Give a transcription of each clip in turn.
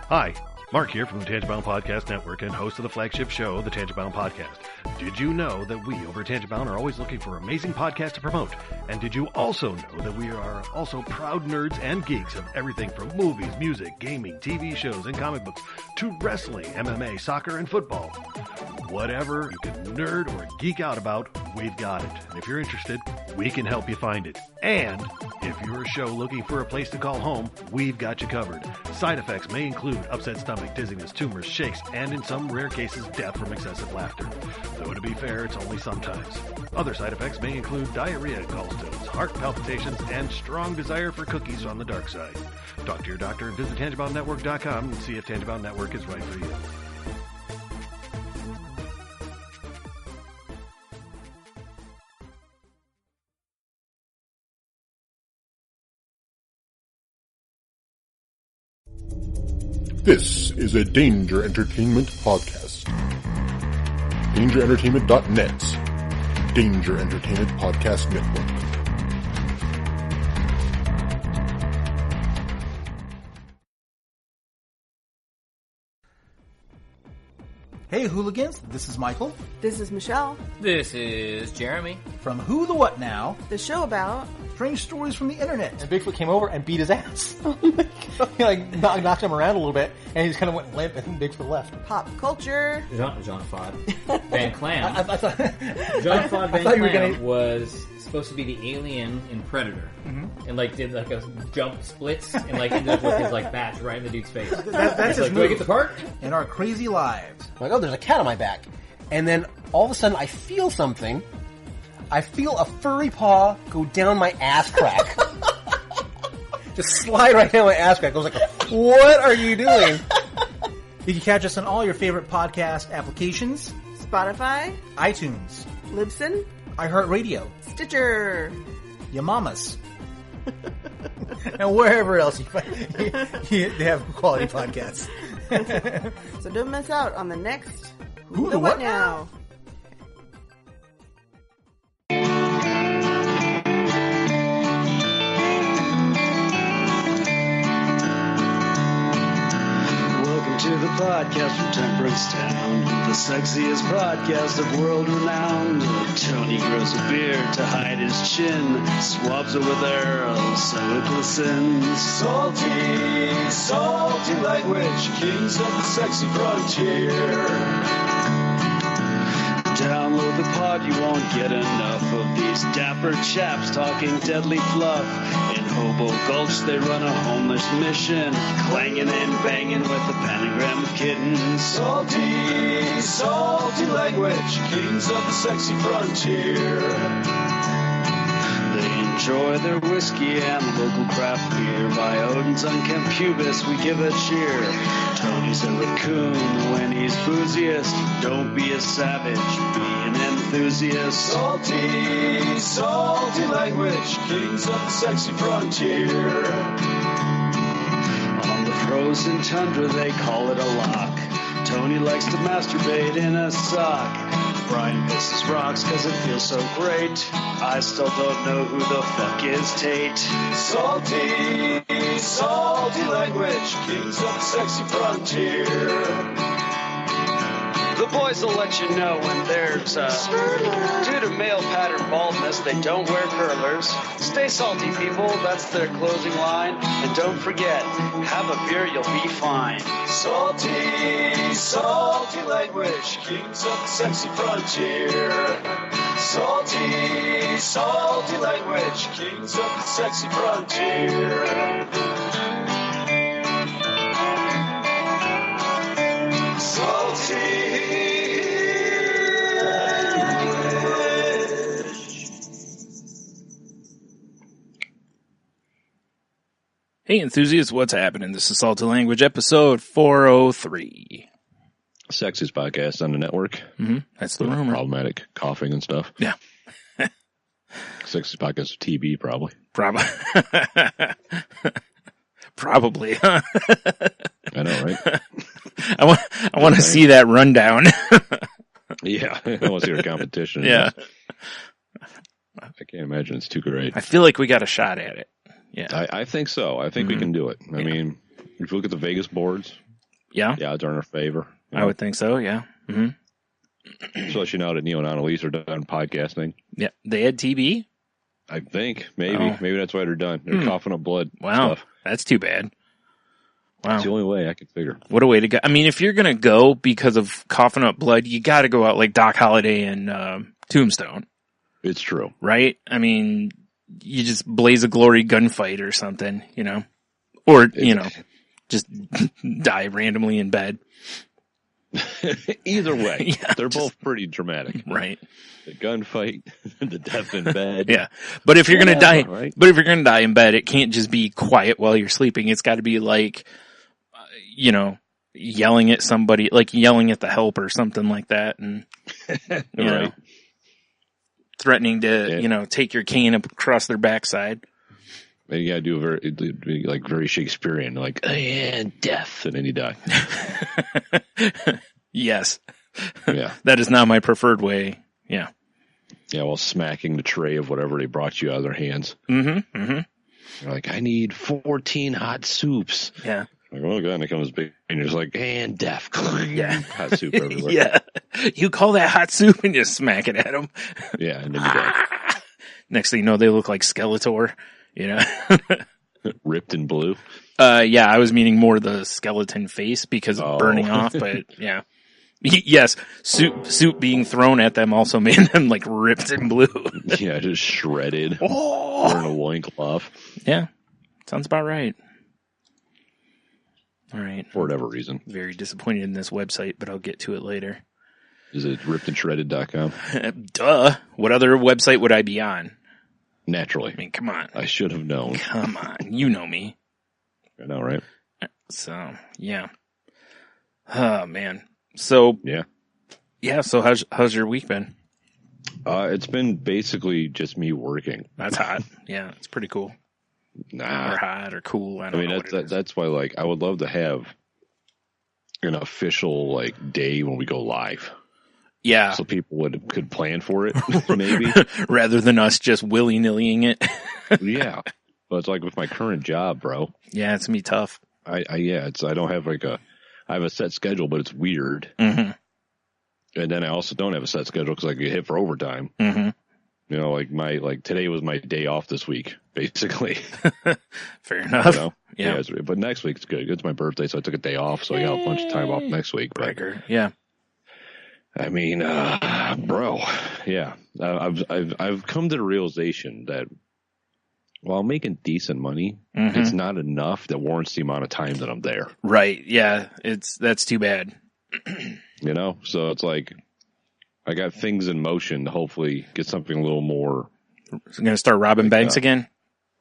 Hi, Mark here from the Tangibound Podcast Network and host of the flagship show, the Tangibound Podcast. Did you know that we over at Tangibound are always looking for amazing podcasts to promote? And did you also know that we are also proud nerds and geeks of everything from movies, music, gaming, TV shows, and comic books to wrestling, MMA, soccer, and football? Whatever you can nerd or geek out about, we've got it. And if you're interested, we can help you find it. And if you're a show looking for a place to call home, we've got you covered. Side effects may include upset stomach, dizziness, tumors, shakes, and in some rare cases, death from excessive laughter. Though to be fair, it's only sometimes. Other side effects may include diarrhea, gallstones, heart palpitations, and strong desire for cookies on the dark side. Talk to your doctor and visit TangiboundNetwork.com and see if Tangibound Network is right for you. This is a Danger Entertainment podcast. DangerEntertainment.net. Danger Entertainment Podcast Network. Hey hooligans, this is Michael. This is Michelle. This is Jeremy. From Who the What Now? The show about strange stories from the internet. And Bigfoot came over and beat his ass. He knocked him around a little bit, and he just kind of went limp, and Bigfoot left. pop culture. Jean-Claude Van Clam. I thought Jean-Claude Van thought you were Clam was supposed to be the alien in Predator. Mm-hmm. And did a jump splits and ended up with his batch right in the dude's face. That's his do I get the part? In our crazy lives. I'm like, oh, there's a cat on my back. And then all of a sudden I feel something. I feel a furry paw go down my ass crack. Just slide right down my ass crack. I was like, what are you doing? You can catch us on all your favorite podcast applications. Spotify, iTunes, Libsyn, iHeartRadio, Stitcher, your mamas. And wherever else they have quality podcasts. So don't miss out on the next Who the What Now? To the podcast from Temperance Town, the sexiest podcast of world renowned. Tony grows a beard to hide his chin, swabs it with arrows so it glistens. Salty, salty language, kings of the sexy frontier. Download the pod, you won't get enough of these dapper chaps talking deadly fluff. In Hobo Gulch, they run a homeless mission, clanging and banging with a pentagram of kittens. Salty, salty language, kings of the sexy frontier. They enjoy their whiskey and local craft beer. By Odin's unkempt pubis, we give a cheer. Tony's a raccoon when he's booziest. Don't be a savage, be an enthusiast. Salty, salty language, kings of the sexy frontier. On the frozen tundra, they call it a lock. Tony likes to masturbate in a sock. Brian pisses rocks cause it feels so great. I still don't know who the fuck is Tate. Salty, salty language, kings of the sexy frontier. The boys will let you know when there's due to male pattern baldness, they don't wear curlers. Stay salty, people, that's their closing line. And don't forget, have a beer, you'll be fine. Salty, salty language, kings of the sexy frontier. Salty, salty language, kings of the sexy frontier. Hey enthusiasts, what's happening? This is Salty Language, episode 403. Sexiest podcast on the network. Mm-hmm. That's the rumor. Problematic coughing and stuff. Yeah. Sexiest podcast of TB, probably. Probably. Huh? I know, right? I want to see that rundown. Yeah, I want to see our competition. Yeah. I can't imagine it's too great. I feel like we got a shot at it. Yeah. I think so. I think we can do it. I mean, if you look at the Vegas boards, Yeah, the odds are in our favor. I would think so. Yeah. Mm-hmm. Especially now that Neil and Annalise are done podcasting. Yeah, they had TB. I think maybe Oh. that's why they're done. They're coughing up blood. Wow, Stuff. that's too bad. Wow, It's the only way I can figure. what a way to go. I mean, if you're gonna go because of coughing up blood, you got to go out like Doc Holliday and Tombstone, It's true. right? I mean, you just blaze a glory gunfight or something, or just die randomly in bed, Either way, Yeah, they're both pretty dramatic. right? The gunfight, the death in bed. Yeah, but if you're gonna die, Whatever, right? but if you're gonna die in bed, it can't just be quiet while you're sleeping. It's got to be like, yelling at somebody, like yelling at the help or something like that, and you know, Right. threatening to, Yeah. take your cane up across their backside. And you gotta do very Shakespearean, like, and death, and then you die. Yes, Yeah. that is not my preferred way. Yeah. Yeah, while smacking the tray of whatever they brought you out of their hands. Mm-hmm. Mm-hmm. You're like, I need 14 hot soups. Yeah. Like, oh god, and it comes big, and you're just like, and death. Yeah. Hot soup everywhere. Yeah. You call that hot soup and you smack it at them. Yeah, and then you die. Next thing you know, they look like Skeletor, Ripped in blue. Yeah, I was meaning more the skeleton face because of burning off, but yeah. Yes, soup being thrown at them also made them like ripped in blue. Yeah, just shredded. Oh. Wearing a loincloth. Yeah, sounds about right. All right. For whatever reason. Very disappointed in this website, but I'll get to it later. Is it rippedandshredded.com? Duh. What other website would I be on? Naturally. I mean, come on. I should have known. Come on. You know me. I know, right? So, yeah. Oh, man. So, yeah. So how's your week been? It's been basically just me working. That's hot. Yeah, it's pretty cool. Nah. Or hot or cool. I don't know. That's why, like, I would love to have an official, like, day when we go live. Yeah. So people could plan for it, maybe. Rather than us just willy-nillying it. Yeah. But it's like with my current job, bro. Yeah, it's gonna be tough. I don't have I have a set schedule, but it's weird. Mm-hmm. And then I also don't have a set schedule because I get hit for overtime. Mm-hmm. Today was my day off this week, basically. Fair enough. Yeah. But next week's good. It's my birthday, so I took a day off, so I got a bunch of time off next week. But, yeah. I mean, bro, yeah. I've come to the realization that while making decent money, it's not enough that warrants the amount of time that I'm there. Right. Yeah. That's too bad. So it's like I got things in motion to hopefully get something a little more. I'm going to start robbing banks again.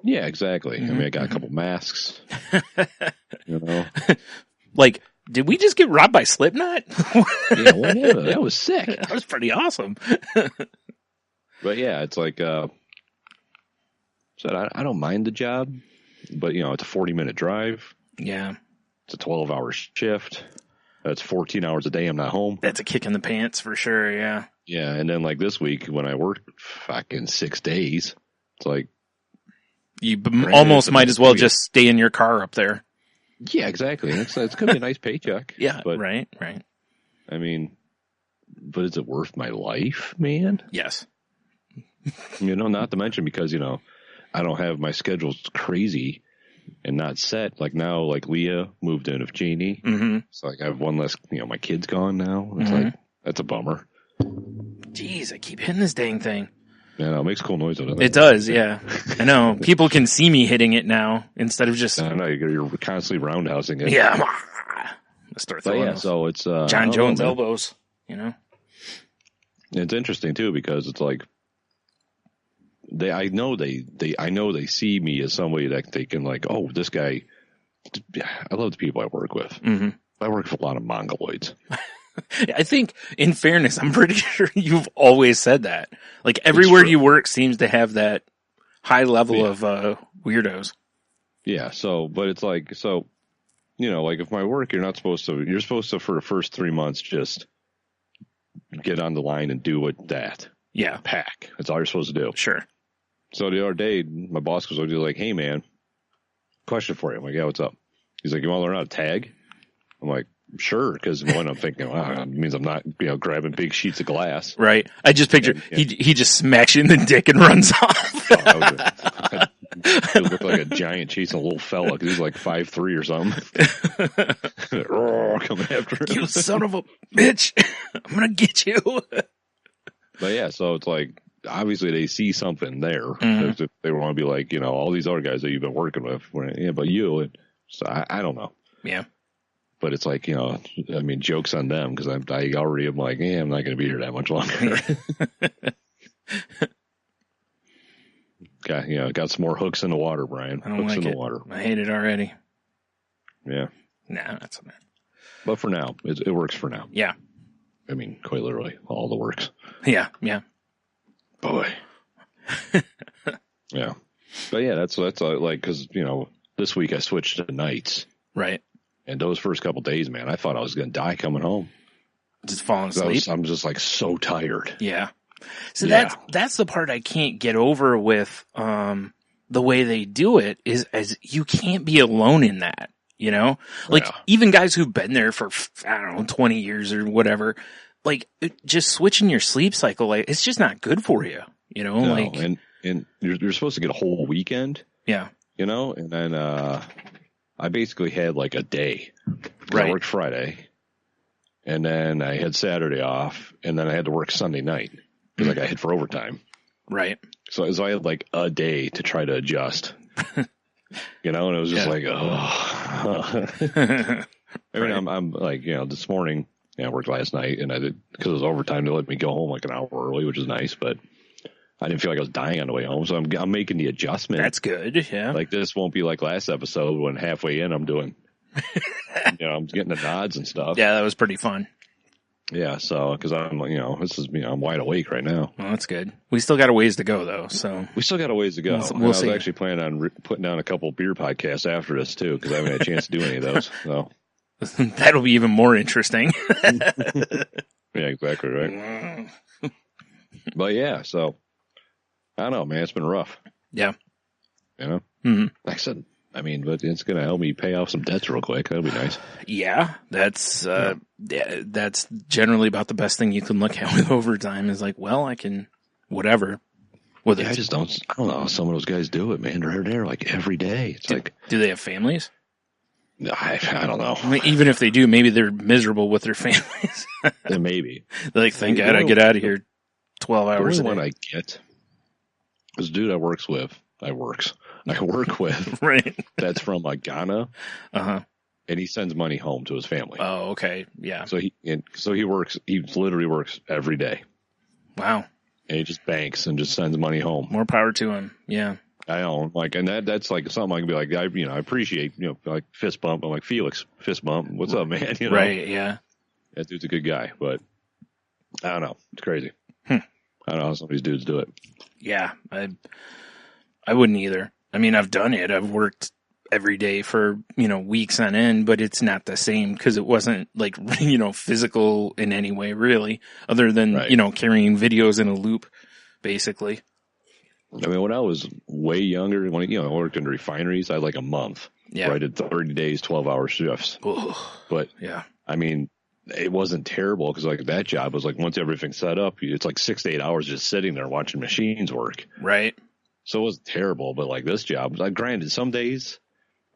Yeah, exactly. I mean, I got a couple masks, Like, did we just get robbed by Slipknot? Yeah, that was sick. That was pretty awesome. But yeah, it's like, I don't mind the job, but it's a 40-minute drive. Yeah. It's a 12-hour shift. That's 14 hours a day. I'm not home. That's a kick in the pants for sure. Yeah. Yeah. And then like this week when I worked fucking 6 days, it's like, you almost might as well just stay in your car up there. Yeah, exactly. It's going to be a nice paycheck. Yeah. But, right. I mean, but is it worth my life, man? Yes. Not to mention because, I don't have my schedules crazy and not set. Like now, like Leah moved in with Jeannie. Mm-hmm. So like I have one less, my kid's gone now. It's like, that's a bummer. Jeez, I keep hitting this dang thing. Yeah, it makes cool noise. It does, yeah. I know. People can see me hitting it now instead of just. I know you're constantly roundhousing it. Yeah. Let's start throwing those. So it's John Jones elbows. It's interesting too because it's like I know they see me as somebody that they can like, oh, this guy. I love the people I work with. Mm-hmm. I work with a lot of mongoloids. I think, in fairness, I'm pretty sure you've always said that. Like, everywhere you work seems to have that high level of weirdos. Yeah, but it's like, like if my work, you're supposed to, for the first 3 months, just get on the line and do that. Yeah. Pack. That's all you're supposed to do. Sure. So the other day, my boss was like, hey, man, question for you. I'm like, yeah, what's up? He's like, you want to learn how to tag? I'm like, sure, because one, I'm thinking, wow, it means I'm not, grabbing big sheets of glass. Right. I just picture he just smacks you in the dick and runs off. He looked like a giant chasing a little fella because he's like 5'3" or something. Coming after him. You son of a bitch! I'm gonna get you. But yeah, so it's like obviously they see something there. Mm-hmm. They want to be like, all these other guys that you've been working with. Yeah, but you. So I don't know. Yeah. But it's like, jokes on them because I already am like, I'm not going to be here that much longer. Got some more hooks in the water, Brian. I don't hooks like in it. the water. I hate it already. Yeah. Nah, that's okay. But for now, it works for now. Yeah. I mean, quite literally, all the works. Yeah. Boy. Yeah. But yeah, that's like, because, this week I switched to nights. Right. And those first couple days, man, I thought I was going to die coming home. Just falling asleep? I'm just like so tired. Yeah. So that's the part I can't get over with the way they do it is as you can't be alone in that, Like even guys who've been there for, 20 years or whatever, like just switching your sleep cycle, like it's just not good for you, No, like. And you're supposed to get a whole weekend. Yeah. And then I basically had like a day. Right. I worked Friday. And then I had Saturday off. And then I had to work Sunday night. Because I got hit for overtime. Right. So I had like a day to try to adjust. And it was just like, oh. I mean, I'm like, this morning, I worked last night. And I did, because it was overtime, they let me go home like an hour early, which is nice. But I didn't feel like I was dying on the way home, so I'm making the adjustment. That's good, yeah. Like this won't be like last episode when halfway in I'm doing, I'm getting the nods and stuff. Yeah, that was pretty fun. Yeah, so because I'm, I'm wide awake right now. Well, that's good. We still got a ways to go though, so we still got a ways to go. We'll see. I was actually planning on putting down a couple beer podcasts after this too, because I haven't had a chance to do any of those. So that'll be even more interesting. Yeah, exactly right. But yeah, so. I don't know, man. It's been rough. Yeah. Mm-hmm. Like I said, but it's going to help me pay off some debts real quick. That'll be nice. Yeah. That's generally about the best thing you can look at with overtime is like, well, I can, whatever. I just don't know how some of those guys do it, man. They're there like every day. It's do they have families? I don't know. I mean, even if they do, maybe they're miserable with their families. Maybe. They're like, thank God I get out of here 12 hours a day. The only one I get. This dude I work with, right? That's from Ghana, and he sends money home to his family. Oh, okay, yeah. So he works. He literally works every day. Wow. And he just banks and just sends money home. More power to him. Yeah. I know, and that's like something I can be like, I appreciate, like fist bump. I'm like, Felix, fist bump. What's up, man? Right? Yeah. That dude's a good guy, but I don't know. It's crazy. I don't know how some of these dudes do it. Yeah, I wouldn't either. I mean, I've done it. I've worked every day for, weeks on end, but it's not the same because it wasn't like, physical in any way really, other than, carrying videos in a loop, basically. I mean, when I was way younger, when I worked in refineries, I had like a month. Yeah. Where I did 30 days, 12-hour shifts. Ugh. But, yeah. I mean, it wasn't terrible because like that job was like once everything's set up, it's like 6 to 8 hours just sitting there watching machines work. Right. So it wasn't terrible, but like this job, like granted, some days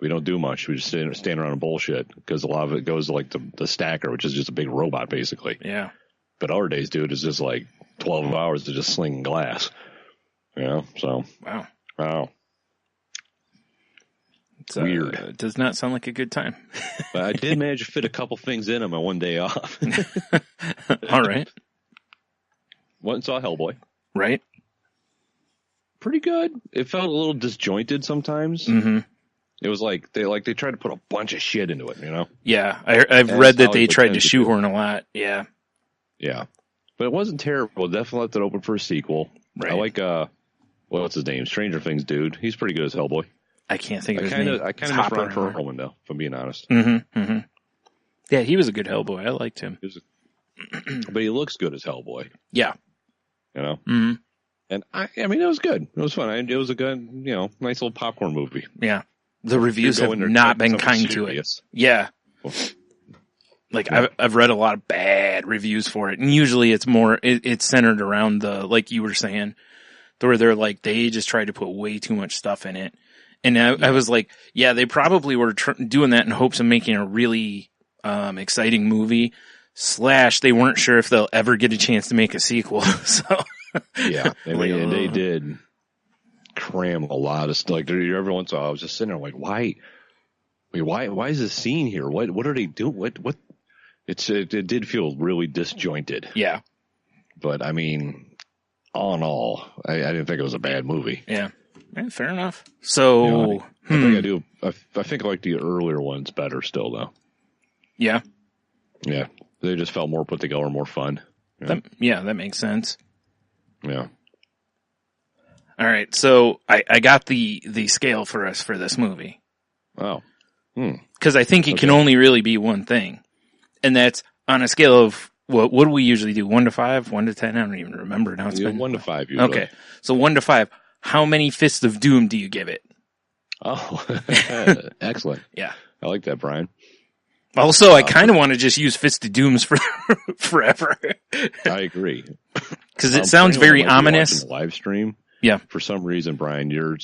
we don't do much. We just stand around and bullshit because a lot of it goes to like the stacker, which is just a big robot basically. Yeah. But other days, dude, is just like 12 hours to just slinging glass. So. Wow. Wow. It's weird. It does not sound like a good time. But I did manage to fit a couple things in on my one day off. All right. Went and saw Hellboy. Right. Pretty good. It felt a little disjointed sometimes. Mm-hmm. It was like they tried to put a bunch of shit into it, Yeah, I've read that they tried to shoehorn a lot. Yeah. Yeah. But it wasn't terrible. Definitely left it open for a sequel. Right. I like what's his name? Stranger Things dude. He's pretty good as Hellboy. I can't think of his name. I kind of miss Ron Perlman though, if I'm being honest. Mm-hmm. Mm-hmm. Yeah, he was a good Hellboy. I liked him. But he looks good as Hellboy. Yeah. Mm-hmm. And I mean, it was good. It was fun. It was a good, nice little popcorn movie. Yeah. The reviews have not been kind to it. Yeah. Like I've read a lot of bad reviews for it, and usually it's more it's centered around the, like you were saying, where they're like they just tried to put way too much stuff in it, and I was like, yeah, they probably were doing that in hopes of making a really exciting movie. / they weren't sure if they'll ever get a chance to make a sequel. So yeah, I mean, they did cram a lot of stuff. Like every once in a while, I was just sitting there like, why is this scene here? What are they doing? What? It did feel really disjointed. Yeah, but I mean, all in all, I didn't think it was a bad movie. Yeah, fair enough. So I think I do. I think I like the earlier ones better still, though. Yeah. Yeah. They just felt more put together, more fun. Yeah, that makes sense. Yeah. All right, so I got the scale for us for this movie. Oh. Because I think it can only really be one thing. And that's on a scale of, what do we usually do? 1 to 5? 1 to 10? I don't even remember now. It's been 1 to 5 usually. Okay, so 1 to 5. How many Fists of Doom do you give it? Oh, excellent. Yeah. I like that, Brian. Also, I kind of want to just use Fist of Dooms for forever. I agree. Because it sounds very ominous. Live stream. Yeah. For some reason, Brian, your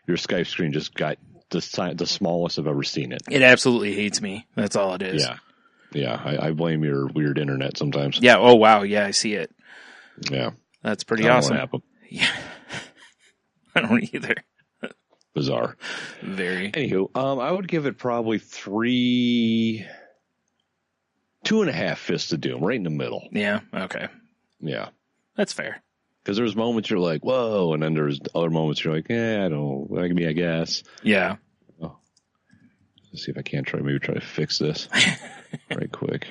Skype screen just got the smallest I've ever seen it. It absolutely hates me. That's all it is. Yeah. Yeah. I blame your weird internet sometimes. Yeah. Oh, wow. Yeah, I see it. Yeah. That's pretty awesome. Happen. Yeah. I don't either. Bizarre. Very. Anywho, I would give it probably 2.5 Fists of Doom, right in the middle. Yeah. Okay. Yeah. That's fair. Because there's moments you're like, whoa, and then there's other moments you're like, I guess. Yeah. Oh. Let's see if I can't try to fix this right quick.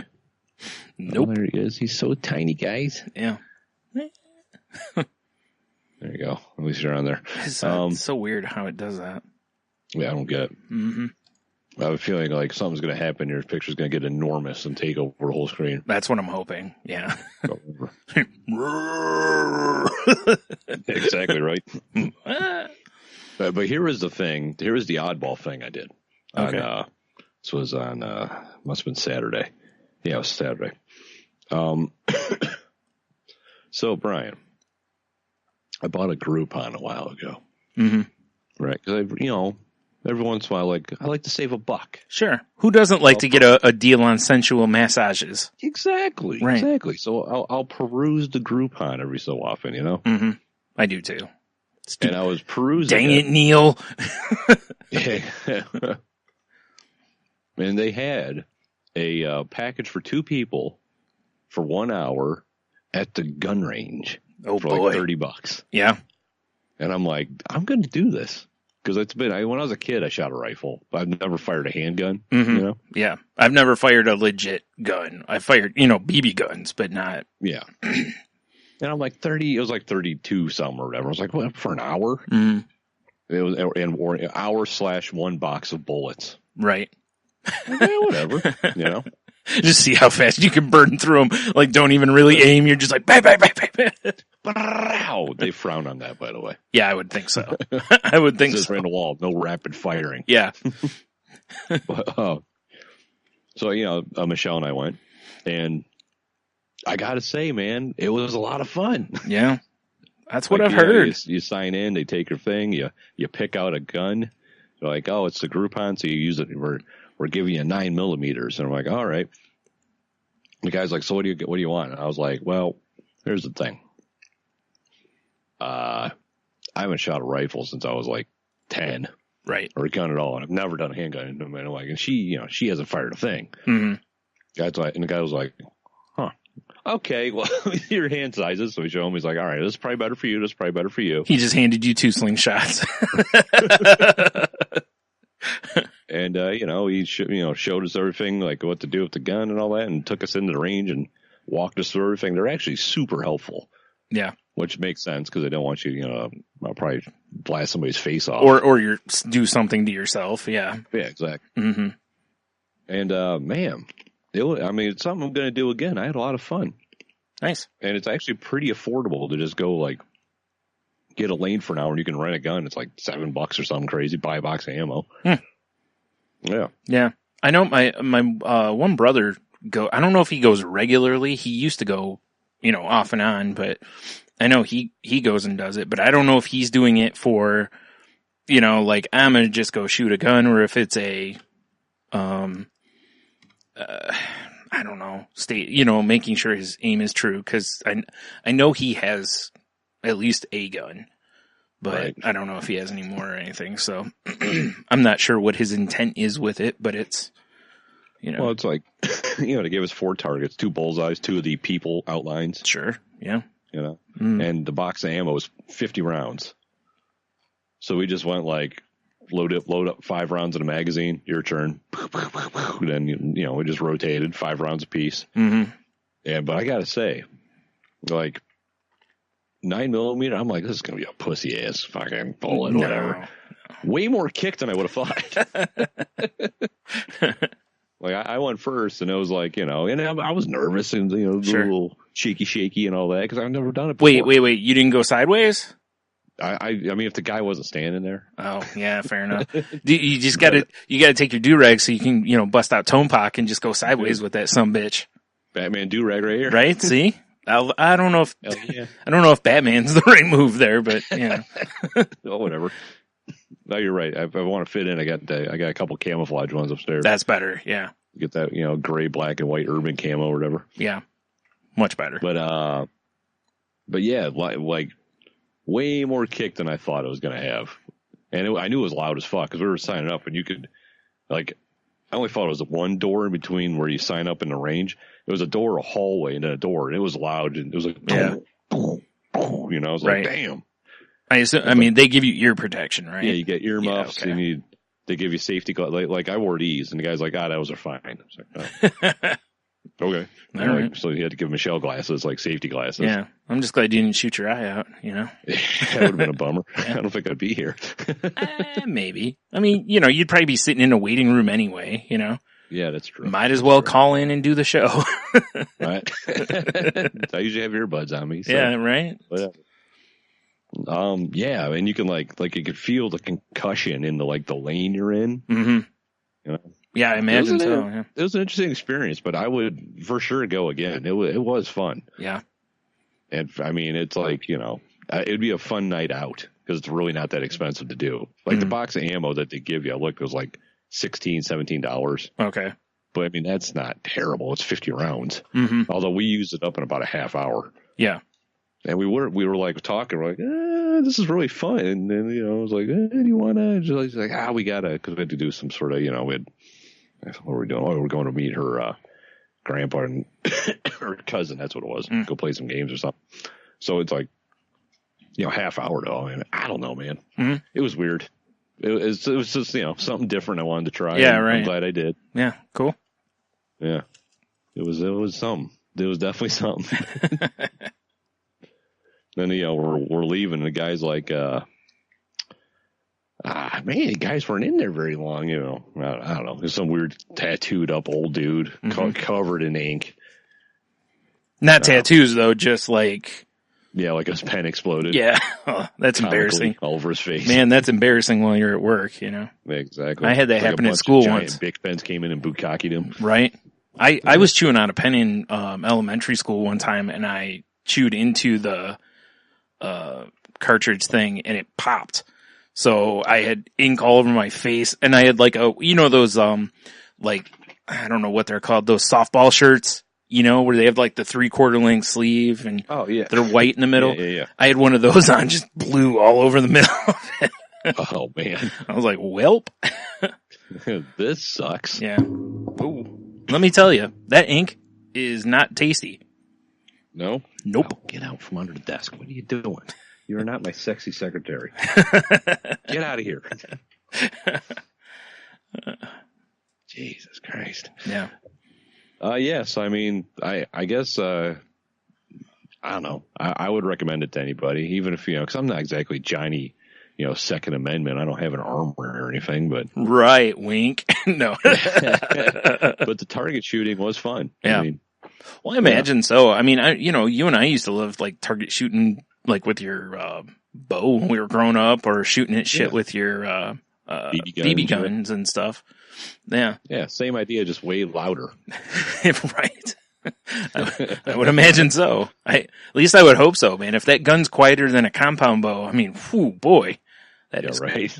Nope. Oh, there he is. He's so tiny, guys. Yeah. There you go. At least you're on there. It's so weird how it does that. Yeah, I don't get it. Mm-hmm. I have a feeling like something's going to happen. Your picture's going to get enormous and take over the whole screen. That's what I'm hoping. Yeah. Exactly right. But here is the thing. Here is the oddball thing I did. Okay. This was on, must have been Saturday. Yeah, it was Saturday. So, Brian, I bought a Groupon a while ago. Mm-hmm. Right. Because, every once in a while, I like to save $1. Sure. Who doesn't like to get a deal on sensual massages? Exactly. Right. Exactly. So I'll peruse the Groupon every so often, Mm-hmm. I do too. And I was perusing. Dang it, Neil. And they had a package for 2 people for 1 hour at the gun range. Oh, for boy. like $30. Yeah. And I'm like, I'm going to do this. Because when I was a kid, I shot a rifle, but I've never fired a handgun. Mm-hmm. Yeah. I've never fired a legit gun. I fired, BB guns, but not. Yeah. And I'm like it was like 32 something or whatever. I was like, what, for an hour? Mm-hmm. It was or an hour / 1 box of bullets. Right. Yeah, whatever. Just see how fast you can burn through them. Like, don't even really aim. You're just like, bang, bang, bang, bang, bang. They frown on that, by the way. Yeah, I would think so. I would think just so. ran the wall, no rapid firing. Yeah. So, Michelle and I went, and I got to say, man, it was a lot of fun. Yeah. That's what I've heard. You sign in, they take your thing, you pick out a gun. They're like, oh, it's the Groupon, so you use it. We're giving you 9mm. And I'm like, all right. The guy's like, so what do you want? And I was like, well, here's the thing. I haven't shot a rifle since I was like 10. Right. Or a gun at all. And I've never done a handgun. And I'm like, and she hasn't fired a thing. Mm-hmm. And the guy was like, huh. Okay, well, your hand sizes. So we show him. He's like, all right, this is probably better for you. This is probably better for you. He just handed you 2 slingshots. And, he showed us everything, like what to do with the gun and all that, and took us into the range and walked us through everything. They're actually super helpful. Yeah. Which makes sense because they don't want you, I'll probably blast somebody's face off. Or you do something to yourself. Yeah. Yeah, exactly. Mm-hmm. And, man, it's something I'm going to do again. I had a lot of fun. Nice. And it's actually pretty affordable to just go, get a lane for an hour and you can rent a gun. It's like $7 or something crazy. Buy a box of ammo. Hmm. Yeah. Yeah. I know my one brother go. I don't know if he goes regularly. He used to go, off and on, but I know he goes and does it. But I don't know if he's doing it for, like I'm gonna just go shoot a gun, or if it's a, I don't know, making sure his aim is true. Because I know he has at least a gun. But right. I don't know if he has any more or anything, so I'm not sure what his intent is with it, but it's, Well, it's like, they gave us 4 targets, 2 bullseyes, 2 of the people outlines. Sure, yeah. And the box of ammo is 50 rounds. So we just went like, load up 5 rounds in a magazine, your turn. Then, we just rotated 5 rounds apiece. Mm-hmm. Yeah, but I gotta say, like, 9mm, I'm like, this is going to be a pussy ass fucking bullet, whatever. Way more kick than I would have thought. Like, I went first, and it was like, and I was nervous and, a little shaky and all that, because I've never done it before. Wait, you didn't go sideways? I mean, if the guy wasn't standing there. Oh, yeah, fair enough. You just gotta take your do-rag so you can, bust out Tonepock and just go sideways with that sumbitch. Batman do-rag right here. Right, see? I don't know if yeah. I don't know if Batman's the right move there, but yeah. Oh, whatever. No, you're right. If I want to fit in, I got a couple camouflage ones upstairs. That's better. Yeah. Get that gray, black, and white urban camo or whatever. Yeah. Much better. But yeah, like way more kick than I thought it was going to have, and I knew it was loud as fuck because we were signing up, and you could like. I only thought it was one door in between where you sign up in the range. It was a door, a hallway, and then a door, and it was loud. And it was like, boom, boom, I was like, damn. I mean, they give you ear protection, right? Yeah, you get earmuffs. Yeah, okay. They give you safety. Like I wore these, and the guy's like, those are fine. I was like, oh. Okay. All right. So he had to give Michelle glasses, like safety glasses. Yeah. I'm just glad you didn't shoot your eye out, That would have been a bummer. I don't think I'd be here. Maybe. I mean, you'd probably be sitting in a waiting room anyway, Yeah, that's true. Might as well call in and do the show. Right. I usually have earbuds on me. So. Yeah, right? Whatever. Yeah, and you can like you could feel the concussion in the lane you're in. Mm-hmm. Yeah, I imagine so. Yeah. It was an interesting experience, but I would for sure go again. It was fun. Yeah. And I mean, it's like, it'd be a fun night out because it's really not that expensive to do. Like the box of ammo that they give you, it was like $16, $17. Okay. But I mean, that's not terrible. It's 50 rounds. Mm-hmm. Although we used it up in about a half hour. Yeah. And we were like talking, we're like, this is really fun. And then, I was like, do you want to? She's like, we got to, because we had to do some sort of, what were we doing? Oh, we're going to meet her grandpa and her cousin. That's what it was. Go play some games or something. So it's like, half hour though. And I don't know, man. Mm-hmm. It was weird. It was just, something different I wanted to try. Yeah, right. I'm glad I did. Yeah, cool. Yeah. It was something. It was definitely something. Then, we're leaving and the guy's like, man, the guys weren't in there very long, I don't know. There's some weird tattooed up old dude covered in ink. Not tattoos though, just like. Yeah, like his pen exploded. Yeah, that's embarrassing. All over his face. Man, that's embarrassing while you're at work, Exactly. I had that happen at school once. Big pens came in and bukkakied him. Right. I was chewing on a pen in elementary school one time, and I chewed into the cartridge thing, and it popped. So I had ink all over my face, and I had those I don't know what they're called, those softball shirts. Where they have the 3/4 length sleeve and they're white in the middle. Yeah. I had one of those on, just blue all over the middle of it. Oh man. I was like, welp. This sucks. Yeah. Ooh. Let me tell you, that ink is not tasty. No? Nope. Oh, get out from under the desk. What are you doing? You're not my sexy secretary. Get out of here. Jesus Christ. Yeah. Yes, I mean, I guess, I don't know. I would recommend it to anybody, even if, because I'm not exactly Johnny, Second Amendment. I don't have an armor or anything, but. Right, wink. No. But the target shooting was fun. Yeah. Well, I imagine so. I mean, you and I used to love target shooting, with your, bow when we were growing up, or shooting at shit with your, BB guns and stuff. Yeah. Yeah, same idea, just way louder. Right. I would imagine so. At least I would hope so, man. If that gun's quieter than a compound bow, I mean, whew, boy, that is right.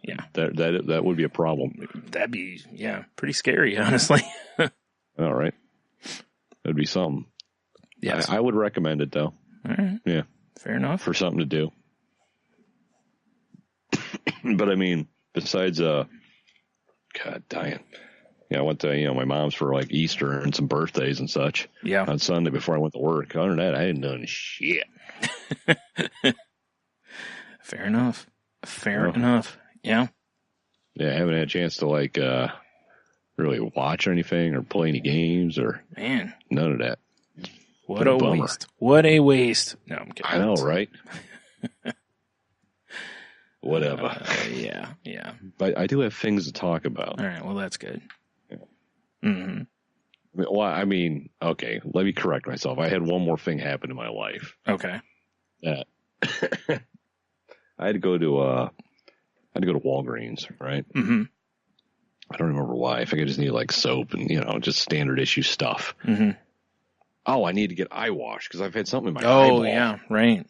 Yeah, that would be a problem. That'd be pretty scary, honestly. All right, that'd be something. Yes, I would recommend it though. All right, yeah, fair enough for something to do. But I mean, besides God, dying. Yeah, I went to my mom's for like Easter and some birthdays and such. Yeah, on Sunday before I went to work. Other than that, I hadn't done shit. Fair enough. Fair enough. Yeah. Yeah, I haven't had a chance to like really watch anything or play any games or none of that. What a waste. What a waste. No, I'm kidding. I know, right? Whatever. Yeah. But I do have things to talk about. All right, well, that's good. Yeah. Mm-hmm. Well, I mean, okay, let me correct myself. I had one more thing happen in my life. Okay. I had to go to Walgreens, right? Mm-hmm. I don't remember why. I think I just needed like soap and just standard issue stuff. Mm-hmm. Oh, I need to get eye wash because I've had something in my eyeball. Oh, yeah, right.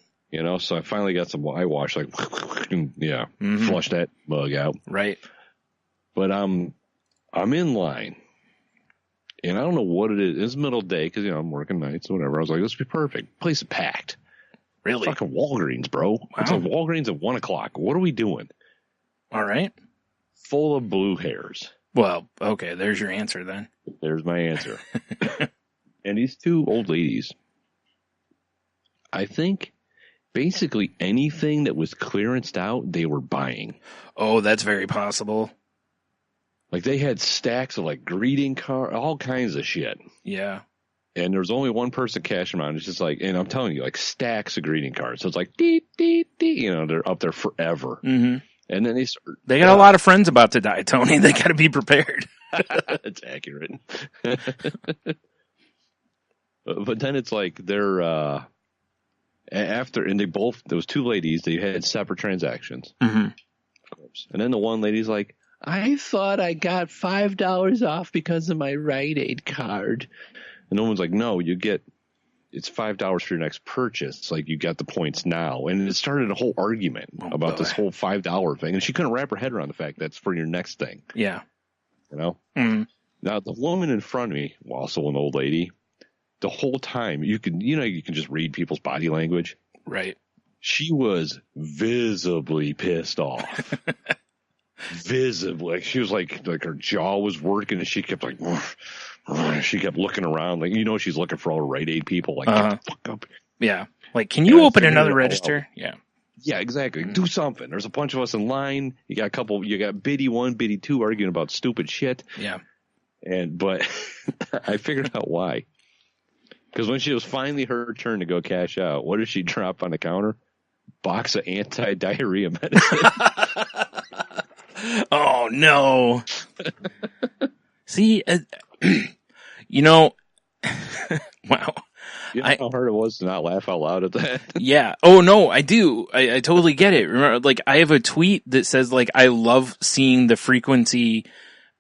So I finally got some eye wash, like, flush that bug out. Right. But I'm in line, and I don't know what it is. It's middle of the day because, I'm working nights or whatever. I was like, this would be perfect. Place is packed. Really? It's fucking Walgreens, bro. Wow. It's like Walgreens at 1 o'clock. What are we doing? All right. Full of blue hairs. Well, okay, there's your answer then. There's my answer. And these two old ladies, I think basically anything that was clearanced out, they were buying. Oh, that's very possible. Like they had stacks of like greeting cards, all kinds of shit. Yeah. And there's only one person cashing them out. It's just like, and I'm telling you, like stacks of greeting cards. So it's like, dee, dee, dee, they're up there forever. Mm-hmm. And then they got a lot of friends about to die, Tony. They got to be prepared. That's accurate. But then it's like they're after, and those two ladies, they had separate transactions. Mm-hmm. Of course. And then the one lady's like, I thought I got $5 off because of my Rite Aid card. And the woman's like, no, it's $5 for your next purchase. Like you got the points now. And it started a whole argument about this whole $5 thing. And she couldn't wrap her head around the fact that's for your next thing. Yeah. Mm-hmm. Now the woman in front of me, also an old lady, the whole time you can just read people's body language. Right. She was visibly pissed off. Visibly. Like she was like her jaw was working and she kept she kept looking around like, she's looking for all the Rite Aid people. Like, get the fuck up. Yeah. Like, can you open another register? Yeah. Yeah, exactly. Do something. There's a bunch of us in line. You got Biddy 1, Biddy 2 arguing about stupid shit. Yeah. But I figured out why. Because when she was finally her turn to go cash out, what did she drop on the counter? Box of anti-diarrhea medicine. Oh, no. See, wow. You know how hard it was to not laugh out loud at that? Yeah. Oh, no, I do. I totally get it. Remember, like, I have a tweet that says, like, I love seeing the frequency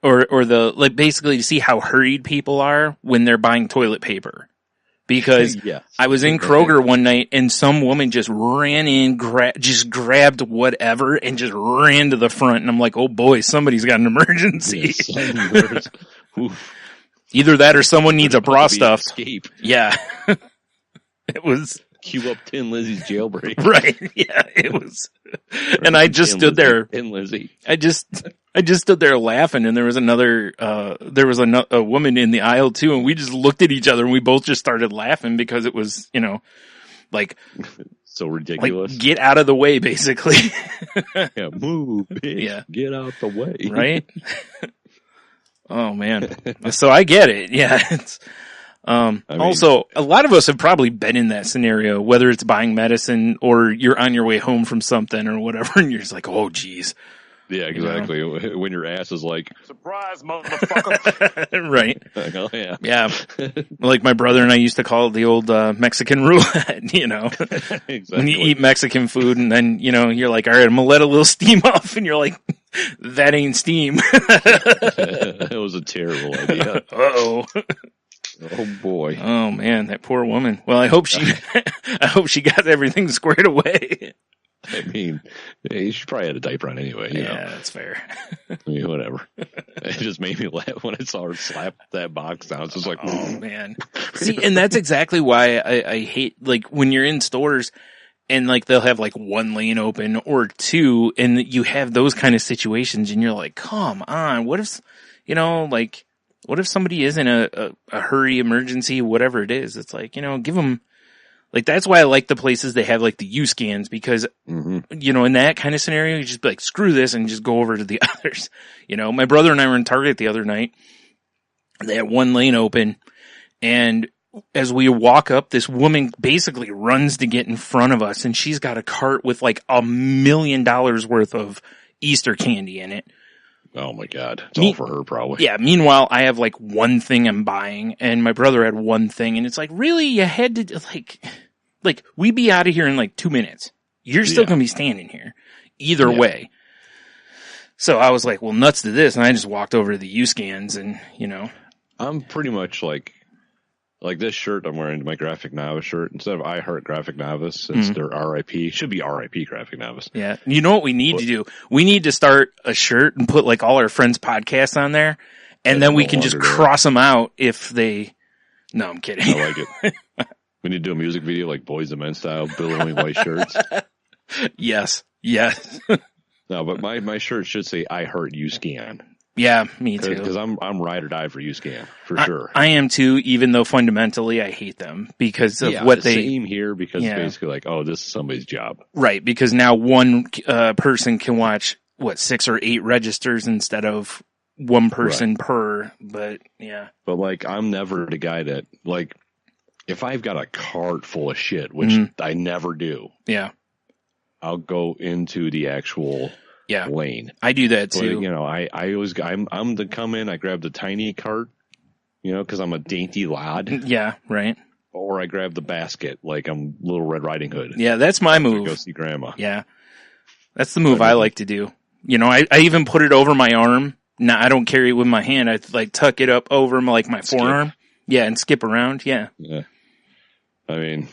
or the, like, basically to see how hurried people are when they're buying toilet paper. Because yes. I was in Kroger one night and some woman just ran in, just grabbed whatever and just ran to the front. And I'm like, oh boy, somebody's got an emergency. Yes, Either that or someone needs a bra stuff. Escape. Yeah. It was. Cue up Tin Lizzie's jailbreak. Right. Yeah, it was. And I just stood there. Tin Lizzie. I just stood there laughing, and there was a woman in the aisle too, and we just looked at each other and we both just started laughing because it was, like so ridiculous. Like, get out of the way, basically. Yeah, move, bitch. Yeah. Get out the way. Right? Oh man. So I get it. Yeah. It's also, a lot of us have probably been in that scenario, whether it's buying medicine or you're on your way home from something or whatever, and you're just like, oh, geez. Yeah, exactly. When your ass is like, surprise, motherfucker. Right. Like, oh, yeah. Yeah. Like my brother and I used to call it the old Mexican roulette, Exactly. When you eat Mexican food and then, you're like, all right, I'm going to let a little steam off, and you're like, That ain't steam. It was a terrible idea. Uh-oh. Oh boy. Oh man, that poor woman. Well, I hope she got everything squared away. I mean, she probably had a diaper on anyway. You know? That's fair. I mean, whatever. It just made me laugh when I saw her slap that box down. It's just like, oh man. See, and that's exactly why I hate, like, when you're in stores and like they'll have like one lane open or two, and you have those kind of situations, and you're like, come on, what if, you know, like, what if somebody is in a hurry, emergency, whatever it is? It's like, you know, give them, like, that's why I like the places they have like the U-scans, because, you know, in that kind of scenario, you just be like, screw this and just go over to the others. You know, my brother and I were in Target the other night. They had one lane open, and as we walk up, this woman basically runs to get in front of us, and she's got a cart with like $1 million worth of Easter candy in it. Oh my God. It's all for her probably. Yeah. Meanwhile, I have like one thing I'm buying, and my brother had one thing, and it's like, really? You had to like we be out of here in like 2 minutes. You're still going to be standing here either way. So I was like, well, nuts to this. And I just walked over to the U-scans, and, you know, I'm pretty much like this shirt I'm wearing, my Graphic Novice shirt, instead of I Heart Graphic Novice, it's their RIP. Should be RIP Graphic Novice. Yeah. You know what we need to do? We need to start a shirt and put like all our friends' podcasts on there, and then we can just cross them out if they, no, I'm kidding. I like it. We need to do a music video like Boys and Men style, billowing white shirts. Yes. Yes. No, but my shirt should say I Heart U-Scan. Yeah, me too. Because I'm ride or die for U-Scan, for sure. I am too, even though fundamentally I hate them because of what they... same here, because it's basically like, oh, this is somebody's job. Right, because now one person can watch, 6 or 8 registers instead of one person per, but yeah. But like, I'm never the guy that, like, if I've got a cart full of shit, which I never do. Yeah. I'll go into the actual... lane. I do that too. But, you know, I always, I'm the come in, I grab the tiny cart, you know, cause I'm a dainty lad. Yeah, right. Or I grab the basket like I'm Little Red Riding Hood. Yeah, that's my move. Go see grandma. Yeah. That's the move I like to do. You know, I even put it over my arm. Now I don't carry it with my hand. I like tuck it up over my forearm. Yeah. And skip around. Yeah. Yeah. I mean,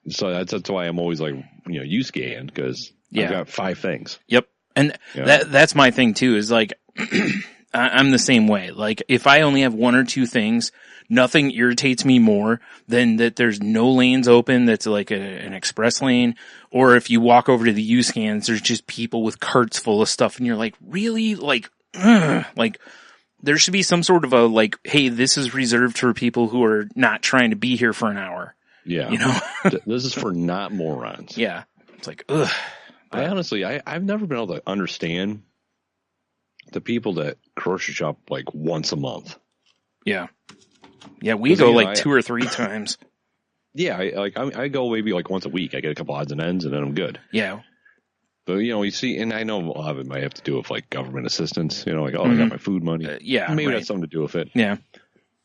so that's why I'm always like, you know, U-Scan, cause I've got 5 things. Yep. And that's my thing too, is like, I'm the same way. Like, if I only have 1 or 2 things, nothing irritates me more than that there's no lanes open that's like an express lane. Or if you walk over to the U-Scans, there's just people with carts full of stuff, and you're like, really? Like, like, there should be some sort of a, like, hey, this is reserved for people who are not trying to be here for an hour. Yeah. You know? This is for not morons. Yeah. It's like, ugh. I honestly, I've never been able to understand the people that grocery shop like once a month. Yeah. Yeah, we go like 2 or 3 times. Yeah, I go maybe like once a week. I get a couple odds and ends, and then I'm good. Yeah. But, you know, you see, and I know a lot of it might have to do with like government assistance, you know, like, oh, I got my food money. Yeah. Maybe that's something to do with it. Yeah.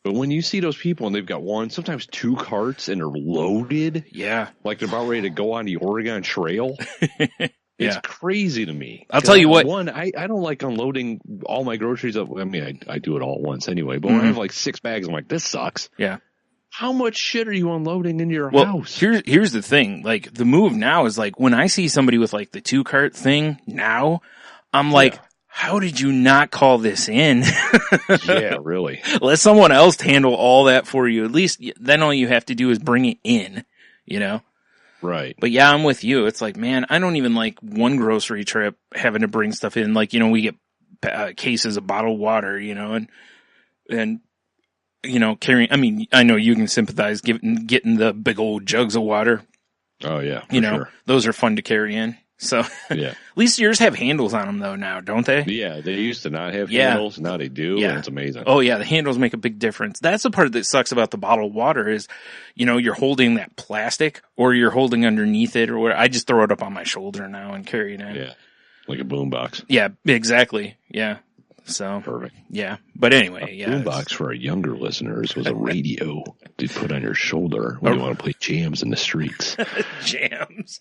But when you see those people and they've got 1, sometimes 2 carts and they're loaded. Yeah. Like they're about ready to go on the Oregon Trail. It's crazy to me. I'll tell you what. One, I don't like unloading all my groceries up. I mean, I do it all at once anyway, but when I have like 6 bags, I'm like, this sucks. Yeah. How much shit are you unloading in your house? Here's the thing. Like, the move now is like, when I see somebody with like the 2 cart thing now, I'm like, how did you not call this in? Yeah, really. Let someone else handle all that for you. At least then all you have to do is bring it in, you know? Right. But yeah, I'm with you. It's like, man, I don't even like one grocery trip having to bring stuff in. Like, you know, we get cases of bottled water, you know, and, you know, carrying, I mean, I know you can sympathize getting the big old jugs of water. Oh yeah. You know, those are fun to carry in. So yeah. At least yours have handles on them though now, don't they? Yeah, they used to not have handles. Now they do, and it's amazing. Oh yeah, the handles make a big difference. That's the part that sucks about the bottled water is, you know, you're holding that plastic or you're holding underneath it or whatever. I just throw it up on my shoulder now and carry it in. Yeah, like a boombox. Yeah, exactly. Yeah. So perfect. Yeah, but anyway, boombox for our younger listeners was a radio to put on your shoulder when you want to play jams in the streets. Jams.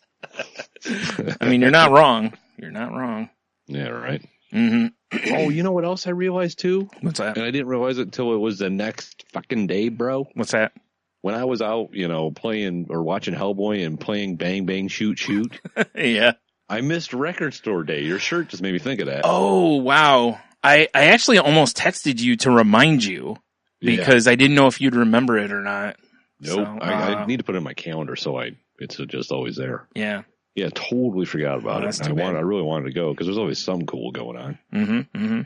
I mean, you're not wrong. You're not wrong. Yeah, right. Mm-hmm. Oh, you know what else I realized too? What's that? And I didn't realize it until it was the next fucking day, bro. What's that? When I was out, playing or watching Hellboy and playing Bang Bang Shoot Shoot. Yeah. I missed Record Store Day. Your shirt just made me think of that. Oh, wow. I actually almost texted you to remind you because I didn't know if you'd remember it or not. Nope. So, I need to put it in my calendar so it's just always there. Yeah. Yeah, totally forgot about That's it. too bad. I really wanted to go because there's always something cool going on. Mm-hmm. Mm-hmm.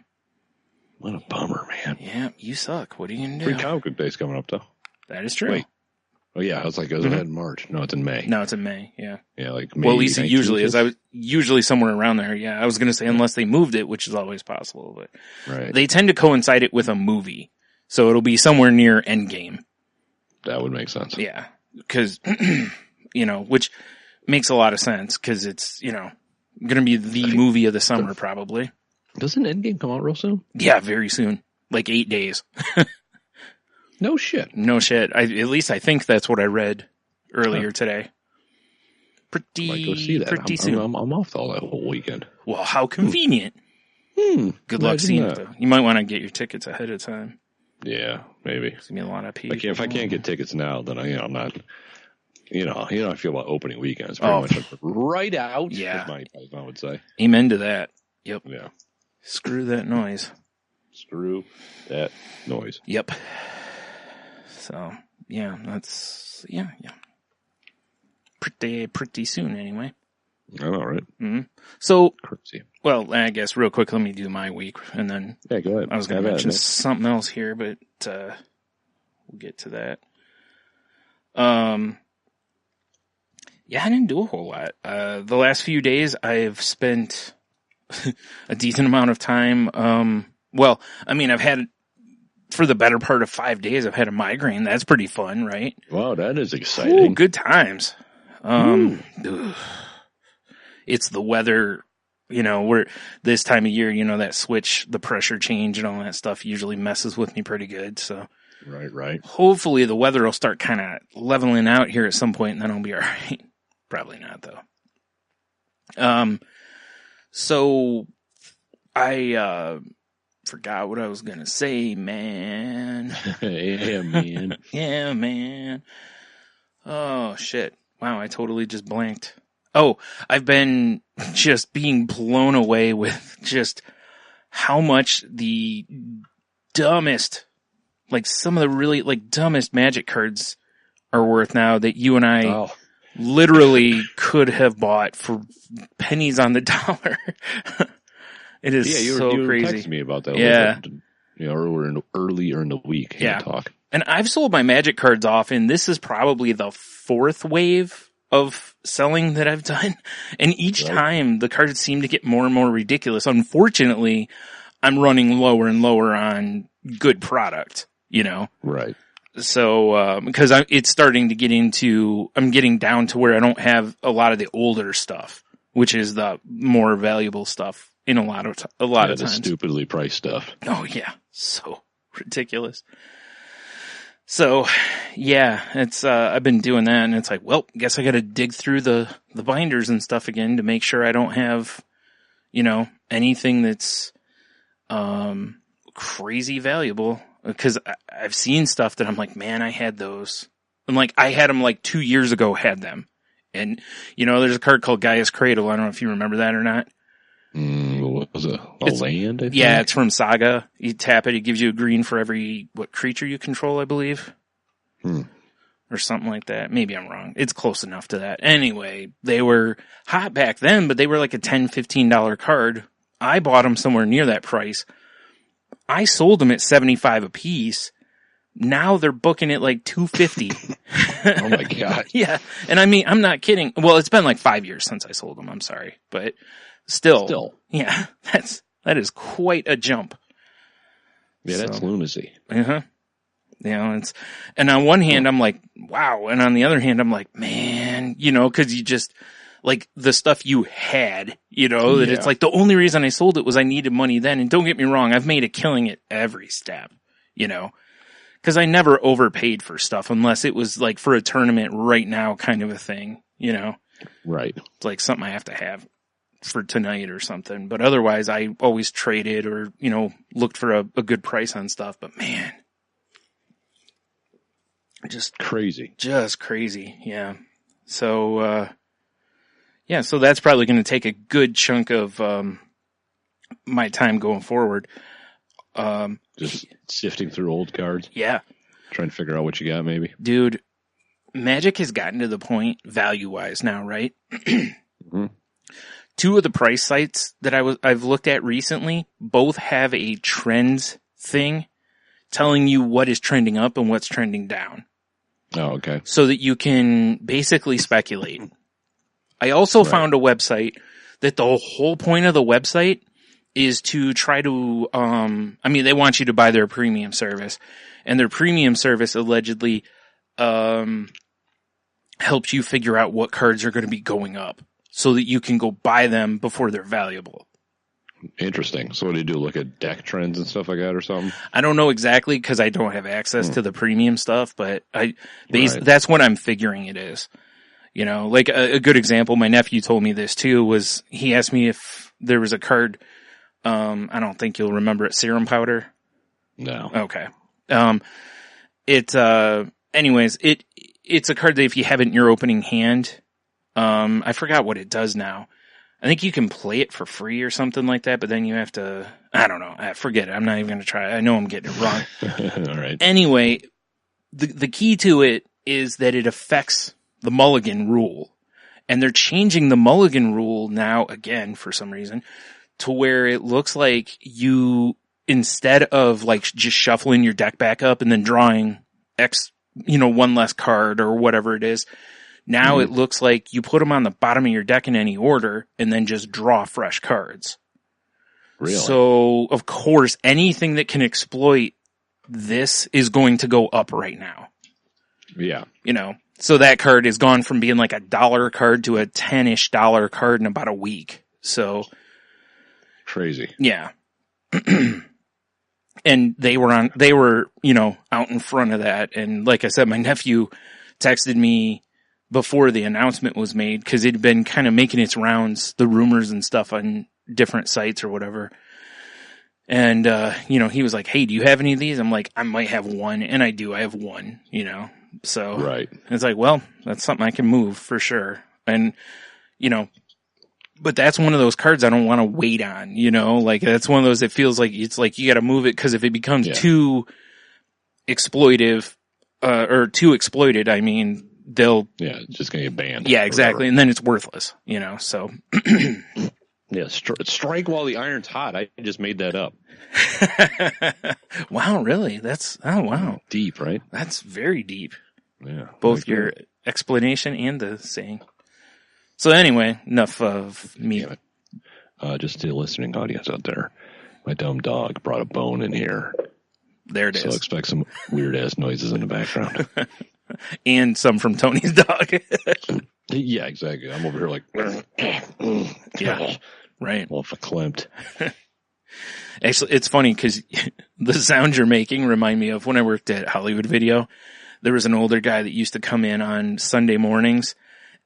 What a bummer, man. Yeah, you suck. What are you going to Free do? Comic Book Day's coming up, though. That is true. Wait. Oh, yeah. I was like, ahead in March. No, it's in May. No, it's in May. Yeah. Yeah, like May. Well, at least it 19th. usually is. I was usually somewhere around there. Yeah. I was going to say unless they moved it, which is always possible, but Right. they tend to coincide it with a movie. So it'll be somewhere near Endgame. That would make sense. Yeah. Cause, which makes a lot of sense because it's, going to be the movie of the summer probably. Doesn't Endgame come out real soon? Yeah, very soon. Like 8 days. No shit. No shit. At least I think that's what I read earlier today. I might go see that. Pretty soon. I'm off all that whole weekend. Well, how convenient. Good luck seeing it, though. You might want to get your tickets ahead of time. Yeah, maybe. There's going to be a lot of people. If I can't get tickets now, then I'm not. How I feel about opening weekends. Pretty much right out. Yeah. As my mom would say. Amen to that. Yep. Yeah. Screw that noise. Screw that noise. Yep. So, yeah, that's, yeah. Pretty soon anyway. I know, right? Mm-hmm. So, crazy. Well, I guess real quick, let me do my week and then yeah, go ahead. I was going to mention something else here, but, we'll get to that. Yeah, I didn't do a whole lot. The last few days I've spent a decent amount of time. I've had, for the better part of 5 days, I've had a migraine. That's pretty fun, right? Wow, that is exciting. Ooh, good times. It's the weather, where this time of year, that switch, the pressure change and all that stuff usually messes with me pretty good. So right. Hopefully the weather will start kind of leveling out here at some point and then I'll be all right. Probably not though. So I, forgot what I was going to say, man. Yeah, man. Yeah, man. Oh, shit. Wow, I totally just blanked. Oh, I've been just being blown away with just how much the dumbest, some of the really, dumbest Magic cards are worth now that you and I literally could have bought for pennies on the dollar. It is you crazy. Texted me about that. Yeah. Earlier in the week. Yeah. Talk. And I've sold my Magic cards off, and this is probably the 4th wave of selling that I've done. And each time the cards seem to get more and more ridiculous. Unfortunately, I'm running lower and lower on good product, Right. So, because it's starting to get I'm getting down to where I don't have a lot of the older stuff, which is the more valuable stuff in a lot of times. The stupidly priced stuff. Oh yeah. So ridiculous. So yeah, it's, I've been doing that and it's like, well, guess I gotta dig through the binders and stuff again to make sure I don't have, anything that's, crazy valuable. Cause I've seen stuff that I'm like, man, I had those. And I had them 2 years ago, had them. And, there's a card called Gaia's Cradle. I don't know if you remember that or not. What was it? Land? I think? Yeah, it's from Saga. You tap it, it gives you a green for every, creature you control, I believe. Or something like that. Maybe I'm wrong. It's close enough to that. Anyway, they were hot back then, but they were like a $10, $15 card. I bought them somewhere near that price. I sold them at $75 a piece. Now they're booking it $250. Oh my God. Yeah. And I mean, I'm not kidding. Well, it's been 5 years since I sold them. I'm sorry, but still. Yeah, that is quite a jump. Yeah, that's lunacy. Uh-huh. And on one hand, I'm like, wow. And on the other hand, I'm like, man, cause you just, the stuff you had, that it's the only reason I sold it was I needed money then. And don't get me wrong, I've made a killing at every step, cause I never overpaid for stuff unless it was for a tournament right now kind of a thing, Right. It's something I have to have. for tonight or something. But otherwise, I always traded or, looked for a good price on stuff. But man, just crazy. Yeah. So, so that's probably going to take a good chunk of, my time going forward. Just sifting through old cards. Yeah. Trying to figure out what you got, maybe. Dude, Magic has gotten to the point, value-wise now, right? Mm-hmm. 2 of the price sites that I've looked at recently both have a trends thing telling you what is trending up and what's trending down. Oh, okay. So that you can basically speculate. I also found a website that the whole point of the website is to try to, they want you to buy their premium service, and their premium service allegedly, helps you figure out what cards are going to be going up so that you can go buy them before they're valuable. Interesting. So what do you do? Look at deck trends and stuff like that or something? I don't know exactly because I don't have access to the premium stuff, but that's what I'm figuring it is. Like a good example, my nephew told me this too, was he asked me if there was a card, I don't think you'll remember it, Serum Powder? No. Okay. Anyways, it's a card that if you have it in your opening hand, I forgot what it does now. I think you can play it for free or something like that, but then you have to, I don't know, forget it. I'm not even going to try. I know I'm getting it wrong. All right. Anyway, the key to it is that it affects the mulligan rule. And they're changing the mulligan rule now, again, for some reason, to where it looks like you, instead of like just shuffling your deck back up and then drawing one less card or whatever it is, now it looks like you put them on the bottom of your deck in any order and then just draw fresh cards. Really? So, of course, anything that can exploit this is going to go up right now. Yeah. So that card is gone from being like $1 card to a $10-ish card in about a week. So. Crazy. Yeah. And they were, out in front of that. And like I said, my nephew texted me before the announcement was made, because it had been kind of making its rounds, the rumors and stuff on different sites or whatever. And, he was like, hey, do you have any of these? I'm like, I might have one. And I do. I have one, So right. It's like, well, that's something I can move for sure. And, but that's one of those cards I don't want to wait on, like that's one of those that feels like it's like you got to move it, because if it becomes too exploitive, or too exploited, they'll just gonna get banned. Yeah, exactly, and then it's worthless, So yeah, strike while the iron's hot. I just made that up. Wow, really? Wow, deep, right? That's very deep. Yeah, both your explanation and the saying. So anyway, enough of me. Just to the listening audience out there, my dumb dog brought a bone in here. There it is. So expect some weird ass noises in the background. And some from Tony's dog. Yeah, exactly. I'm over here like, yeah, right. Well, verklempt. Actually, it's funny because the sounds you're making remind me of when I worked at Hollywood Video. There was an older guy that used to come in on Sunday mornings,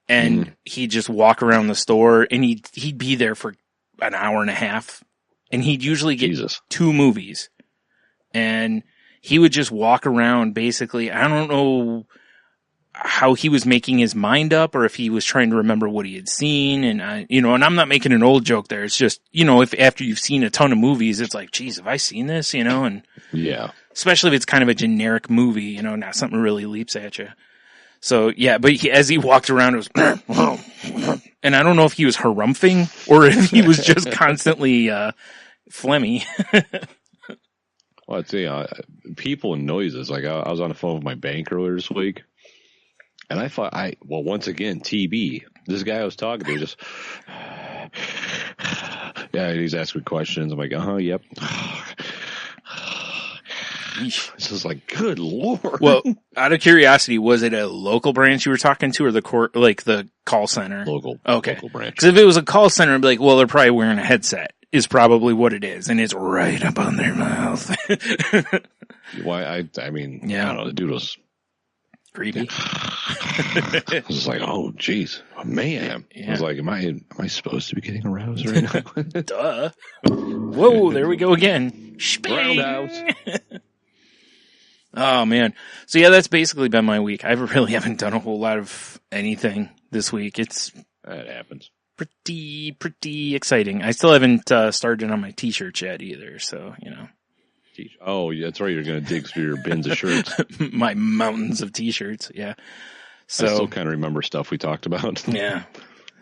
and he'd just walk around the store, and he'd be there for an hour and a half, and he'd usually get 2 movies, and he would just walk around basically. I don't know how he was making his mind up, or if he was trying to remember what he had seen. And and I'm not making an old joke there. It's just, if after you've seen a ton of movies, it's like, geez, have I seen this? And yeah, especially if it's kind of a generic movie, not something really leaps at you. So yeah, but as he walked around, it was, and I don't know if he was harumphing or if he was just constantly, phlegmy. Well, I'd say, people and noises. Like I was on the phone with my bank earlier this week, and I thought, once again, TB. This guy I was talking to just, yeah, he's asking questions. I'm like, yep. This is like, good Lord. Well, out of curiosity, was it a local branch you were talking to, or the call center? Local. Okay. Local branch. Because if it was a call center, I'd be like, well, they're probably wearing a headset. Is probably what it is, and it's right up on their mouth. Why? I mean, yeah. I don't know. The dude was Creepy. I was like, oh, geez, man. Yeah. I was like, am I supposed to be getting aroused right now? Duh. Whoa, there we go again. Roundhouse. Oh, man. So, yeah, that's basically been my week. I really haven't done a whole lot of anything this week. It's That happens. pretty exciting. I still haven't started on my t-shirts yet either, so, you know. Oh, yeah, that's right. You're going to dig through your bins of shirts. My mountains of t-shirts, yeah. So, I still kind of remember stuff we talked about. Yeah.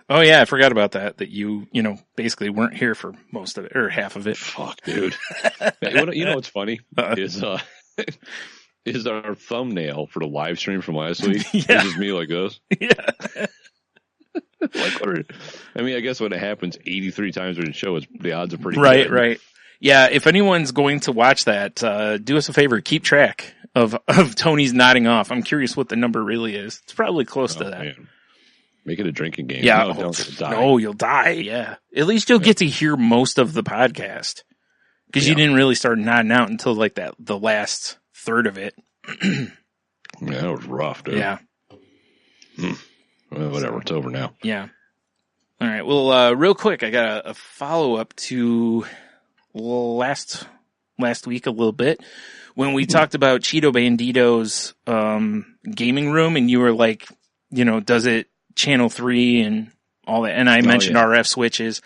Oh, yeah, I forgot about that you basically weren't here for most of it, or half of it. Fuck, dude. You know what's funny? Is our thumbnail for the live stream from last week. Yeah. It's just me like this. Yeah. I guess when it happens 83 times during the show, the odds are pretty good. Right. Yeah, if anyone's going to watch that, do us a favor, keep track of Tony's nodding off. I'm curious what the number really is. It's probably close to that. Man. Make it a drinking game. Yeah. No, don't die. No, you'll die, yeah. At least you'll get to hear most of the podcast. Because you didn't really start nodding out until like the last third of it. Yeah, that was rough, dude. Yeah. Well, whatever, it's over now. Yeah. All right. Well, real quick, I got a follow-up to last week a little bit when we talked about Cheeto Bandito's gaming room, and you were like, does it channel 3 and all that? And I mentioned RF switches.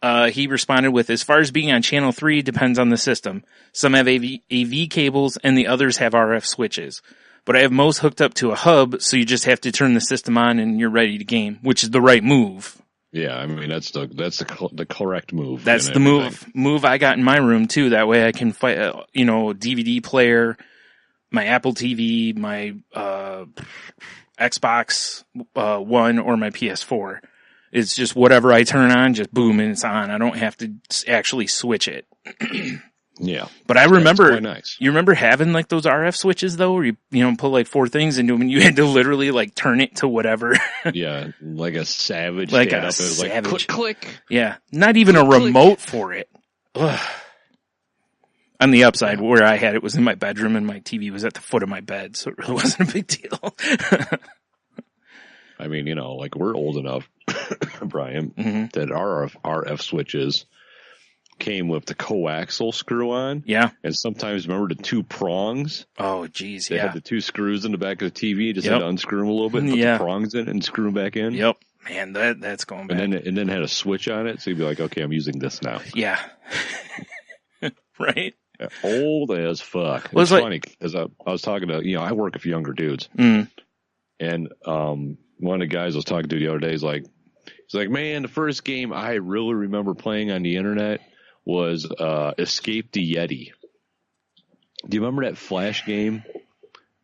He responded with, as far as being on channel 3 depends on the system. Some have AV cables and the others have RF switches. But I have most hooked up to a hub, so you just have to turn the system on and you're ready to game, which is the right move. Yeah, I mean that's the correct move. That's the move I got in my room too. That way I can fight, DVD player, my Apple TV, my Xbox One, or my PS4. It's just whatever I turn on, just boom, and it's on. I don't have to actually switch it. Yeah. But I remember, nice. You remember having like those RF switches though, where you put like 4 things into them and you had to literally like turn it to whatever. Yeah. Like a savage. Like a savage. Like, click. Yeah. Not even a remote for it. Ugh. On the upside, where I had it was in my bedroom and my TV was at the foot of my bed. So it really wasn't a big deal. I mean, like we're old enough, Brian, that our RF switches came with the coaxial screw on. Yeah. And sometimes, remember the 2 prongs? Oh, geez, They had the 2 screws in the back of the TV. Just had to unscrew them a little bit and put the prongs in and screw them back in. Yep. Man, that's going back. And then had a switch on it, so you'd be like, okay, I'm using this now. Yeah. Right? Yeah, old as fuck. Well, it's funny, because I was talking to, I work with younger dudes. Mm. And one of the guys I was talking to the other day is like, man, the first game I really remember playing on the internet was Escape the Yeti. Do you remember that Flash game? It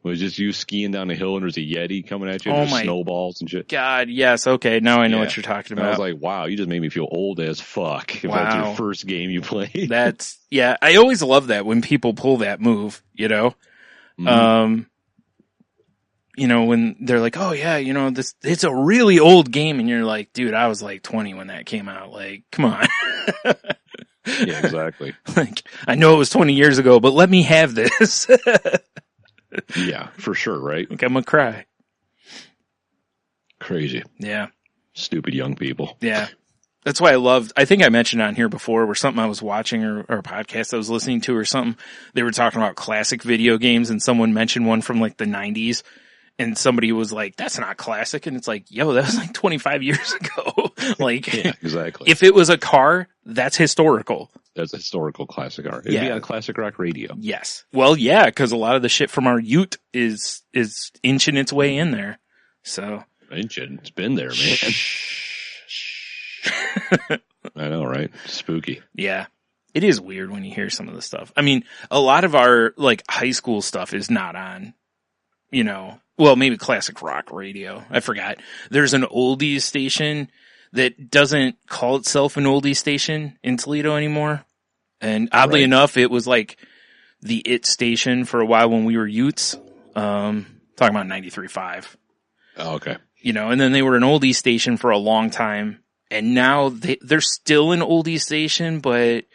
was just you skiing down the hill and there's a Yeti coming at you and there's snowballs and shit. God, yes. Okay, now I know what you're talking about. And I was like, wow, you just made me feel old as fuck if that's your first game you played. I always love that when people pull that move, Mm-hmm. When they're like, oh yeah, it's a really old game, and you're like, dude, I was like 20 when that came out. Like, come on. Yeah, exactly. Like, I know it was 20 years ago, but let me have this. Yeah, for sure, right? Like, I'm gonna cry. Crazy. Yeah. Stupid young people. Yeah. That's why I think I mentioned on here before, where something I was watching or a podcast I was listening to or something, they were talking about classic video games, and someone mentioned one from like the 90s. And somebody was like, that's not classic. And it's like, yo, that was like 25 years ago. Like, yeah, exactly. If it was a car, that's historical. That's a historical classic art. It'd be on classic rock radio. Yes. Well, yeah, because a lot of the shit from our Ute is inching its way in there. So. Inching. It's been there, man. I know, right? Spooky. Yeah. It is weird when you hear some of the stuff. I mean, a lot of our like high school stuff is not on, well, maybe classic rock radio. I forgot. There's an oldies station that doesn't call itself an oldies station in Toledo anymore. And oddly enough, it was like the IT station for a while when we were Utes. Talking about 93.5. Oh, okay. And then they were an oldies station for a long time. And now they're still an oldies station, but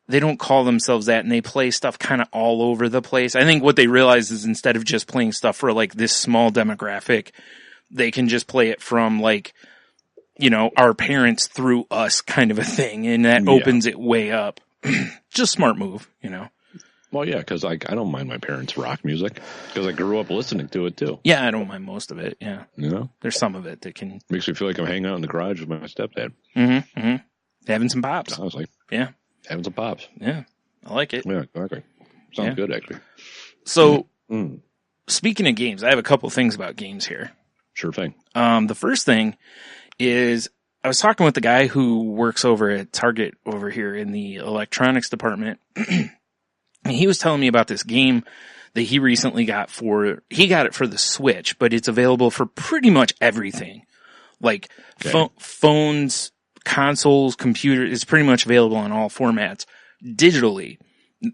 they don't call themselves that, and they play stuff kind of all over the place. I think what they realize is instead of just playing stuff for like this small demographic, they can just play it from like, you know, our parents through us kind of a thing, and that opens it way up. Just smart move, you know. Well, yeah, because I don't mind my parents' rock music because I grew up listening to it too. Yeah, I don't mind most of it. Yeah, you know, there's some of it that can makes me feel like I'm hanging out in the garage with my stepdad. Having some pops. Honestly, yeah, having some pops. Yeah, I like it. Yeah, exactly. Sounds good, actually. So, speaking of games, I have a couple things about games here. Sure thing. The first thing is I was talking with the guy who works over at Target over here in the electronics department. And he was telling me about this game that he recently got he got it for the Switch, but it's available for pretty much everything. Like phones, consoles, computers, it's pretty much available on all formats digitally.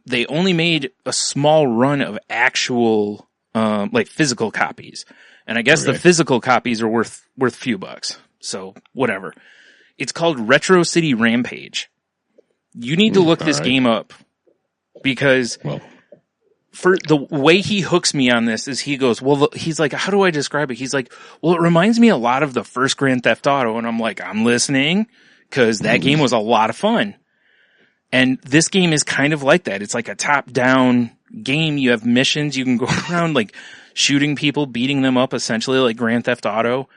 They only made a small run of actual, like physical copies. And I guess the physical copies are worth a few bucks. So whatever. It's called Retro City Rampage. You need to look this game up. Because for the way he hooks me on this is he goes, well, he's like, how do I describe it? He's like, well, it reminds me a lot of the first Grand Theft Auto. And I'm like, I'm listening because that game was a lot of fun. And this game is kind of like that. It's like a top-down game. You have missions. You can go around like shooting people, beating them up essentially like Grand Theft Auto.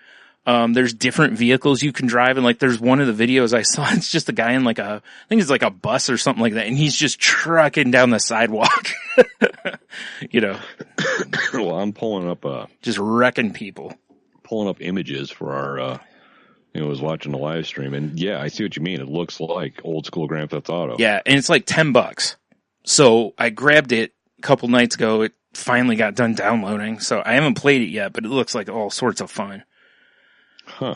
There's different vehicles you can drive, and like there's one of the videos I saw, it's just a guy in like I think it's like a bus or something like that, and he's just trucking down the sidewalk. You know. Well, I'm pulling up just wrecking people. Pulling up images for our I was watching the live stream, and yeah, I see what you mean. It looks like old school Grand Theft Auto. Yeah, and it's like $10. So I grabbed it a couple nights ago. It finally got done downloading, so I haven't played it yet, but it looks like all sorts of fun. Huh.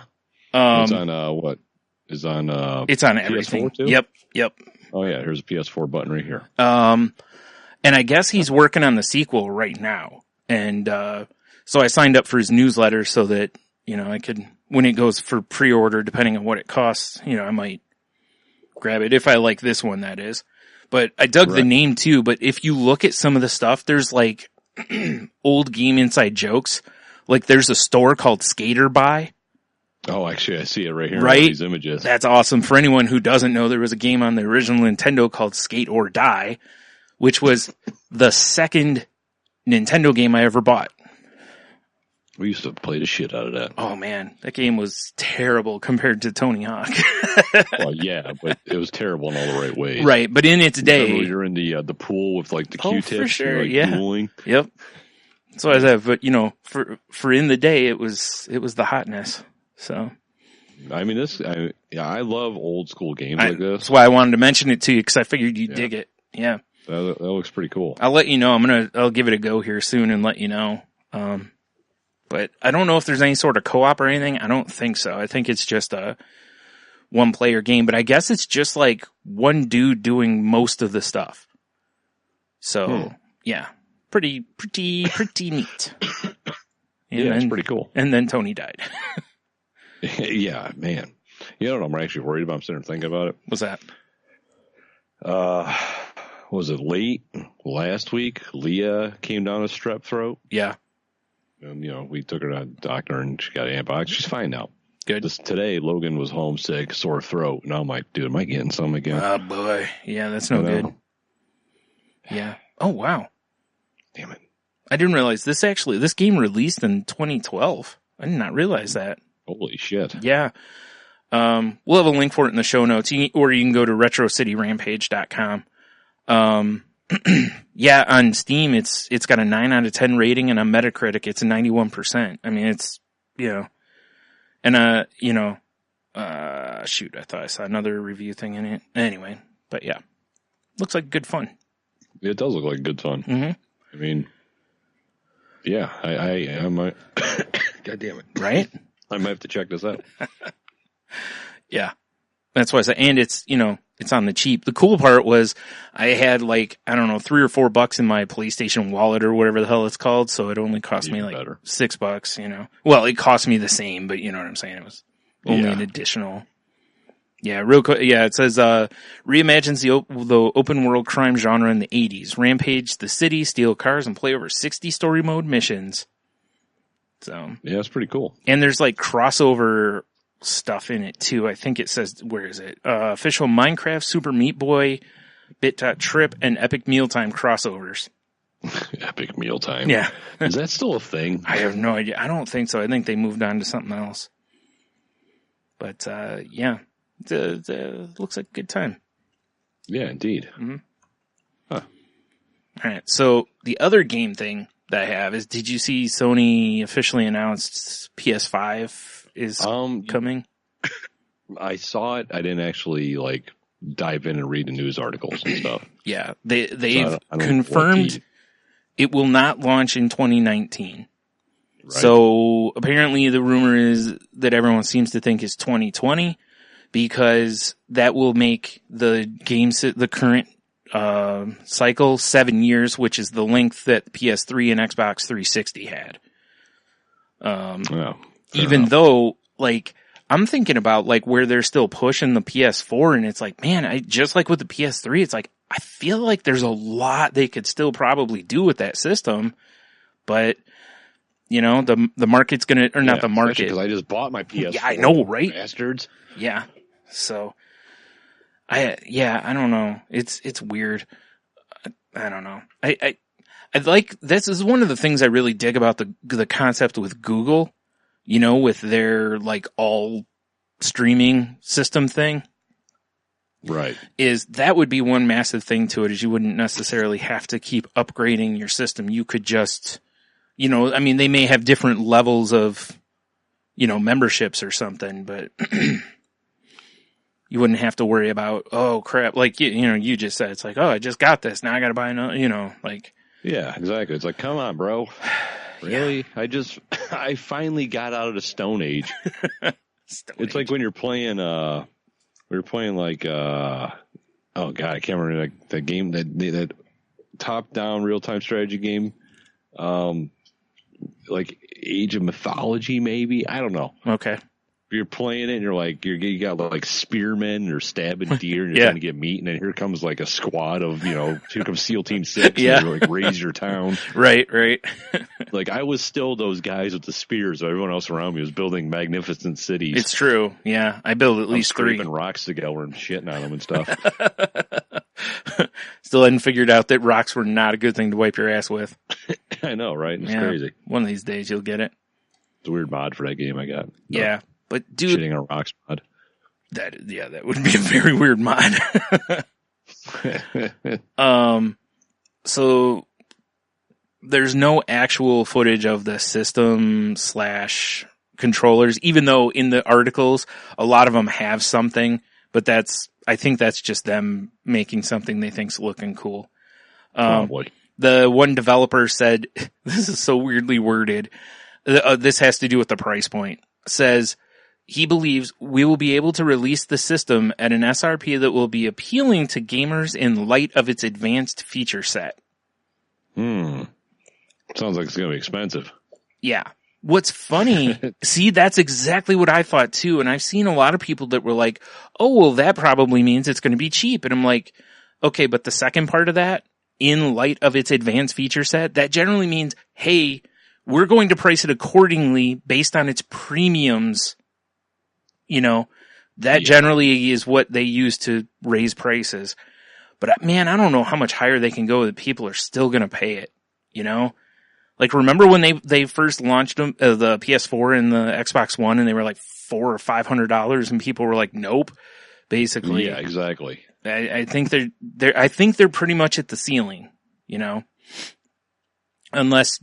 It's on what? It's on everything. PS4 too? Yep. Oh yeah, here's a PS4 button right here. And I guess he's working on the sequel right now. And so I signed up for his newsletter so that, you know, I could, when it goes for pre-order, depending on what it costs, you know, I might grab it if I like this one, that is. But I dug the name too, but if you look at some of the stuff, there's like old game inside jokes. Like there's a store called Skater Buy. Oh, actually, I see it right here. Right? In all these images. That's awesome. For anyone who doesn't know, there was a game on the original Nintendo called Skate or Die, which was the second Nintendo game I ever bought. We used to play the shit out of that. Oh man, that game was terrible compared to Tony Hawk. Well, yeah, but it was terrible in all the right ways. Right, but in its day, you're in the pool with like the Q-tips. For sure, like, yeah. dueling. Yep. So I said, but you know, for in the day, it was the hotness. So, I mean, I love old school games like this. That's why I wanted to mention it to you because I figured you'd dig it. Yeah, that looks pretty cool. I'll let you know. I'll give it a go here soon and let you know. But I don't know if there's any sort of co-op or anything. I don't think so. I think it's just a one player game. But I guess it's just like one dude doing most of the stuff. So yeah, pretty neat. Yeah, it's pretty cool. And then Tony died. Yeah, man. You know what I'm actually worried about? I'm sitting there thinking about it. What's that? Was it late last week? Leah came down with strep throat. Yeah. And, you know, we took her to the doctor and she got antibiotics. She's fine now. Good. Today, Logan was homesick, sore throat. And I'm like, dude, am I getting some again? Oh, boy. Yeah, that's no good. Yeah. Oh, wow. Damn it. I didn't realize this game released in 2012. I did not realize that. Holy shit. Yeah. We'll have a link for it in the show notes, or you can go to retrocityrampage.com. Yeah, on Steam, it's got a 9 out of 10 rating, and on Metacritic, it's a 91%. I mean, it's, you know, and, you know, shoot, I thought I saw another review thing in it. Anyway, but yeah, looks like good fun. It does look like good fun. Mm-hmm. I mean, yeah, I might, God damn it. Right? I might have to check this out. Yeah. That's why I said, and it's, you know, it's on the cheap. The cool part was I had like, I don't know, $3 or $4 in my PlayStation wallet or whatever the hell it's called. So it only cost me like $6, you know. Well, it cost me the same, but you know what I'm saying? It was only an additional. Yeah, real quick. Yeah, it says reimagines the open world crime genre in the 80s. Rampage the city, steal cars, and play over 60 story mode missions. So yeah, it's pretty cool. And there's like crossover stuff in it too. I think it says, where is it? Official Minecraft, Super Meat Boy, Bit.Trip, and Epic Mealtime crossovers. Epic Mealtime. Yeah. Is that still a thing? I have no idea. I don't think so. I think they moved on to something else. But yeah, it looks like a good time. Yeah, indeed. Mm-hmm. Huh. All right. So the other game thing that I have is, did you see Sony officially announced PS5 is coming? I saw it. I didn't actually dive in and read the news articles and stuff. Yeah, they've confirmed it will not launch in 2019. Right. So apparently the rumor is that everyone seems to think is 2020, because that will make the current cycle 7 years, which is the length that PS3 and Xbox 360 had. Even though, I'm thinking about where they're still pushing the PS4, and it's man, just like with the PS3, it's I feel like there's a lot they could still probably do with that system, but the market's gonna, or not the market, because I just bought my PS4. Yeah, I know, right? Bastards. Yeah. So, I don't know. It's weird. I don't know. I like, this is one of the things I really dig about the concept with Google, with their all streaming system thing. Right. Is that would be one massive thing to it, is you wouldn't necessarily have to keep upgrading your system. You could just, they may have different levels of, memberships or something, but you wouldn't have to worry about, oh crap, you just said, it's I just got this, now I gotta buy another, Yeah, exactly. It's come on, bro. Really? Yeah. I finally got out of the Stone Age. It's like when you're playing, oh god, I can't remember that game, that top-down real-time strategy game, Age of Mythology, maybe? I don't know. Okay. You're playing it and you got spearmen or stabbing deer and you're trying to get meat, and then here comes a squad of, here comes SEAL Team 6 and you're raise your town. Right. I was still those guys with the spears, but everyone else around me was building magnificent cities. It's true. Yeah. I built at least 3. Scraping rocks together and shitting on them and stuff. Still hadn't figured out that rocks were not a good thing to wipe your ass with. I know, right? It's crazy. One of these days you'll get it. It's a weird mod for that game I got. Yeah. But dude, shitting on rocks mod. That would be a very weird mod. So there's no actual footage of the system / controllers, even though in the articles a lot of them have something, but I think that's just them making something they think's looking cool. Probably. The one developer said, this is so weirdly worded, this has to do with the price point, says he believes we will be able to release the system at an SRP that will be appealing to gamers in light of its advanced feature set. Sounds like it's going to be expensive. Yeah. What's funny, see, that's exactly what I thought too. And I've seen a lot of people that were like, oh, well, that probably means it's going to be cheap. And I'm like, okay, but the second part of that, in light of its advanced feature set, that generally means, hey, we're going to price it accordingly based on its premiums. That generally is what they use to raise prices. But man, I don't know how much higher they can go that people are still going to pay it. Remember when they first launched them, the PS4 and the Xbox One, and they were $400 or $500, and people were like, nope. Basically, yeah, exactly. I think they're pretty much at the ceiling. Unless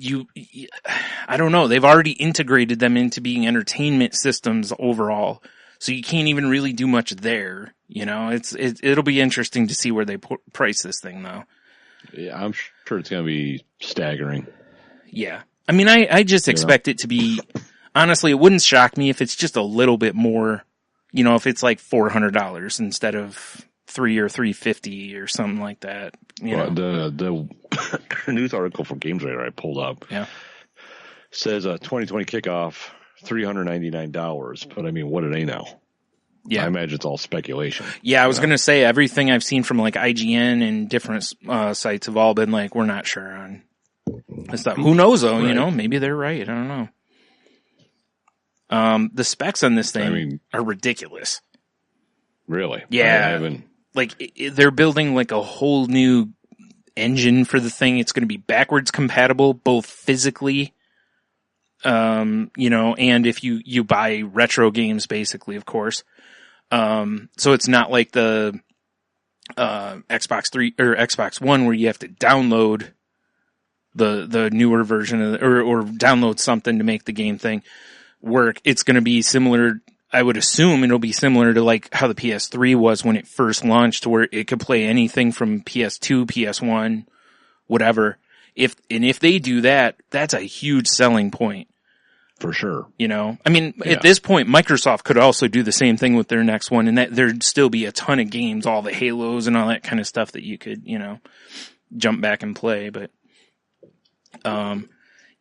I don't know. They've already integrated them into being entertainment systems overall, so you can't even really do much there. It'll be interesting to see where they price this thing, though. Yeah, I'm sure it's going to be staggering. Yeah. I mean, I just expect it to be, honestly, it wouldn't shock me if it's just a little bit more, if it's $400 instead of $300 or $350 or something like that. The news article from Games Radar I pulled up says 2020 kickoff $399, but I mean, what do they know? Yeah. I imagine it's all speculation. Yeah, I was going to say everything I've seen from like IGN and different sites have all been like, we're not sure on this stuff. Who knows though, you know, maybe they're right. I don't know. The specs on this thing are ridiculous. Really? Yeah. I haven't. Like they're building like a whole new engine for the thing. It's going to be backwards compatible, both physically, you know, and if you buy retro games, basically, of course. So it's not like the Xbox 3 or Xbox One where you have to download the newer version of or download something to make the game thing work. It's going to be similar. I would assume it'll be similar to like how the PS3 was when it first launched, to where it could play anything from PS2, PS1, whatever. If they do that, that's a huge selling point. For sure. You know, I mean, at this point, Microsoft could also do the same thing with their next one, and that there'd still be a ton of games, all the Halos and all that kind of stuff that you could, you know, jump back and play. But,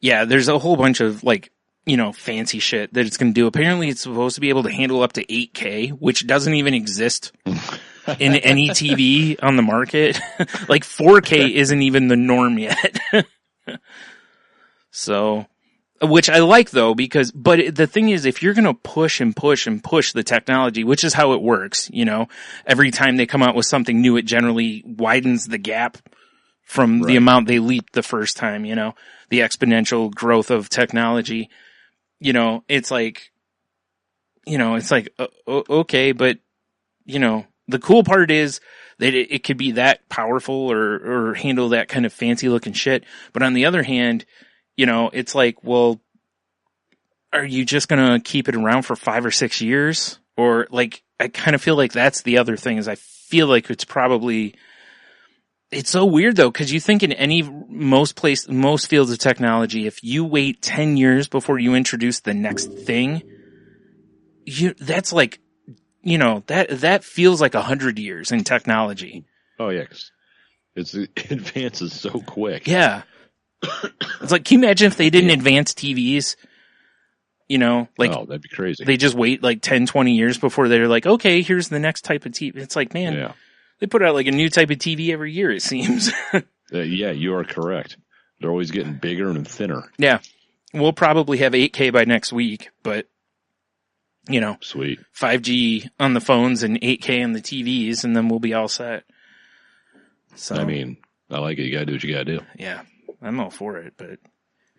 yeah, there's a whole bunch of like, you know, fancy shit that it's going to do. Apparently it's supposed to be able to handle up to 8K, which doesn't even exist in any TV on the market. Like 4K isn't even the norm yet. So, which I like though, because, but the thing is, if you're going to push and push and push the technology, which is how it works, you know, every time they come out with something new, it generally widens the gap from the amount they leaped the first time, you know, the exponential growth of technology. You know, it's like, okay, but, you know, the cool part is that it could be that powerful or handle that kind of fancy looking shit. But on the other hand, you know, it's like, well, are you just going to keep it around for 5 or 6 years? Or like, I kind of feel like that's the other thing, is I feel like it's so weird though, because you think in most fields of technology, if you wait 10 years before you introduce the next thing, that's like, you know, that feels like 100 years in technology. Oh yeah, 'cause it advances so quick. Yeah. It's like, can you imagine if they didn't advance TVs? You know, like, oh, that'd be crazy. They just wait like 10, 20 years before they're like, okay, here's the next type of TV. It's like, man, they put out like a new type of TV every year, it seems. Yeah, you are correct. They're always getting bigger and thinner. Yeah. We'll probably have 8K by next week, but, you know, sweet 5G on the phones and 8K on the TVs, and then we'll be all set. So, I mean, I like it. You gotta do what you gotta do. Yeah. I'm all for it, but.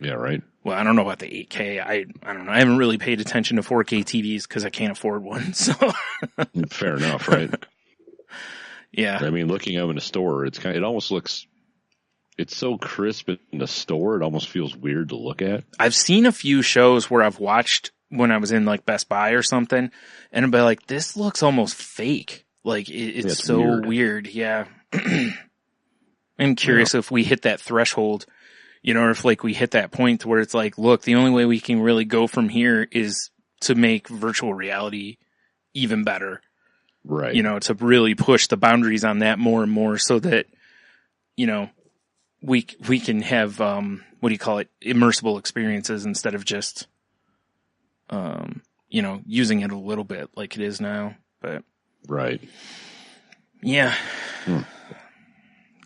Yeah, right. Well, I don't know about the 8K. I don't know. I haven't really paid attention to 4K TVs because I can't afford one. So. Fair enough, right? Yeah. I mean, looking up in a store, it almost looks, it's so crisp in the store, it almost feels weird to look at. I've seen a few shows where I've watched when I was in like Best Buy or something, and I'd be like, this looks almost fake. Like it's so weird. Yeah. I'm curious if we hit that threshold, you know, or if like we hit that point where it's like, look, the only way we can really go from here is to make virtual reality even better. Right. You know, to really push the boundaries on that more and more, so that, you know, we can have, what do you call it? Immersible experiences instead of just, you know, using it a little bit like it is now. But. Right. Yeah.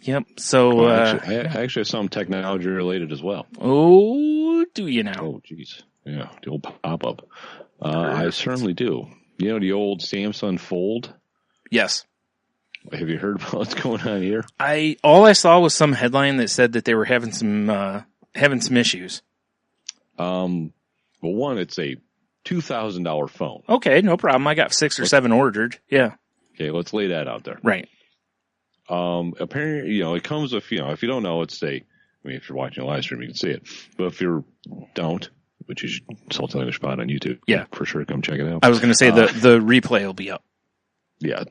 Yep. So, I actually have some technology related as well. Oh, do you now? Oh, geez. Yeah. The old pop-up. I certainly do. You know the old Samsung Fold? Yes. Have you heard about what's going on here? All I saw was some headline that said that they were having some issues. Well, one, it's a $2,000 phone. Okay, no problem. I got 6 or 7 ordered. Yeah. Okay, let's lay that out there. Right. Apparently, you know, it comes with, you know, if you don't know, if you're watching a live stream, you can see it. But if you don't, which is Sultan English Pod on YouTube. Yeah. For sure, come check it out. I was going to say the replay will be up. Yeah.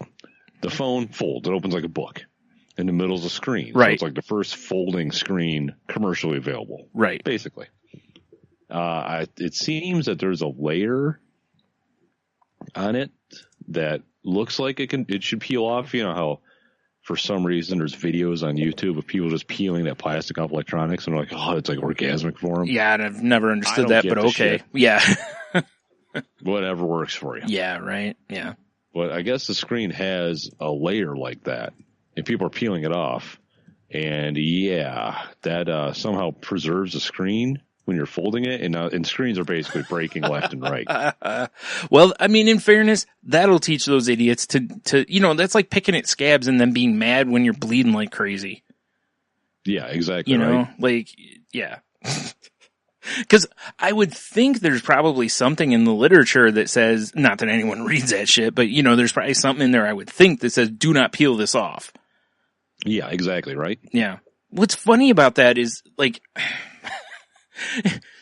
The phone folds. It opens like a book. In the middle is a screen. Right. So it's like the first folding screen commercially available. Right. Basically. It seems that there's a layer on it that looks like it should peel off. You know how for some reason there's videos on YouTube of people just peeling that plastic off electronics and they're like, oh, it's like orgasmic for them. Yeah, and I've never understood that, but okay. Shit. Yeah. Whatever works for you. Yeah, right. Yeah. But I guess the screen has a layer like that, and people are peeling it off. And yeah, that somehow preserves the screen when you're folding it, and screens are basically breaking left and right. Well, I mean, in fairness, that'll teach those idiots to that's like picking at scabs and then being mad when you're bleeding like crazy. Yeah, exactly. You know, like, yeah. Because I would think there's probably something in the literature that says, not that anyone reads that shit, but there's probably something in there I would think that says, do not peel this off. Yeah, exactly, right? Yeah. What's funny about that is, like,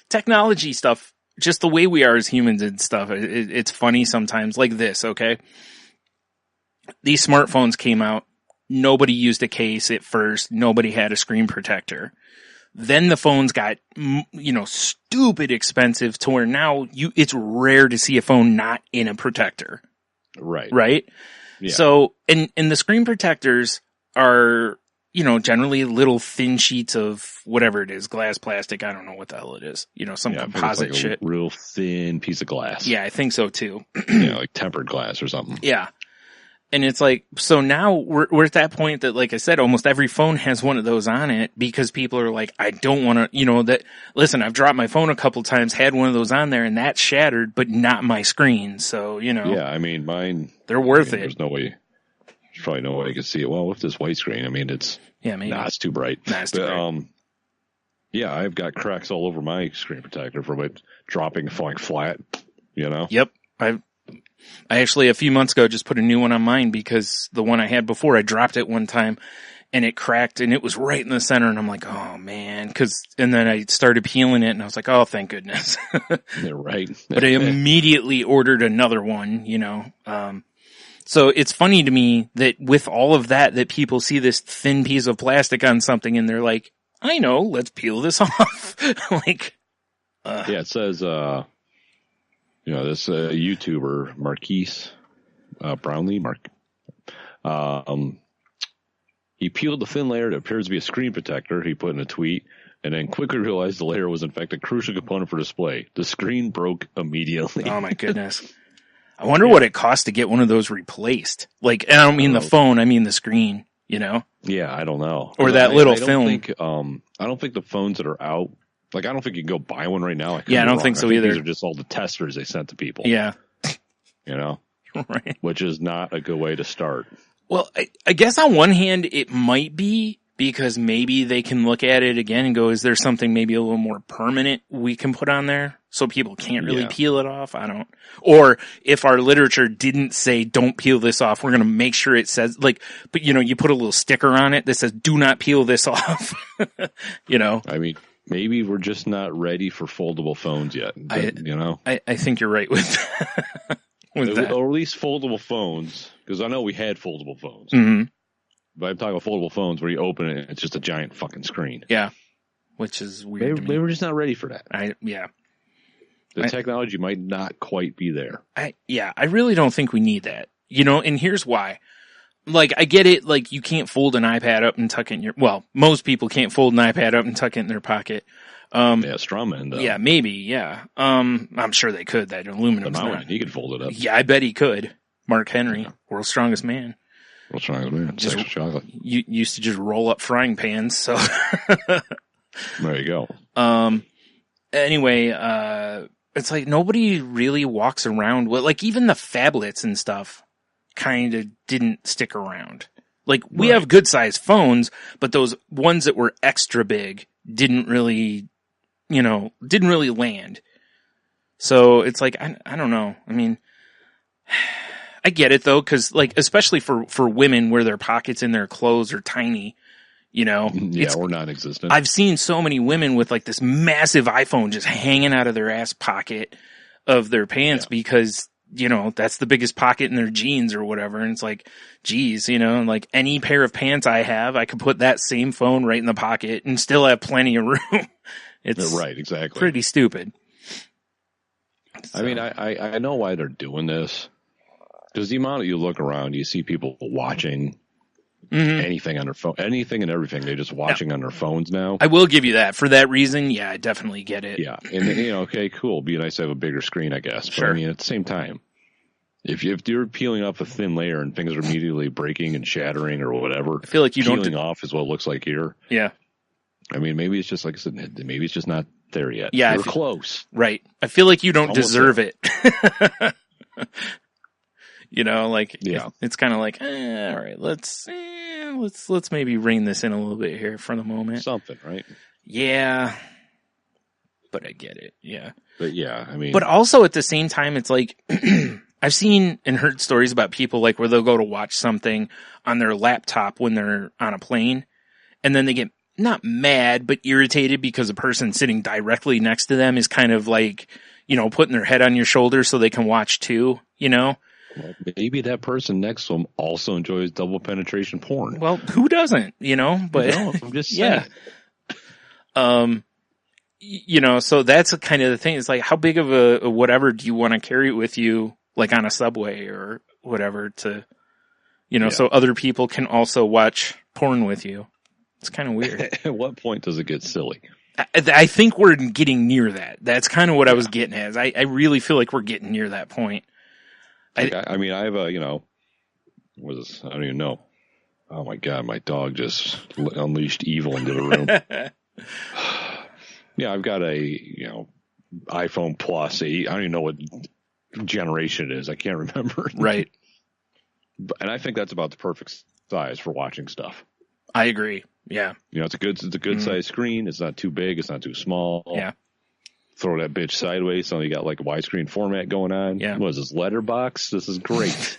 technology stuff, just the way we are as humans and stuff, it's funny sometimes. Like this, okay? These smartphones came out. Nobody used a case at first. Nobody had a screen protector. Then the phones got, stupid expensive to where now it's rare to see a phone not in a protector. Right. Right? Yeah. So, and the screen protectors are, generally little thin sheets of whatever it is, glass, plastic, I don't know what the hell it is. Some composite like shit. A real thin piece of glass. Yeah, I think so too. Like tempered glass or something. Yeah. And it's like, so now we're at that point that, like I said, almost every phone has one of those on it because people are like, I don't want to, listen, I've dropped my phone a couple times, had one of those on there and that's shattered, but not my screen. So, Yeah, I mean, mine. They're worth it. There's probably no way you can see it. Well, with this white screen, I mean, it's. Yeah, maybe. Nah, it's too bright. Nah, it's too bright. Yeah, I've got cracks all over my screen protector from it dropping, falling flat, Yep. I actually, a few months ago, just put a new one on mine because the one I had before, I dropped it one time and it cracked and it was right in the center. And I'm like, oh man. And then I started peeling it and I was like, oh, thank goodness. Yeah, right. But I immediately ordered another one, so it's funny to me that with all of that people see this thin piece of plastic on something and they're like, I know, let's peel this off. Yeah, it says, this YouTuber, Marquise Brownlee, he peeled the thin layer that appears to be a screen protector, he put in a tweet, and then quickly realized the layer was in fact a crucial component for display. The screen broke immediately. Oh my goodness. I wonder what it costs to get one of those replaced. Like, and I don't mean the phone, I mean the screen, Yeah, I don't know. Or that little film. I don't think the phones that are out, like, I don't think you can go buy one right now. I don't think so either. These are just all the testers they sent to people. Yeah. Right. Which is not a good way to start. Well, I guess on one hand, it might be because maybe they can look at it again and go, is there something maybe a little more permanent we can put on there so people can't really peel it off? Or if our literature didn't say don't peel this off, we're going to make sure it says, like, but you put a little sticker on it that says do not peel this off. I mean, maybe we're just not ready for foldable phones yet. I think you're right with that. Or at least foldable phones, because I know we had foldable phones. Mm-hmm. But I'm talking about foldable phones where you open it and it's just a giant fucking screen. Yeah. Which is weird. They were just not ready for that. The technology might not quite be there. I really don't think we need that. And here's why. Like, I get it, like, you can't fold an iPad up and tuck it in most people can't fold an iPad up and tuck it in their pocket. Strawman, though. Yeah, maybe, yeah. I'm sure they could, that aluminum. He could fold it up. Yeah, I bet he could. Mark Henry, world's strongest man. World's strongest man. Just chocolate. You used to just roll up frying pans, so. There you go. Anyway, it's like nobody really walks around with, like, even the phablets and stuff kind of didn't stick around. Like, we have good sized phones, but those ones that were extra big didn't really land. So it's like, I don't know. I mean, I get it though, cause like, especially for women where their pockets in their clothes are tiny, or non-existent. I've seen so many women with like this massive iPhone just hanging out of their ass pocket of their pants because, that's the biggest pocket in their jeans or whatever. And it's like, geez, like any pair of pants I have, I could put that same phone right in the pocket and still have plenty of room. It's right, exactly. Pretty stupid. So. I mean, I know why they're doing this. Because the amount that you look around, you see people watching anything on their phone, anything and everything. They're just watching on their phones now. I will give you that. For that reason, yeah, I definitely get it. Yeah. And, okay, cool. Be nice to have a bigger screen, I guess. But, sure. I mean, at the same time, If you're peeling off a thin layer and things are immediately breaking and shattering or whatever, I feel like you peeling off is what it looks like here. Yeah. I mean, maybe it's just like I said, maybe it's just not there yet. Yeah, we're close. Right. I feel like you don't Almost deserve it. You know, like yeah, it's kind of like, all right, let's maybe rein this in a little bit here for the moment. Something, right? Yeah. But I get it. Yeah. But yeah, I mean, but also at the same time, it's like I've seen and heard stories about people like where they'll go to watch something on their laptop when they're on a plane, and then they get not mad but irritated because the person sitting directly next to them is kind of like, you know, putting their head on your shoulder so they can watch too, you know? Well, maybe that person next to them also enjoys double penetration porn. Well, who doesn't, you know? But no, I'm just saying. Yeah. You know, so that's kind of the thing. It's like, how big of a whatever do you want to carry with you, like on a subway or whatever to, you know, so other people can also watch porn with you. It's kind of weird. At what point does it get silly? I think we're getting near that. That's kind of what I was getting at. I really feel like we're getting near that point. Like, I mean, I have a, you know, what is this? I don't even know. Oh my God, my dog just unleashed evil into the room. Yeah, I've got a, you know, iPhone Plus. I don't even know what generation it is. I can't remember. Right. And I think that's about the perfect size for watching stuff. I agree. Yeah. You know, it's a good size screen. It's not too big. It's not too small. Yeah. Throw that bitch sideways so you got like a widescreen format going on. Yeah. What is this, letterbox? This is great.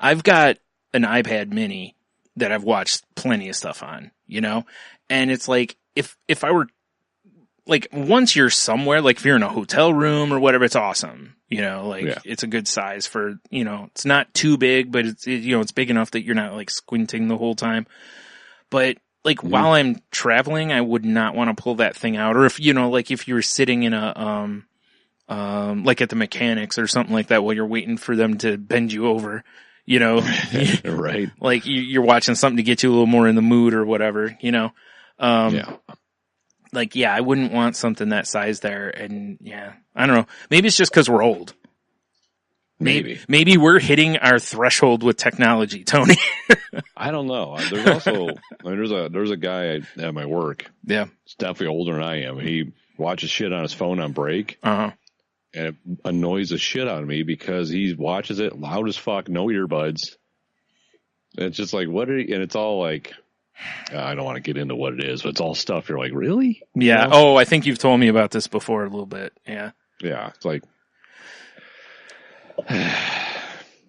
I've got an iPad mini that I've watched plenty of stuff on, you know? And it's like, if I were, like, once you're somewhere, like if you're in a hotel room or whatever, it's awesome. You know, like it's a good size for, you know, it's not too big, but it's, you know, it's big enough that you're not like squinting the whole time. But like while I'm traveling, I would not want to pull that thing out. Or if, you know, like if you were sitting in a, like at the mechanics or something like that while you're waiting for them to bend you over, you know, right. Like you're watching something to get you a little more in the mood or whatever, you know? Like, yeah, I wouldn't want something that size there. And yeah, I don't know. Maybe it's just because we're old. Maybe we're hitting our threshold with technology, Tony. I don't know. There's also, I mean, there's a guy at my work. Yeah. He's definitely older than I am. He watches shit on his phone on break. Uh-huh. And it annoys the shit out of me because he watches it loud as fuck, no earbuds. And it's just like, and it's all like, I don't want to get into what it is, but it's all stuff you're like, really? Yeah. You know? Oh, I think you've told me about this before a little bit. Yeah. Yeah. It's like,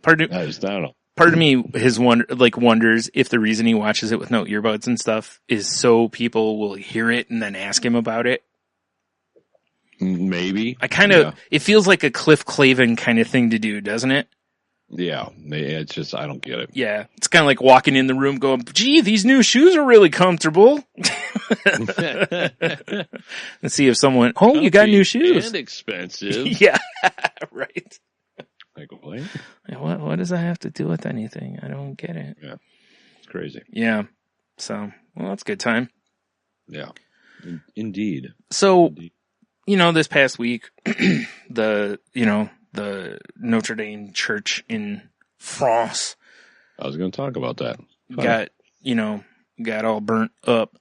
Part I don't know. Part of me wonders if the reason he watches it with no earbuds and stuff is so people will hear it and then ask him about it. Maybe. I kind of, it feels like a Cliff Clavin kind of thing to do, doesn't it? Yeah. It's just, I don't get it. Yeah. It's kind of like walking in the room going, gee, these new shoes are really comfortable. Let's see if someone, you got new shoes. And expensive. Yeah. Right. Like, what? What does that have to do with anything? I don't get it. Yeah. It's crazy. Yeah. So, well, that's a good time. Yeah. Indeed. So, you know, this past week, the Notre Dame Church in France. I was going to talk about that. Got all burnt up.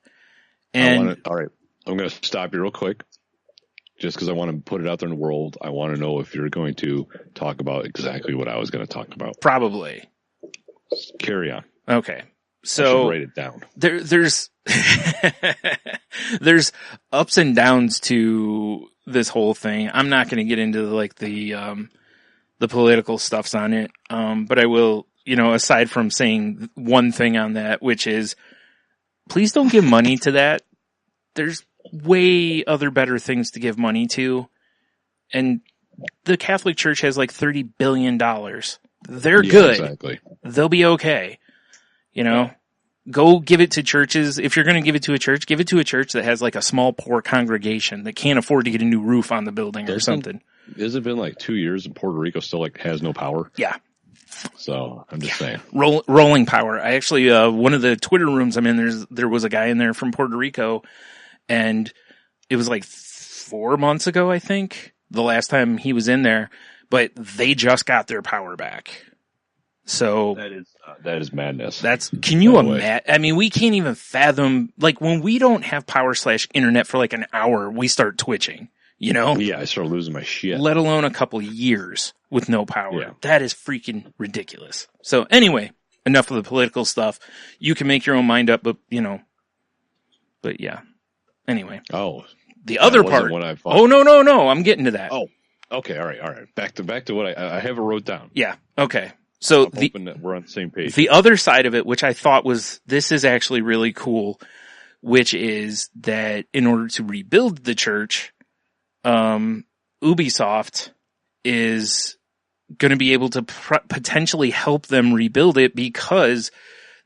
And all right. I'm going to stop you real quick. Just because I want to put it out there in the world, I want to know if you're going to talk about exactly what I was going to talk about. Probably. Carry on. Okay. So I should write it down. There's ups and downs to this whole thing. I'm not going to get into the political stuffs on it. But I will, aside from saying one thing on that, which is please don't give money to that. There's way other better things to give money to. And the Catholic Church has like $30 billion. They're good. Exactly. They'll be okay. Go give it to churches. If you're going to give it to a church, give it to a church that has like a small, poor congregation that can't afford to get a new roof on the building or something. Has it been like 2 years and Puerto Rico still has no power? Yeah. So I'm just saying. Rolling power. I actually, one of the Twitter rooms I'm in, there was a guy in there from Puerto Rico, and it was like 4 months ago, I think, the last time he was in there. but they just got their power back. So that is madness. Can you imagine? I mean, we can't even fathom, like, when we don't have power/internet for like an hour, we start twitching, you know? Yeah, I start losing my shit. Let alone a couple years with no power. Yeah. That is freaking ridiculous. So anyway, enough of the political stuff. You can make your own mind up, but yeah. Anyway. Oh. The other part. Oh, no. I'm getting to that. Oh, okay. All right. Back to what I have it wrote down. Yeah. Okay. So I'm hoping that we're on the same page. The other side of it, which I thought this is actually really cool, which is that in order to rebuild the church, Ubisoft is going to be able to potentially help them rebuild it because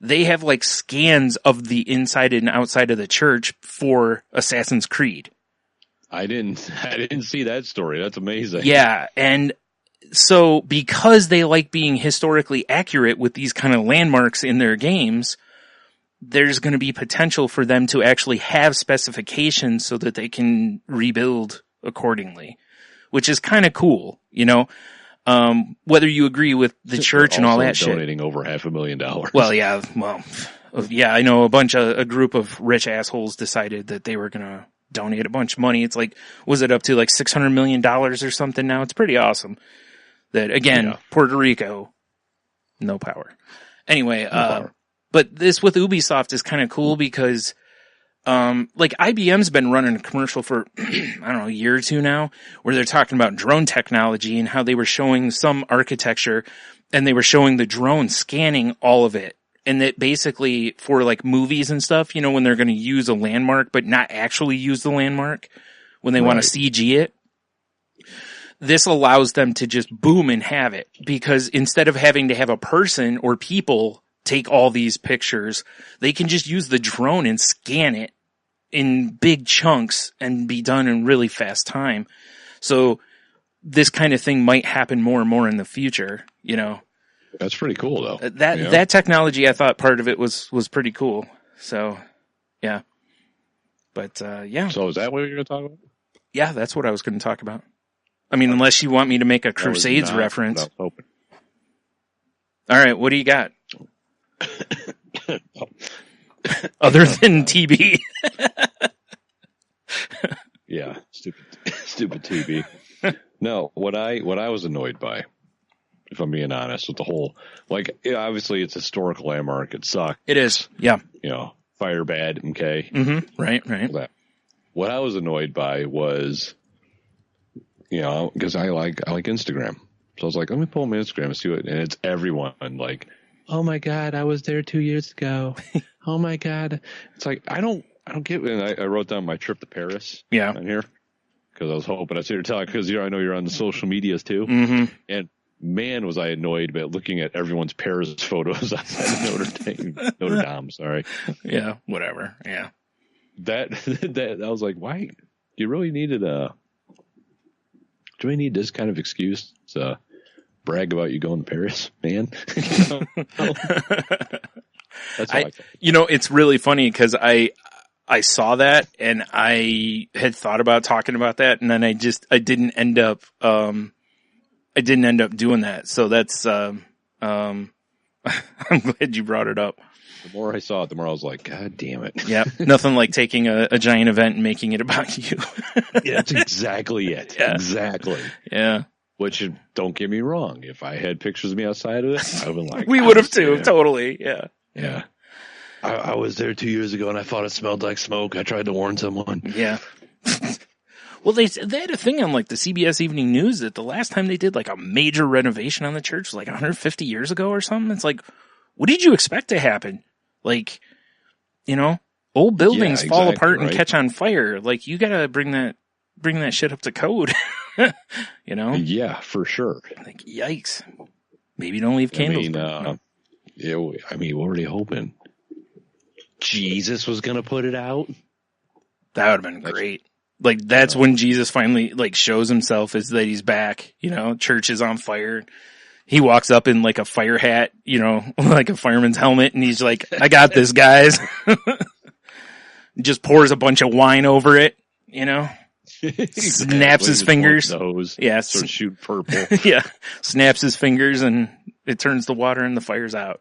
they have like scans of the inside and outside of the church for Assassin's Creed. I didn't see that story. That's amazing. Yeah, and so because they like being historically accurate with these kind of landmarks in their games, there's going to be potential for them to actually have specifications so that they can rebuild accordingly, which is kind of cool, you know? Whether you agree with the church and all that shit. Donating over $500,000. Well, yeah, I know a group of rich assholes decided that they were going to donate a bunch of money. It's like, was it up to like $600 million or something now? It's pretty awesome. That again, Puerto Rico, no power. Anyway, but this with Ubisoft is kind of cool because, like IBM's been running a commercial for, I don't know, a year or two now, where they're talking about drone technology and how they were showing some architecture and they were showing the drone scanning all of it. And that basically for like movies and stuff, you know, when they're going to use a landmark, but not actually use the landmark when they want to CG it. This allows them to just boom and have it because instead of having to have a person or people take all these pictures, they can just use the drone and scan it in big chunks and be done in really fast time. So this kind of thing might happen more and more in the future, you know. That's pretty cool though. That technology, I thought part of it was pretty cool. So, yeah. But, yeah. So is that what you're going to talk about? Yeah, that's what I was going to talk about. I mean, unless you want me to make a Crusades reference. All right, what do you got? Other than TB. Yeah, stupid TB. No, what I was annoyed by, if I'm being honest, with the whole, like, obviously it's a historical landmark. It sucks. It is. Yeah. You know, fire bad. Okay. Mm-hmm. Right. What I was annoyed by was, you know, because I like Instagram. So I was like, let me pull my Instagram and see what, and it's everyone like, oh my God, I was there 2 years ago. Oh my God. It's like, I don't get it. And I wrote down my trip to Paris. Yeah. On here. Because I was hoping I'd see her talk, because I know you're on the social medias too. Mm-hmm. And man, was I annoyed by looking at everyone's Paris photos outside of Notre Dame. Sorry. Yeah. Whatever. Yeah. That I was like, why? You really needed do we need this kind of excuse to brag about you going to Paris, man? That's how I thought. You know, it's really funny because I saw that and I had thought about talking about that, and then I didn't end up doing that. So that's I'm glad you brought it up. The more I saw it, the more I was like, God damn it. Yeah. Nothing like taking a giant event and making it about you. Yeah, that's exactly it. Yeah. Exactly. Yeah. Which, don't get me wrong, if I had pictures of me outside of it, I would have been like, we would have too, totally. Yeah. Yeah. I was there 2 years ago and I thought it smelled like smoke. I tried to warn someone. Yeah. Well, they had a thing on like the CBS Evening News that the last time they did like a major renovation on the church was like 150 years ago or something. It's like, what did you expect to happen? Like, you know, old buildings fall apart and catch on fire. Like, you gotta bring that shit up to code. You know? Yeah, for sure. Like, yikes. Maybe don't leave candles. What were they hoping? Jesus was gonna put it out? That would have been great. Like, that's when Jesus finally, like, shows himself, is that he's back. You know, church is on fire. He walks up in like a fire hat, you know, like a fireman's helmet, and he's like, I got this, guys. Just pours a bunch of wine over it, you know? snaps his fingers. Nose, yeah, starts shoot purple. Yeah, snaps his fingers and it turns the water and the fire's out.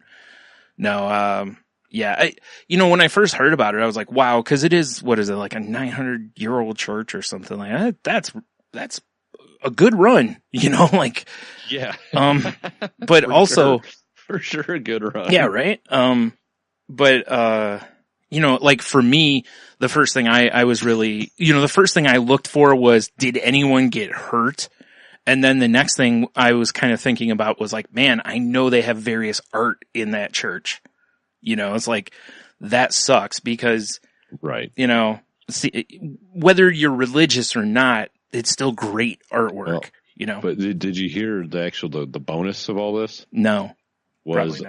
No, yeah, when I first heard about it, I was like, wow, because it is, what is it, like a 900-year-old church or something like that. That's a good run, like. Yeah. But also. For sure a good run. Yeah, right? But, like for me, the first thing I was really, the first thing I looked for was, did anyone get hurt? And then the next thing I was kind of thinking about was like, man, I know they have various art in that church. It's like, that sucks because, right. See, whether you're religious or not, it's still great artwork, But did you hear the bonus of all this? No. Was,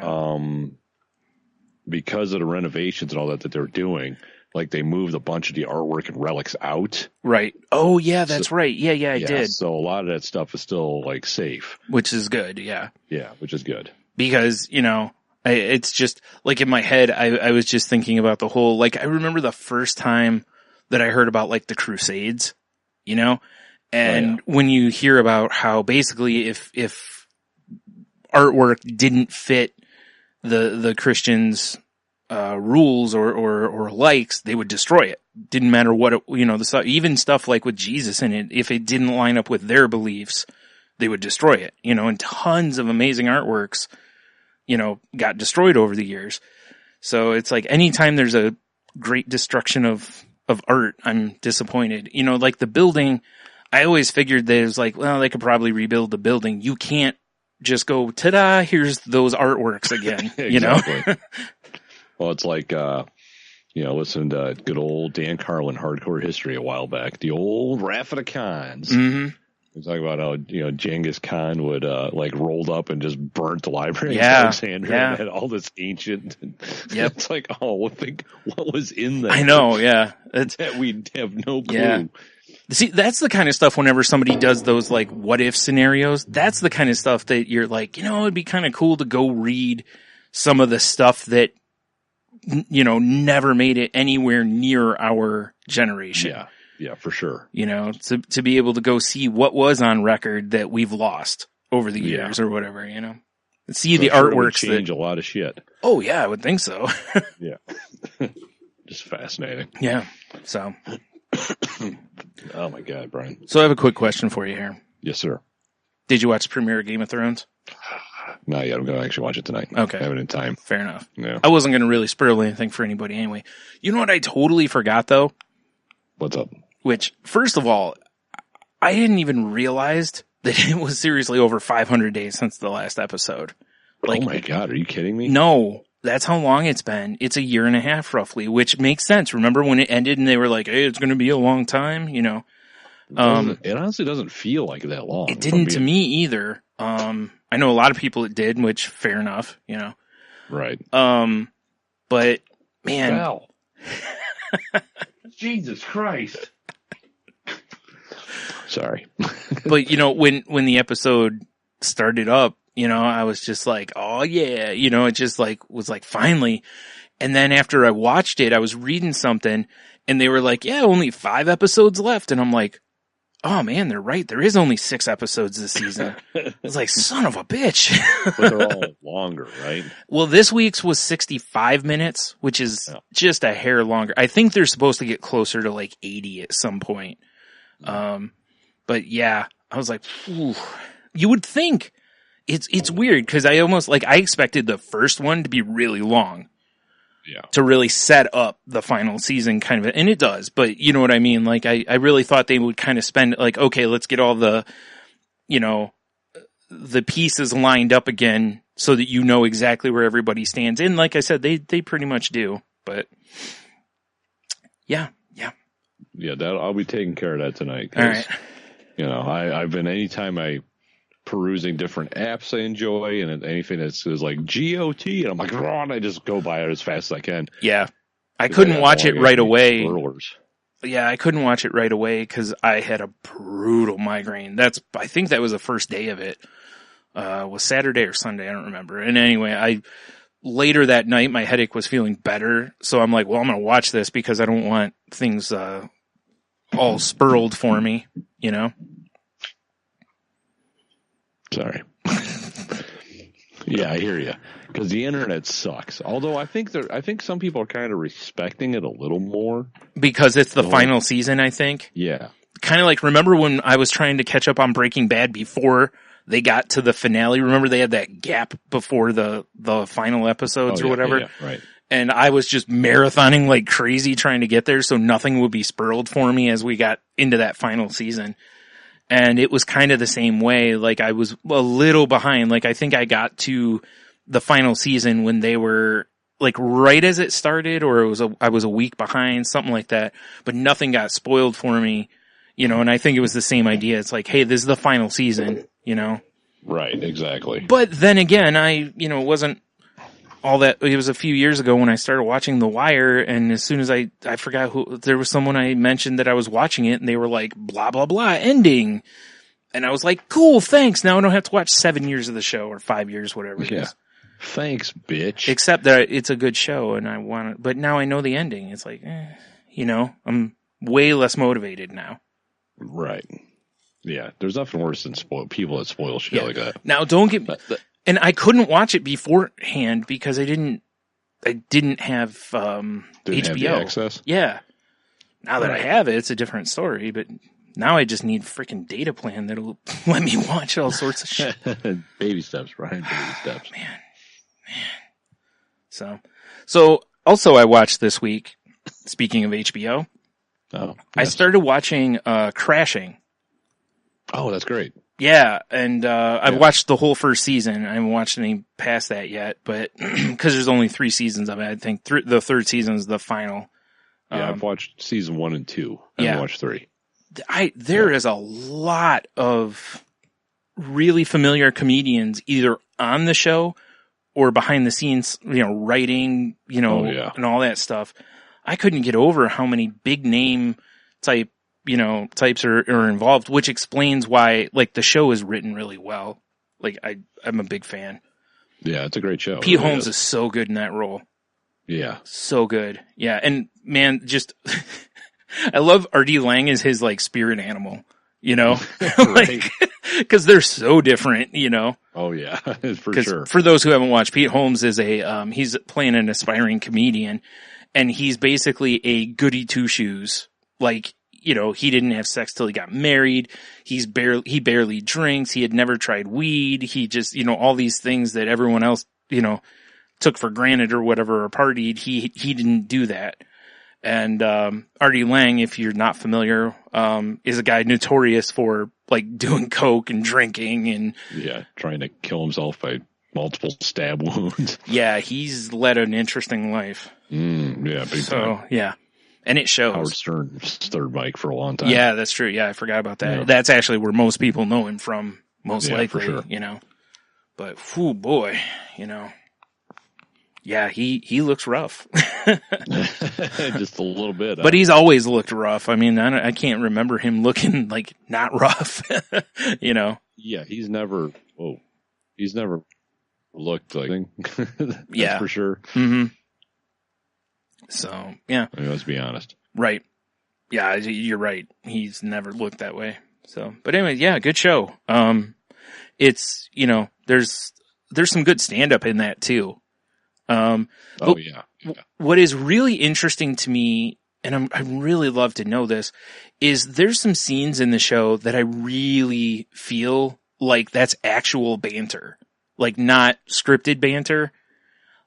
because of the renovations and all that they were doing, like they moved a bunch of the artwork and relics out. Right. Oh yeah, that's right. Yeah, I did. So a lot of that stuff is still like safe. Which is good, yeah. Yeah, which is good. Because, it's just, like in my head, I was just thinking about the whole, like, I remember the first time that I heard about, like, the Crusades, and when you hear about how basically if artwork didn't fit the Christians' rules or likes, they would destroy it. Didn't matter what it, even stuff like with Jesus in it, if it didn't line up with their beliefs, they would destroy it, and tons of amazing artworks, got destroyed over the years. So it's like anytime there's a great destruction of art, I'm disappointed. Like the building, I always figured that it was like, well, they could probably rebuild the building. You can't just go, ta-da, here's those artworks again, Exactly. Well, it's like, listen to good old Dan Carlin, Hardcore History a while back, the old Wrath of the Khans. Mm-hmm. We talk about how, Genghis Khan would, rolled up and just burnt the library in Alexandria and had all this ancient. Yep. It's like, think what was in there. I know, yeah. That we have no clue. Yeah. See, that's the kind of stuff whenever somebody does those, like, what if scenarios, that's the kind of stuff that you're like, it'd be kind of cool to go read some of the stuff that, never made it anywhere near our generation. Yeah. Yeah, for sure. To be able to go see what was on record that we've lost over the years or whatever, See the artworks that change a lot of shit. Oh yeah, I would think so. Yeah. Just fascinating. Yeah. So. Oh my God, Brian. So I have a quick question for you here. Yes, sir. Did you watch the premiere of Game of Thrones? Not yet. I'm going to actually watch it tonight. Okay. I have it in time. Fair enough. Yeah. I wasn't going to really spoil anything for anybody anyway. You know what I totally forgot though? What's up? Which, first of all, I hadn't even realized that it was seriously over 500 days since the last episode. Like, oh my God, are you kidding me? No, that's how long it's been. It's a year and a half roughly, which makes sense. Remember when it ended and they were like, hey, it's going to be a long time, It honestly doesn't feel like that long. It didn't to me either. I know a lot of people it did, which fair enough, Right. But man. Wow. Jesus Christ. Sorry. But when the episode started up, I was just like, oh yeah, it just like was like finally. And then after I watched it, I was reading something and they were like, yeah, only 5 episodes left. And I'm like, oh man, they're right. There is only 6 episodes this season. It's like, son of a bitch. But they're all longer, right? Well, this week's was 65 minutes, which is just a hair longer. I think they're supposed to get closer to like 80 at some point. But yeah, I was like, ooh. You would think it's weird because I expected the first one to be really long. Yeah. To really set up the final season kind of, and it does, but you know what I mean? Like I really thought they would kind of spend like, okay, let's get all the, the pieces lined up again so that exactly where everybody stands. And like I said, they pretty much do, but yeah. Yeah, I'll be taking care of that tonight. All right. I've been, anytime I perusing different apps I enjoy and anything that says like GOT and I'm like, and I just go by it as fast as I can. Yeah. I couldn't watch it right away. Yeah, I couldn't watch it right away because I had a brutal migraine. I think that was the first day of it. Was Saturday or Sunday, I don't remember. And anyway, later that night my headache was feeling better, so I'm like, well, I'm gonna watch this because I don't want things all spurled for me, you know? Sorry. Yeah, I hear you. Because the internet sucks. Although I think some people are kind of respecting it a little more. Because it's the final season, I think. Yeah. Kind of like, remember when I was trying to catch up on Breaking Bad before they got to the finale? Remember they had that gap before the final episodes or whatever? Yeah, right. And I was just marathoning like crazy trying to get there so nothing would be spurled for me as we got into that final season. And it was kind of the same way. Like I was a little behind. Like I think I got to the final season when they were like right as it started, or I was a week behind, something like that. But nothing got spoiled for me, you know. And I think it was the same idea. It's like, hey, this is the final season, you know. Right, exactly. But then again, it wasn't all that. It was a few years ago when I started watching The Wire, and as soon as I forgot who, there was someone I mentioned that I was watching it, and they were like, blah, blah, blah, ending. And I was like, cool, thanks. Now I don't have to watch 7 years of the show, or 5 years, whatever it is. Thanks, bitch. Except that it's a good show, and I want it, but now I know the ending. It's like, I'm way less motivated now. Right. Yeah, there's nothing worse than people that spoil shit like that. Now, don't get me... And I couldn't watch it beforehand because I didn't have HBO access. Yeah. Now that I have it, it's a different story. But now I just need a freaking data plan that'll let me watch all sorts of shit. Baby steps, Brian. Baby steps. Man. So also I watched this week. Speaking of HBO, I started watching Crashing. Oh, that's great. Yeah, and I've watched the whole first season. I haven't watched any past that yet, but because there's only 3 seasons of it, I think the third season is the final. Yeah, I've watched season 1 and 2. I haven't watched 3. There is a lot of really familiar comedians either on the show or behind the scenes, writing, and all that stuff. I couldn't get over how many big name types are involved, which explains why, like, the show is written really well. Like, I'm a big fan. Yeah, it's a great show. Pete Holmes is so good in that role. Yeah. So good. Yeah, and man, just, I love R.D. Lang as his, like, spirit animal, like, because they're so different, Oh, yeah, for sure. For those who haven't watched, Pete Holmes is he's playing an aspiring comedian, and he's basically a goody two-shoes, like, he didn't have sex till he got married. He barely drinks. He had never tried weed. He just, all these things that everyone else, took for granted or whatever or partied. He didn't do that. And, R.D. Lang, if you're not familiar, is a guy notorious for like doing coke and drinking and. Yeah. Trying to kill himself by multiple stab wounds. Yeah. He's led an interesting life. Yeah. Big time. Yeah. And it shows. Howard Stern's third mic for a long time. Yeah, that's true. Yeah, I forgot about that. Yeah. That's actually where most people know him from, most likely, for sure. But, whew, boy, yeah, he looks rough. Just a little bit. But he's always looked rough. I mean, I can't remember him looking, like, not rough, Yeah, he's never looked like, that's for sure. Mm-hmm. So, yeah. I mean, let's be honest. Right. Yeah, you're right. He's never looked that way. So, but anyway, yeah, good show. It's, there's some good stand-up in that too. What is really interesting to me, and I really love to know this, is there's some scenes in the show that I really feel like that's actual banter. Like, not scripted banter.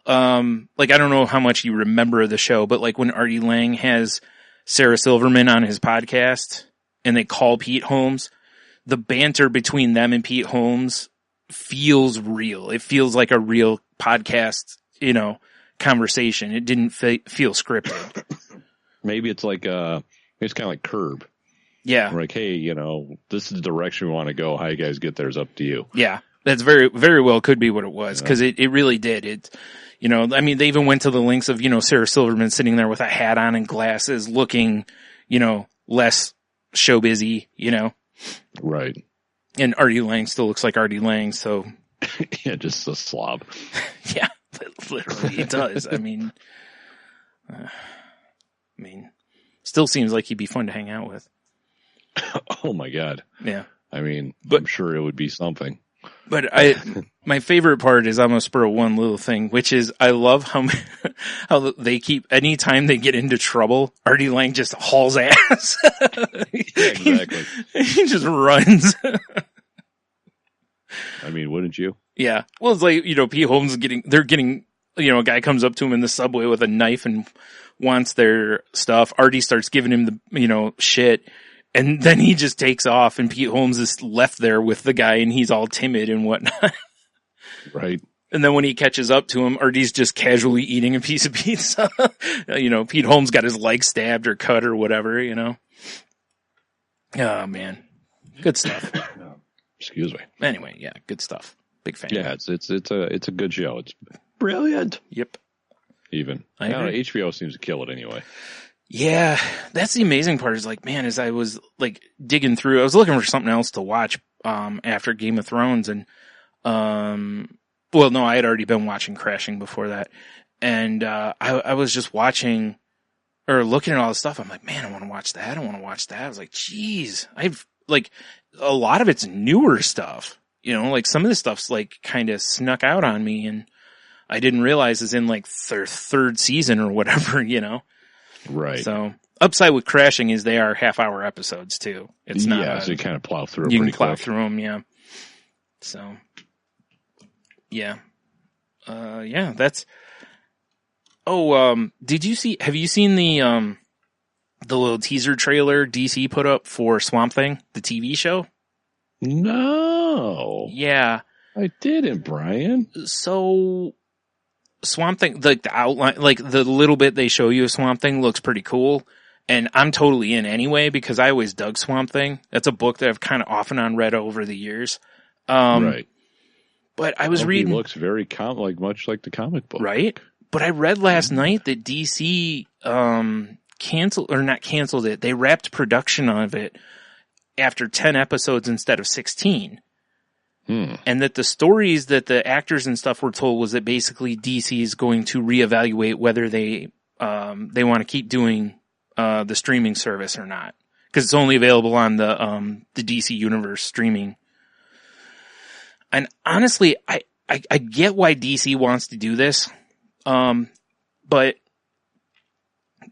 Like, I don't know how much you remember the show, but like when R.D. Lang has Sarah Silverman on his podcast and they call Pete Holmes, the banter between them and Pete Holmes feels real. It feels like a real podcast, conversation. It didn't feel scripted. Maybe it's like, it's kind of like Curb. Yeah. We're like, hey, this is the direction we want to go. How you guys get there is up to you. Yeah. That's very, very well could be what it was. Cause it really did. I mean, they even went to the lengths of, Sarah Silverman sitting there with a hat on and glasses looking, less show busy, Right. And R.D. Lang still looks like R.D. Lang. So yeah, just a slob. Yeah, literally it does. I mean, still seems like he'd be fun to hang out with. Oh my God. Yeah. I mean, But- I'm sure it would be something. But my favorite part is I'm gonna spur one little thing, which is I love how they keep, anytime they get into trouble, Artie Lang just hauls ass. Yeah, exactly. He just runs. I mean, wouldn't you? Yeah. Well, it's like, Pete Holmes they're getting, a guy comes up to him in the subway with a knife and wants their stuff. Artie starts giving him the, shit. And then he just takes off and Pete Holmes is left there with the guy and he's all timid and whatnot. Right. And then when he catches up to him, Artie's just casually eating a piece of pizza. Pete Holmes got his leg stabbed or cut or whatever, Oh man. Good stuff. Excuse me. Anyway, yeah, good stuff. Big fan. Yeah, it's a good show. It's brilliant. Yep. Even. I don't know, agree. HBO seems to kill it anyway. Yeah, that's the amazing part is like, man, as I was like digging through, I was looking for something else to watch, after Game of Thrones and, well, no, I had already been watching Crashing before that. And, I was just watching or looking at all this stuff. I'm like, man, I want to watch that. I want to watch that. I was like, geez, I've like a lot of it's newer stuff, like some of this stuff's like kind of snuck out on me and I didn't realize is in like their third season or whatever, Right. So upside with Crashing is they are half-hour episodes too. It's not. So you kind of plow through it You can pretty plow quick. through them, yeah. So, yeah, yeah. That's. Oh, have you seen the little teaser trailer DC put up for Swamp Thing, the TV show? No. Yeah. I didn't, Brian. So Swamp Thing, like the outline, like the little bit they show you of Swamp Thing looks pretty cool. And I'm totally in anyway because I always dug Swamp Thing. That's a book that I've kind of off and on read over the years. Right. But I was reading. He looks very much like the comic book. Right. But I read last night that DC, not canceled it. They wrapped production of it after 10 episodes instead of 16. And that the stories that the actors and stuff were told was that basically DC is going to reevaluate whether they want to keep doing the streaming service or not, because it's only available on the DC Universe streaming. And honestly, I get why DC wants to do this, but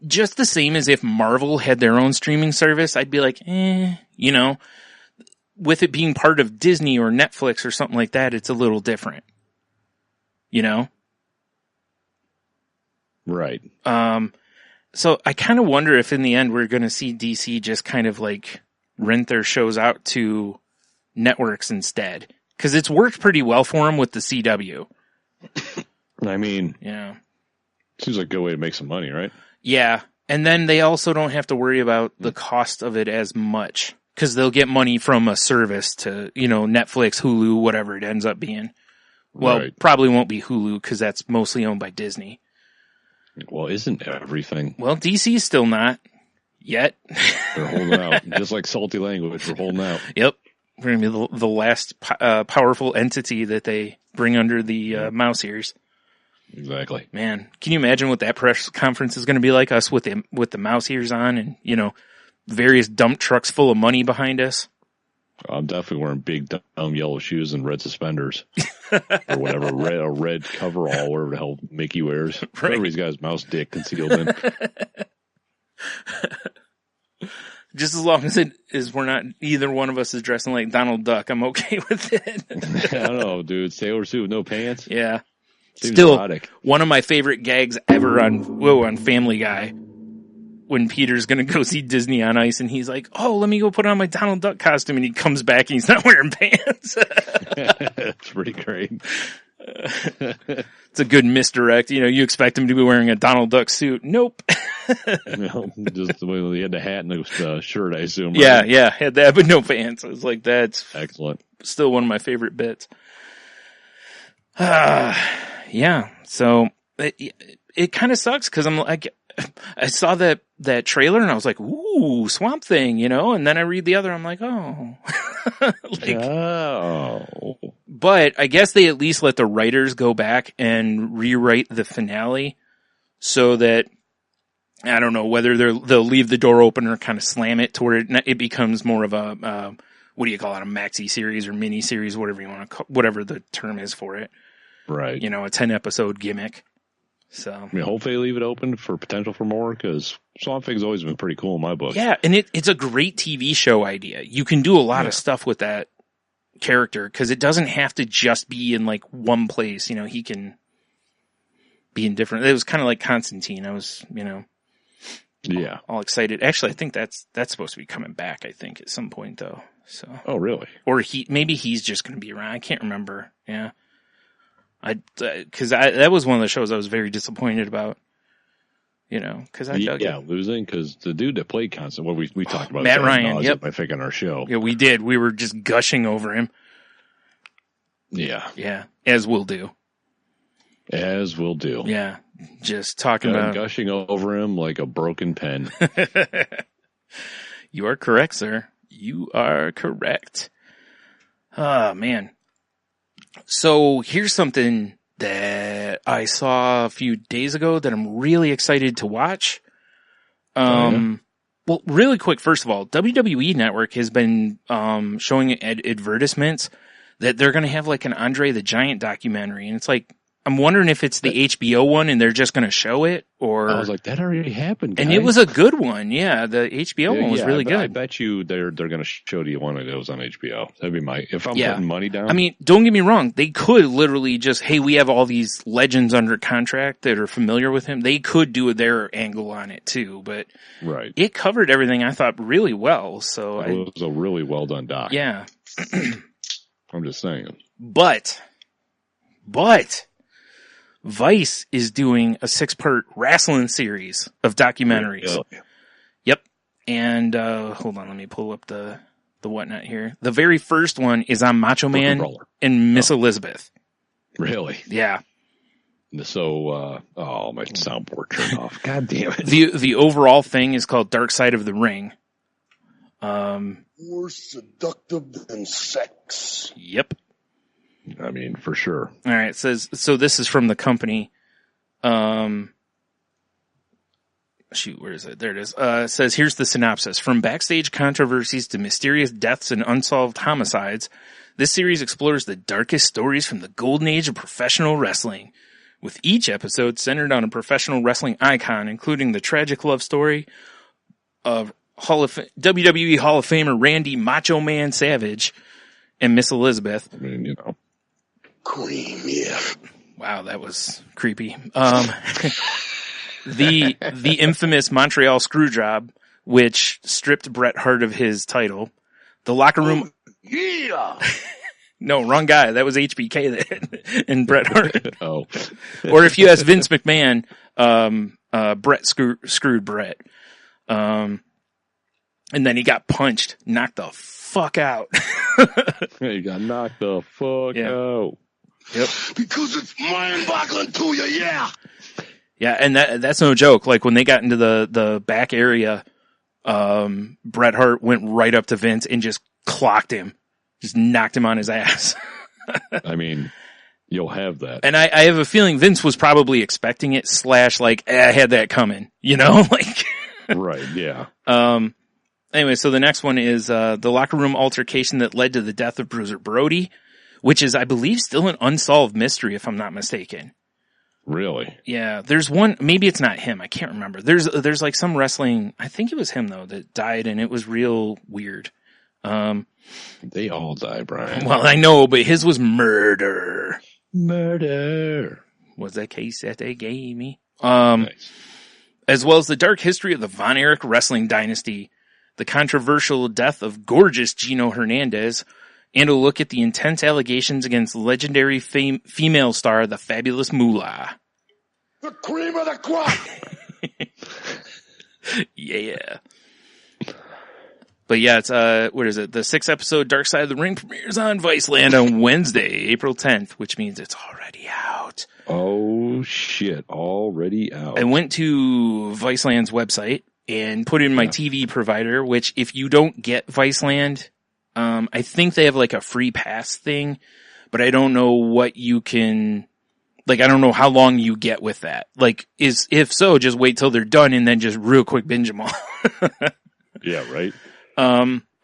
just the same as if Marvel had their own streaming service, I'd be like, with it being part of Disney or Netflix or something like that, it's a little different, Right. So I kind of wonder if in the end we're going to see DC just kind of like rent their shows out to networks instead. Cause it's worked pretty well for them with the CW. I mean, Yeah. seems like a good way to make some money, right? Yeah. And then they also don't have to worry about the cost of it as much. Cause they'll get money from a service to, Netflix, Hulu, whatever it ends up being. Well, Right. probably won't be Hulu cause that's mostly owned by Disney. Well, isn't everything? Well, DC's still not yet. They're holding out. Just like Salty Language, we're holding out. Yep. We're going to be the last powerful entity that they bring under the mouse ears. Exactly. Man, can you imagine what that press conference is going to be like, us with the mouse ears on and, various dump trucks full of money behind us? I'm definitely wearing big, dumb yellow shoes and red suspenders. Or whatever, a red coverall, whatever the hell Mickey wears. Whatever he's got his mouse dick concealed in. Just as long as it is, we're not, either one of us is dressing like Donald Duck, I'm okay with it. I don't know, dude. Sailor suit with no pants? Yeah. Seems Still, erotic. one of my favorite gags ever on Family Guy. When Peter's gonna go see Disney on Ice and he's like, oh, let me go put on my Donald Duck costume, and he comes back and he's not wearing pants. It's pretty great. It's a good misdirect. You expect him to be wearing a Donald Duck suit. Nope. Just the way he had the hat and the shirt, I assume. Yeah, yeah, had that, but no pants. I was like, that's excellent. Still one of my favorite bits. Yeah. So it kind of sucks because I'm like, I saw that trailer and I was like, ooh, Swamp Thing, and then I read the other, I'm like, oh. But I guess they at least let the writers go back and rewrite the finale so that I don't know whether they'll leave the door open or kind of slam it to where it becomes more of a, what do you call it? A maxi series or mini series, whatever you want to call, whatever the term is for it. Right. You know, a 10 episode gimmick. So, I mean, hopefully they leave it open for potential for more, because Swamp Thing's always been pretty cool in my book. Yeah, and it's a great TV show idea. You can do a lot of stuff with that character, because it doesn't have to just be in like one place. You know, he can be in different. It was kind of like Constantine. I was, you know, all excited. Actually, I think that's supposed to be coming back. I think at some point though. So. Oh, really? Or maybe he's just going to be around. I can't remember. Yeah. Because that was one of the shows I was very disappointed about, you know, because I dug it. Losing, because the dude that played Constant, we talked about Matt Ryan, I think on our show. Yeah, we did. We were just gushing over him. Yeah. Yeah, as we'll do. As we'll do. Yeah, just talking about gushing over him like a broken pen. You are correct, sir. You are correct. Oh, man. So here's something that I saw a few days ago that I'm really excited to watch. Well, really quick, first of all, WWE Network has been showing advertisements that they're going to have like an Andre the Giant documentary. And it's like, I'm wondering if it's the HBO one and they're just going to show it, or I was like, that already happened, guys. And it was a good one. Yeah, the HBO one was really good. I bet you they're going to show you one of those on HBO. That'd be if I'm putting money down. I mean, don't get me wrong. They could literally just, hey, we have all these legends under contract that are familiar with him. They could do their angle on it too, but it covered everything I thought really well. So it was a really well done doc. Yeah. I'm just saying. But Vice is doing a 6-part wrestling series of documentaries. Really? Yep. And, hold on, let me pull up the whatnot here. The very first one is on Macho Man and Miss Elizabeth. Really? Yeah. So, my soundboard turned off. God damn it. The overall thing is called Dark Side of the Ring. More seductive than sex. Yep. I mean, for sure. All right. It says, so this is from the company. Shoot, where is it? There it is. It says, here's the synopsis. From backstage controversies to mysterious deaths and unsolved homicides, this series explores the darkest stories from the golden age of professional wrestling, with each episode centered on a professional wrestling icon, including the tragic love story of WWE Hall of Famer Randy Macho Man Savage and Miss Elizabeth. I mean, you know. Cream, yeah. Wow, that was creepy. The infamous Montreal Screwjob, which stripped Bret Hart of his title. The locker room. Yeah. No, wrong guy. That was HBK and Bret Hart. Oh. Or if you ask Vince McMahon, Bret screwed Bret. And then he got punched, knocked the fuck out. He got knocked the fuck out. Yep. Because it's mind-boggling to you, yeah. Yeah, and that's no joke. Like when they got into the back area, Bret Hart went right up to Vince and just clocked him. Just knocked him on his ass. I mean, you'll have that. And I have a feeling Vince was probably expecting it / like, I had that coming, you know? Like. Right, yeah. Anyway, so the next one is the locker room altercation that led to the death of Bruiser Brody, which is, I believe, still an unsolved mystery, if I'm not mistaken. Really? Yeah, there's one, maybe it's not him, I can't remember. There's like some wrestling, I think it was him though, that died, and it was real weird. They all die, Brian. Well, I know, but his was murder. Murder. Was that case that they gave me? Nice. As well as the dark history of the Von Erich wrestling dynasty, the controversial death of gorgeous Gino Hernandez, and a look at the intense allegations against legendary female star, the Fabulous Moolah. The cream of the crop. Yeah. But yeah, it's, what is it? The 6-episode Dark Side of the Ring premieres on Viceland on Wednesday, April 10th, which means it's already out. Oh shit, already out. I went to Viceland's website and put in my TV provider, which if you don't get Viceland, I think they have like a free pass thing, but I don't know what you can Like, I don't know how long you get with that. Like, if so, just wait till they're done and then just real quick binge them all. Yeah, right.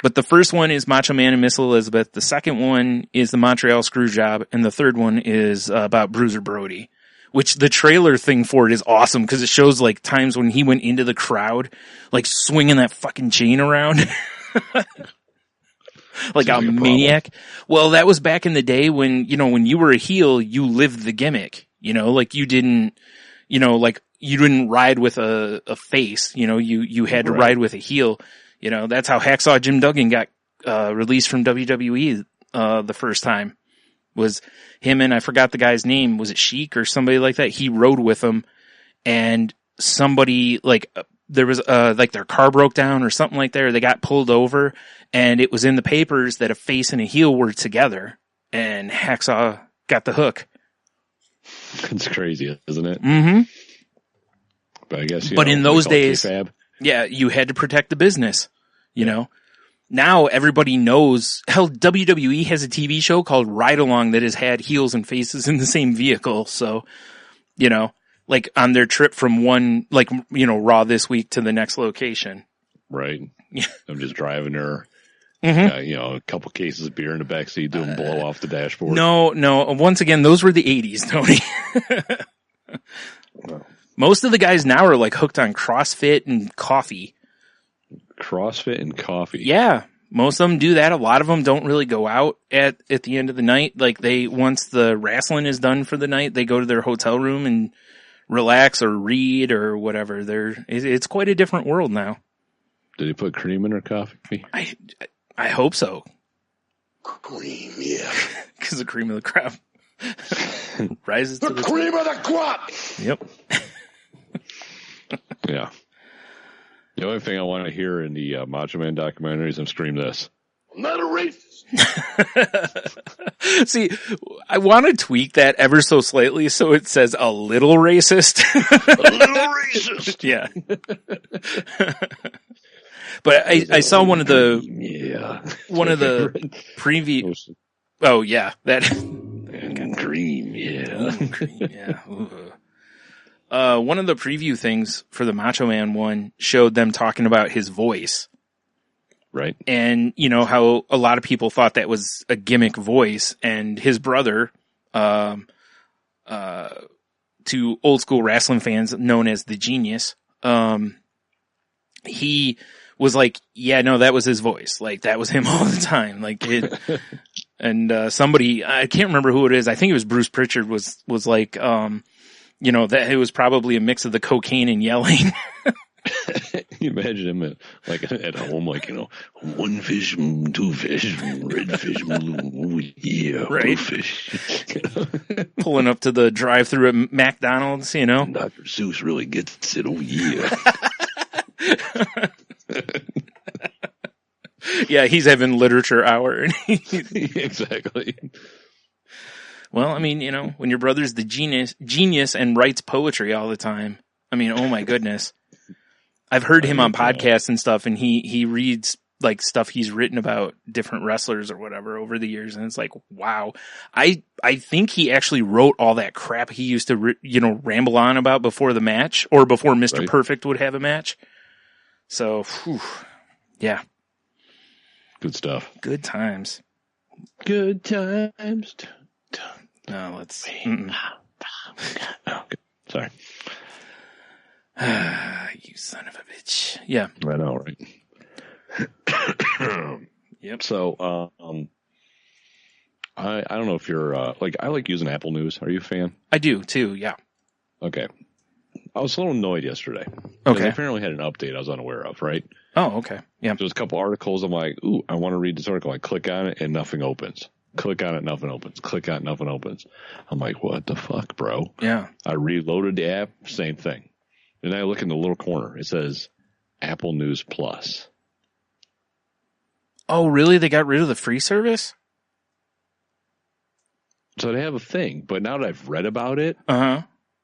But the first one is Macho Man and Miss Elizabeth. The second one is the Montreal Screwjob. And the third one is about Bruiser Brody, which the trailer thing for it is awesome because it shows like times when he went into the crowd, like swinging that fucking chain around. Like a maniac. Well, that was back in the day when, you know, when you were a heel, you lived the gimmick, you know, like you didn't, you know, like you didn't ride with a face, you know, you had to ride with a heel. You know, that's how Hacksaw Jim Duggan got, released from WWE, the first time was him. And I forgot the guy's name. Was it Sheik or somebody like that? He rode with him and somebody like, there was, like their car broke down or something like that, or they got pulled over and it was in the papers that a face and a heel were together and Hacksaw got the hook. It's crazy, isn't it? Mm-hmm. But I guess, but in those days, yeah, you had to protect the business, you know. Now everybody knows. Hell, WWE has a TV show called Ride Along that has had heels and faces in the same vehicle. So, you know, like on their trip from one, like, you know, Raw this week to the next location. Right. Yeah. I'm just driving her. Mm-hmm. You know, a couple cases of beer in the backseat, doing blow off the dashboard. No. Once again, those were the 80s, Tony. Most of the guys now are like hooked on CrossFit and coffee. CrossFit and coffee. Yeah. Most of them do that. A lot of them don't really go out at the end of the night. Like once the wrestling is done for the night, they go to their hotel room and relax or read or whatever. It's quite a different world now. Did he put cream in her coffee? I hope so. Cream, yeah. Because the cream of the crop rises to the cream of the crop. Yep. Yeah. The only thing I want to hear in the Macho Man documentary is him scream this. I'm not a racist. See, I want to tweak that ever so slightly so it says a little racist. A little racist. Yeah. But I saw one of the preview. Oh yeah, that cream. Yeah. Cream, yeah. One of the preview things for the Macho Man one showed them talking about his voice. Right. And you know how a lot of people thought that was a gimmick voice, and his brother, to old school wrestling fans known as the Genius, he was like, yeah, no, that was his voice. Like that was him all the time. Like it, and, somebody, I can't remember who it is. I think it was Bruce Pritchard was like, you know, that it was probably a mix of the cocaine and yelling. You imagine him at home, like, you know, one fish, two fish, red fish, blue, yeah, right. Blue fish. Pulling up to the drive-thru at McDonald's, you know. Dr. Seuss really gets it, oh yeah. Yeah, he's having literature hour. Exactly. Well, I mean, you know, when your brother's the genius and writes poetry all the time, I mean, oh my goodness. I've heard him on podcasts and stuff, and he reads like stuff he's written about different wrestlers or whatever over the years, and it's like, wow. I think he actually wrote all that crap he used to, you know, ramble on about before the match or before Mr. Perfect would have a match. So, whew, yeah. Good stuff. Good times. Good times. No, let's. Oh, sorry. You son of a bitch. Yeah. I know, right? Yep. So, I don't know if you're, like, I like using Apple News. Are you a fan? I do too. Yeah. Okay. I was a little annoyed yesterday. Okay. They apparently had an update I was unaware of, right? Oh, okay. Yeah. There's a couple articles. I'm like, ooh, I want to read this article. I click on it and nothing opens. Click on it, nothing opens. Click on it, nothing opens. I'm like, what the fuck, bro? Yeah. I reloaded the app, same thing. And I look in the little corner. It says Apple News Plus. Oh, really? They got rid of the free service? So they have a thing. But now that I've read about it,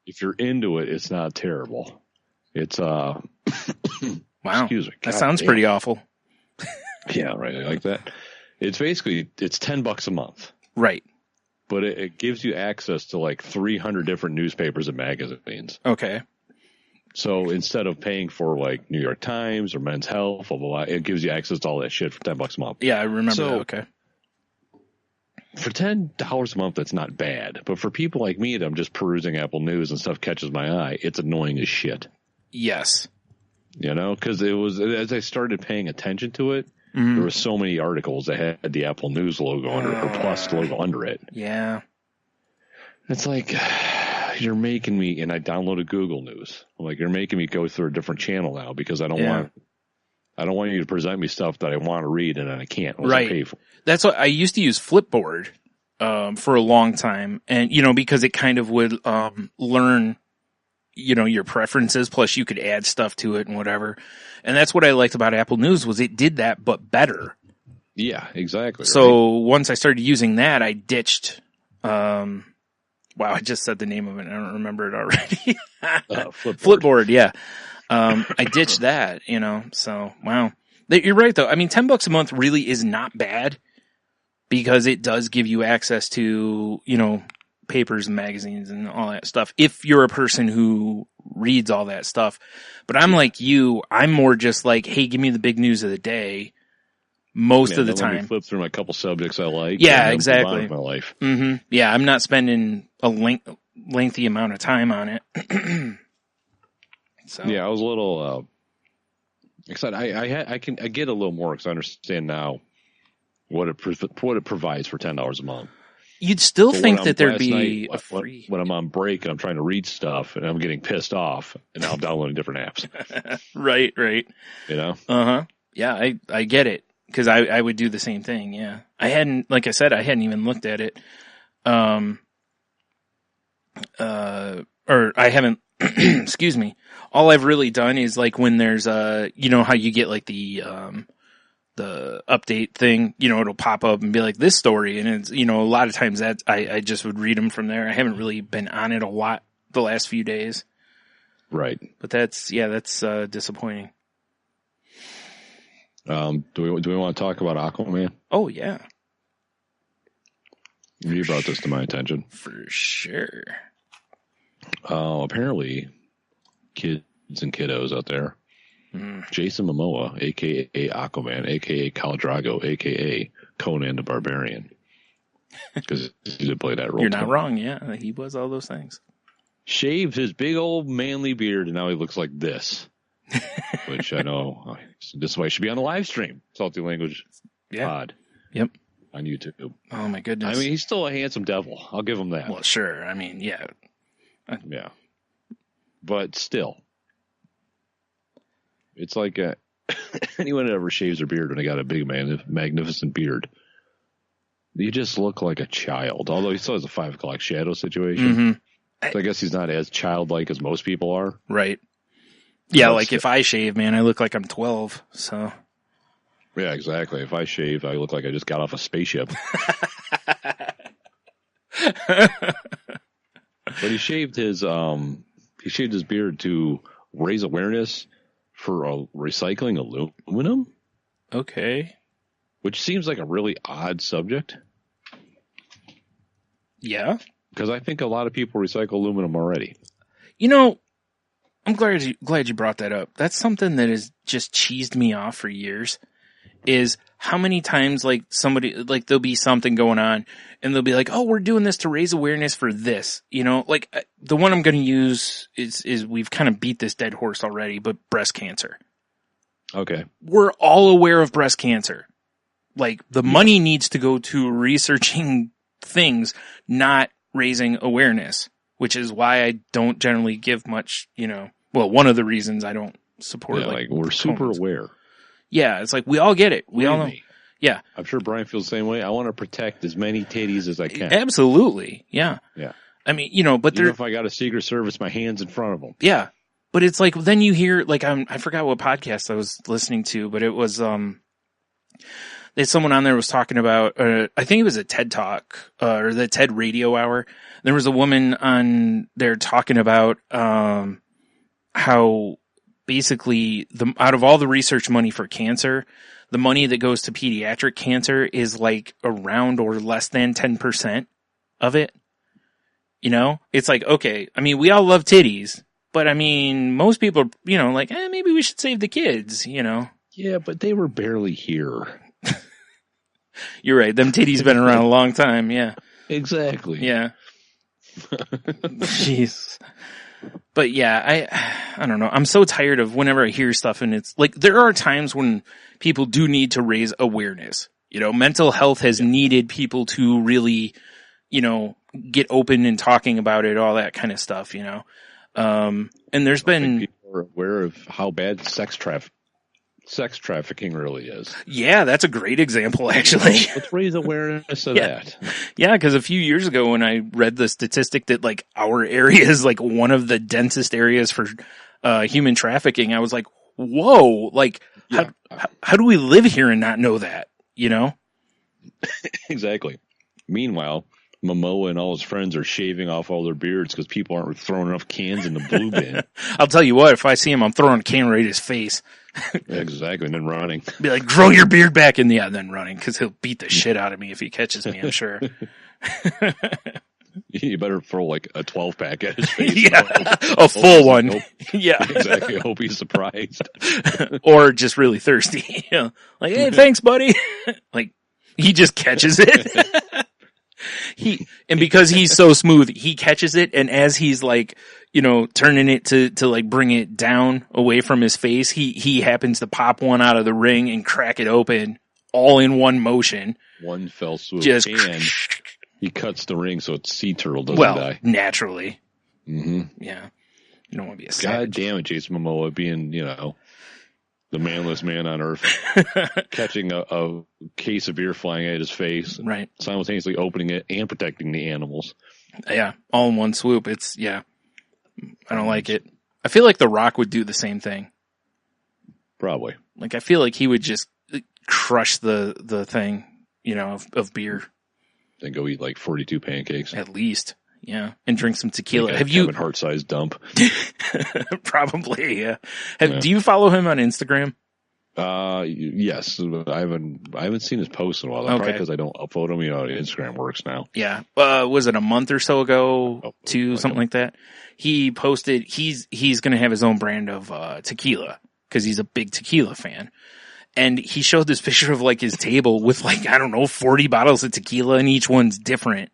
if you're into it, it's not terrible. It's, wow. Excuse me. That sounds pretty awful. Yeah, right. I like that. It's basically, it's $10 a month. Right. but it gives you access to like 300 different newspapers and magazines. Okay. So instead of paying for like New York Times or Men's Health, blah, blah, blah, it gives you access to all that shit for $10 a month. Yeah, I remember that. Okay. For $10 a month, that's not bad. But for people like me that I'm just perusing Apple News and stuff catches my eye, it's annoying as shit. Yes. You know, because it was, as I started paying attention to it, there were so many articles that had the Apple News logo under it, or Plus logo under it. Yeah. It's like, you're making me, and I downloaded Google News. I'm like, you're making me go through a different channel now because I don't want you to present me stuff that I want to read and I can't. Right. Pay for. That's what I used to use Flipboard for a long time, and because it kind of would learn your preferences, plus you could add stuff to it and whatever. And that's what I liked about Apple News was it did that but better. Yeah, exactly. So once I started using that, I ditched wow, I just said the name of it. I don't remember it already. Flipboard, yeah. I ditched that, so wow. You're right though. I mean, $10 a month really is not bad because it does give you access to, papers and magazines and all that stuff. If you're a person who reads all that stuff, but I'm like you, I'm more just like, hey, give me the big news of the day. Most of the time, let me flip through my couple subjects I like. Yeah, exactly. My life. Mm-hmm. Yeah, I'm not spending a lengthy amount of time on it. So yeah, I was a little excited. I get a little more because I understand now what it provides for $10 a month. You'd still think that there'd be a free when I'm on break and I'm trying to read stuff and I'm getting pissed off and now I'm downloading different apps. Right. Uh-huh. Yeah, I get it. Because I would do the same thing, yeah. I hadn't even looked at it. Or I haven't, excuse me. All I've really done is like when there's how you get like the update thing, it'll pop up and be like this story. And it's, a lot of times that I just would read them from there. I haven't really been on it a lot the last few days. Right. But that's disappointing. Do we want to talk about Aquaman? Oh yeah. You brought this to my attention. For sure. Apparently, kids and kiddos out there, Jason Momoa, a.k.a. Aquaman, a.k.a. Khal Drogo, a.k.a. Conan the Barbarian, because he did play that role. You're not wrong, yeah. He was all those things. Shaved his big old manly beard, and now he looks like this. Which I know this way should be on the live stream. Salty Language Pod. Yep. On YouTube. Oh my goodness. I mean, he's still a handsome devil. I'll give him that. Well, sure. I mean, yeah. Yeah. But still. It's like anyone that ever shaves their beard when they got a big magnificent beard, you just look like a child. Although he still has a 5 o'clock shadow situation. Mm-hmm. So I guess he's not as childlike as most people are. Right. Yeah, like if I shave, man, I look like I'm 12, so. Yeah, exactly. If I shave, I look like I just got off a spaceship. But he shaved his beard to raise awareness for recycling aluminum. Okay. Which seems like a really odd subject. Yeah. Because I think a lot of people recycle aluminum already. I'm glad you brought that up. That's something that has just cheesed me off for years. Is how many times like somebody like there'll be something going on and they'll be like, "Oh, we're doing this to raise awareness for this." Like the one I'm going to use is we've kind of beat this dead horse already, but breast cancer. Okay. We're all aware of breast cancer. Like the money needs to go to researching things, not raising awareness, which is why I don't generally give much, well, one of the reasons I don't support like we're super aware. Yeah, it's like we all get it. We all know. Yeah. I'm sure Brian feels the same way. I want to protect as many titties as I can. Absolutely. Yeah. Yeah. I mean, but even if I got a Secret Service, my hand's in front of them. Yeah. But it's like, then you hear, like, I forgot what podcast I was listening to, but it was, there's someone on there was talking about, I think it was a TED Talk, or the TED Radio Hour. There was a woman on there talking about, how basically out of all the research money for cancer, the money that goes to pediatric cancer is like around or less than 10%. of it. You know, it's like, okay, I mean, we all love titties, but I mean, most people, you know, like, maybe we should save the kids, you know? Yeah, but they were barely here. You're right. Them titties been around a long time. Yeah. Exactly. Yeah. Jeez. But yeah, I don't know. I'm so tired of whenever I hear stuff, and it's like, there are times when people do need to raise awareness. You know, mental health has needed people to really, you know, get open and talking about it, all that kind of stuff, you know. And there's been people are aware of how bad sex trafficking really is. Yeah, that's a great example, actually. Let's raise awareness of that. Yeah, because a few years ago when I read the statistic that like our area is like one of the densest areas for human trafficking, I was like, whoa, like how do we live here and not know that, you know? Exactly. Meanwhile, Momoa and all his friends are shaving off all their beards because people aren't throwing enough cans in the blue bin. I'll tell you what, if I see him, I'm throwing a can right at his face. Exactly, and then running. Be like, grow your beard back, and yeah, then running, because he'll beat the shit out of me if he catches me, I'm sure. You better throw like a 12-pack at his face. Yeah, a full one. Yeah. Exactly, I hope he's surprised. Or just really thirsty. You know? Like, hey, thanks, buddy. Like, he just catches it. And because he's so smooth, he catches it, and as he's like, you know, turning it to like bring it down away from his face, he happens to pop one out of the ring and crack it open all in one motion. One fell swoop. Just and he cuts the ring so it's Sea Turtle doesn't die. Naturally. Mm-hmm. Yeah. You don't want to be a savage. God damn it, Jason Momoa being, you know, the manliest man on earth, catching a case of beer flying at his face, right? Simultaneously opening it and protecting the animals. Yeah, all in one swoop. It's I don't like it. I feel like The Rock would do the same thing. Probably. Like I feel like he would just crush the thing, you know, of beer. Then go eat like 42 pancakes at least. Yeah, and drink some tequila. Like Have you heart-sized dump? Probably, yeah. Do you follow him on Instagram? Yes. I haven't seen his posts in a while. Okay. Probably because I don't upload them. You know, Instagram works now. Yeah. Was it a month or so ago? Something like that. He posted he's going to have his own brand of tequila because he's a big tequila fan. And he showed this picture of like his table with like, I don't know, 40 bottles of tequila, and each one's different.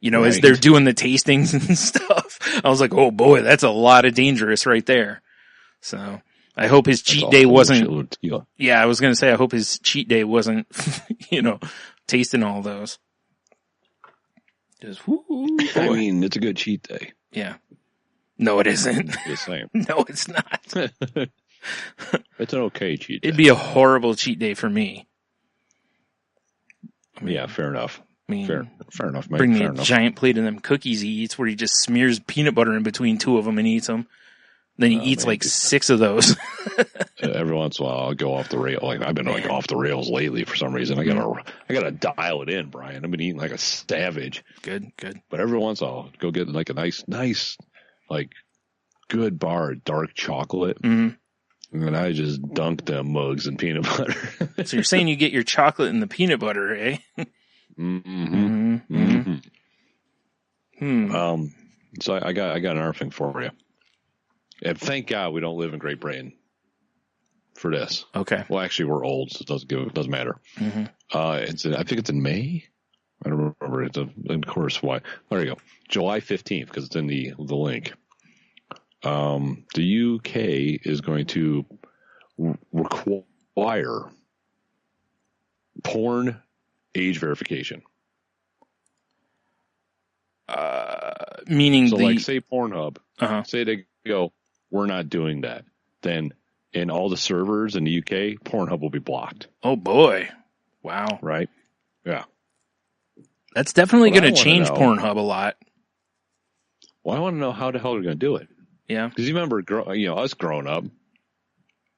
You know, as they're doing the tastings and stuff. I was like, oh boy, that's a lot of dangerous right there. So I hope his cheat day wasn't, I was going to say, I hope his cheat day wasn't, you know, tasting all those. Just, I mean, it's a good cheat day. Yeah. No, it isn't. Just saying. No, it's not. It's an okay cheat day. It'd be a horrible cheat day for me. I mean, yeah, fair enough. I mean, fair enough, mate. Bring me fair a enough. giant plate of them cookies he eats where he just smears peanut butter in between two of them and eats them. Then he eats like 6 of those. Every once in a while, I'll go off the rail. Like I've been like off the rails lately for some reason. I gotta dial it in, Brian. I've been eating like a savage. Good. But every once in a while, I'll go get like a nice, like good bar of dark chocolate. Mm-hmm. And I just dunk them mugs in peanut butter. So you're saying you get your chocolate in the peanut butter, eh? Mm-hmm. So I got another thing for you. And thank God we don't live in Great Britain for this. Okay. Well, actually, we're old, so it doesn't matter. Mm-hmm. I think it's in May. I don't remember. It's of course, why? There you go. July 15th, because it's in the link. The UK is going to require porn age verification. Meaning so like say Pornhub, say they go, we're not doing that. Then in all the servers in the UK, Pornhub will be blocked. Oh boy. Wow. Right? Yeah. That's definitely going to change Pornhub a lot. Well, I want to know how the hell they're going to do it. Yeah. Because you remember, us growing up,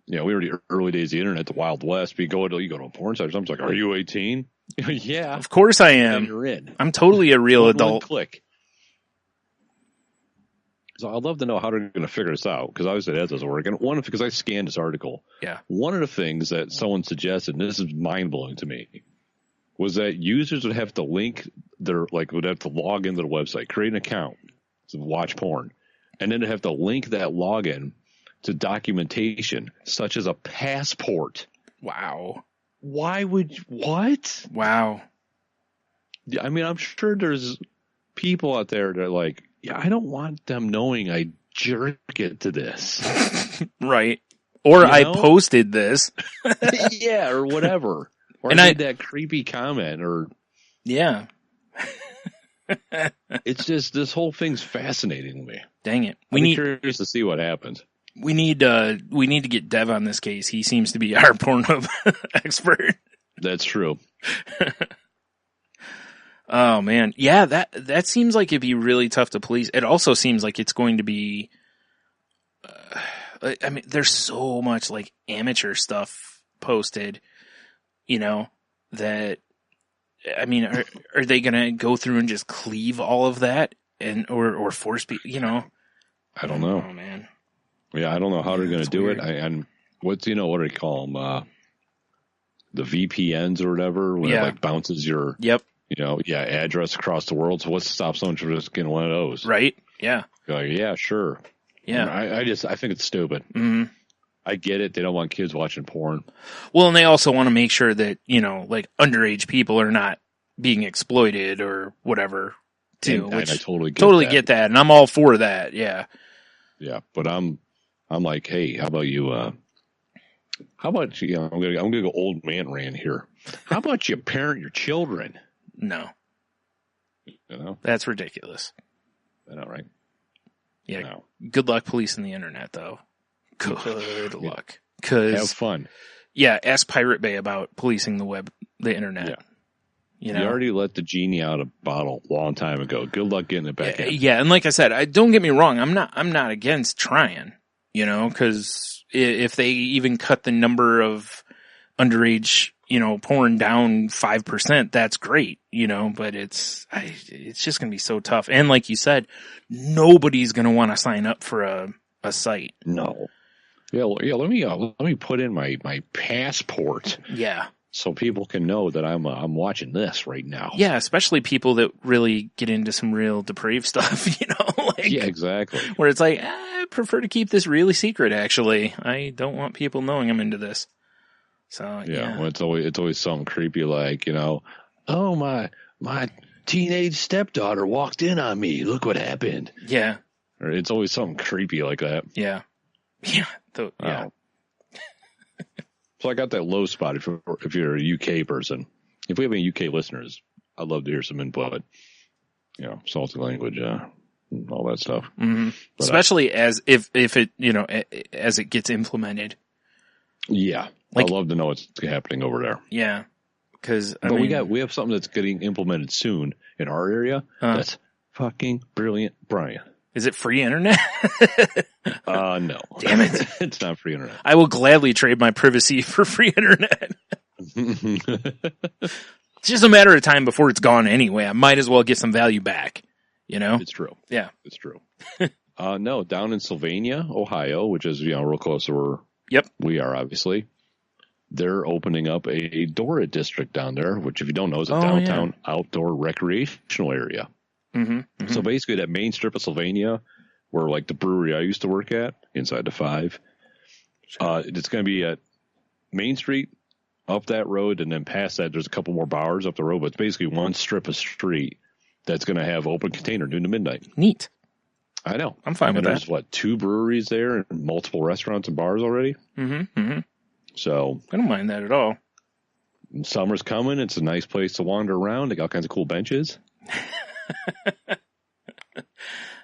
we were the early days of the internet, the Wild West. You go to a porn site or something, it's like, are you 18? Yeah. Of course I am. And you're in. I'm totally a real adult. Click. So I'd love to know how they're going to figure this out, because obviously that doesn't work. And because I scanned this article, one of the things that someone suggested, and this is mind-blowing to me, was that users would have to link would have to log into the website, create an account to watch porn, and then they have to link that login to documentation such as a passport. Wow. Why would what? Wow. I mean, I'm sure there's people out there that are like, yeah, I don't want them knowing I jerk it to this. Right. Or You I know? posted this. Yeah, or whatever. Or And I I- made that creepy comment, or Yeah. it's just, this whole thing's fascinating to me. Dang it. I'm curious to see what happens. We need to get Dev on this case. He seems to be our Pornhub expert. That's true. Oh man. Yeah, that seems like it'd be really tough to police. It also seems like it's going to be I mean, there's so much like amateur stuff posted, you know, that I mean, are they going to go through and just cleave all of that and or force people, you know? I don't know. Oh man. Yeah, I don't know how they're going to do weird. it. And what do they call them? The VPNs or whatever, when it Yeah. like bounces your, Yep. address across the world. So what stops someone from just getting one of those? Right? Yeah. You're like, yeah, sure. Yeah. I think it's stupid. Mhm. I get it. They don't want kids watching porn. Well, and they also want to make sure that, you know, like underage people are not being exploited or whatever too, And which I totally get that. And I'm all for that. Yeah. Yeah, but I'm like, hey, how about you? How about you? I'm gonna go old man rant here. How about you parent your children? No, You know, that's ridiculous. I know, right? Yeah. No. Good luck policing the internet though. Good luck. Have 'Cause fun. yeah, ask Pirate Bay about policing the internet. Yeah. You You know? already let the genie out of the bottle a long time ago. Good luck getting it back in. Yeah, and like I said, don't get me wrong. I'm not against trying, you know, because if they even cut the number of underage, you know, porn down 5%, that's great, you know. But it's just gonna be so tough. And like you said, nobody's gonna want to sign up for a site. No. Yeah. Let me put in my passport Yeah. so people can know that I'm watching this right now. Yeah, especially people that really get into some real depraved stuff, you know, like Yeah, exactly. where it's like, I prefer to keep this really secret. Actually, I don't want people knowing I'm into this. So Yeah, well, it's always something creepy like, you know, oh my teenage stepdaughter walked in on me. Look what happened. yeah, Or it's always something creepy like that. yeah, yeah, yeah. Oh. So I got that low spot if you're a UK person. If we have any UK listeners, I'd love to hear some input. You know, salty language, all that stuff. Mm-hmm. But, Especially as if it, you know, as it gets implemented. Yeah, Like- I'd love to know what's happening over there. Yeah, because But we have something that's getting implemented soon in our area. That's fucking brilliant, Brian. Is it free internet? No. Damn it. It's not free internet. I will gladly trade my privacy for free internet. It's just a matter of time before it's gone anyway. I might as well get some value back, you know? It's true. Yeah. It's true. No, down in Sylvania, Ohio, which is, you know, real close to where Yep. we are, obviously. They're opening up a DORA district down there, which, if you don't know, is a downtown outdoor recreational area. Mm-hmm. Mm-hmm. So basically, that main strip of Sylvania, where like the brewery I used to work at, inside the Five, it's going to be at Main Street, up that road, and then past that, there's a couple more bars up the road. But it's basically one strip of street that's going to have open container noon to midnight. Neat. I know. I'm fine with there's, that. 2 breweries there and multiple restaurants and bars already. Mm-hmm. Mm-hmm. So I don't mind that at all. summer's coming. It's a nice place to wander around. They got all kinds of cool benches.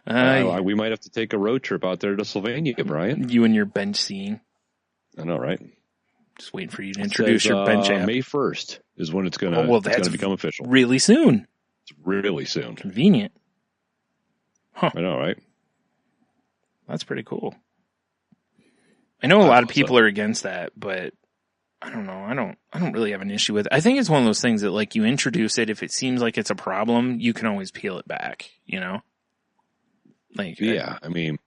We might have to take a road trip out there to Sylvania, Brian. You and your bench scene. I know, right? Just waiting for you to introduce Says, your bench app. May 1st is when it's gonna become official. Really soon. It's really soon. Convenient. Huh. I know, right? That's pretty cool. I know a lot of people are against that, but I don't know. I don't really have an issue with it. I think it's one of those things that, like, you introduce it, if it seems like it's a problem, you can always peel it back, you know? Like, yeah, I mean,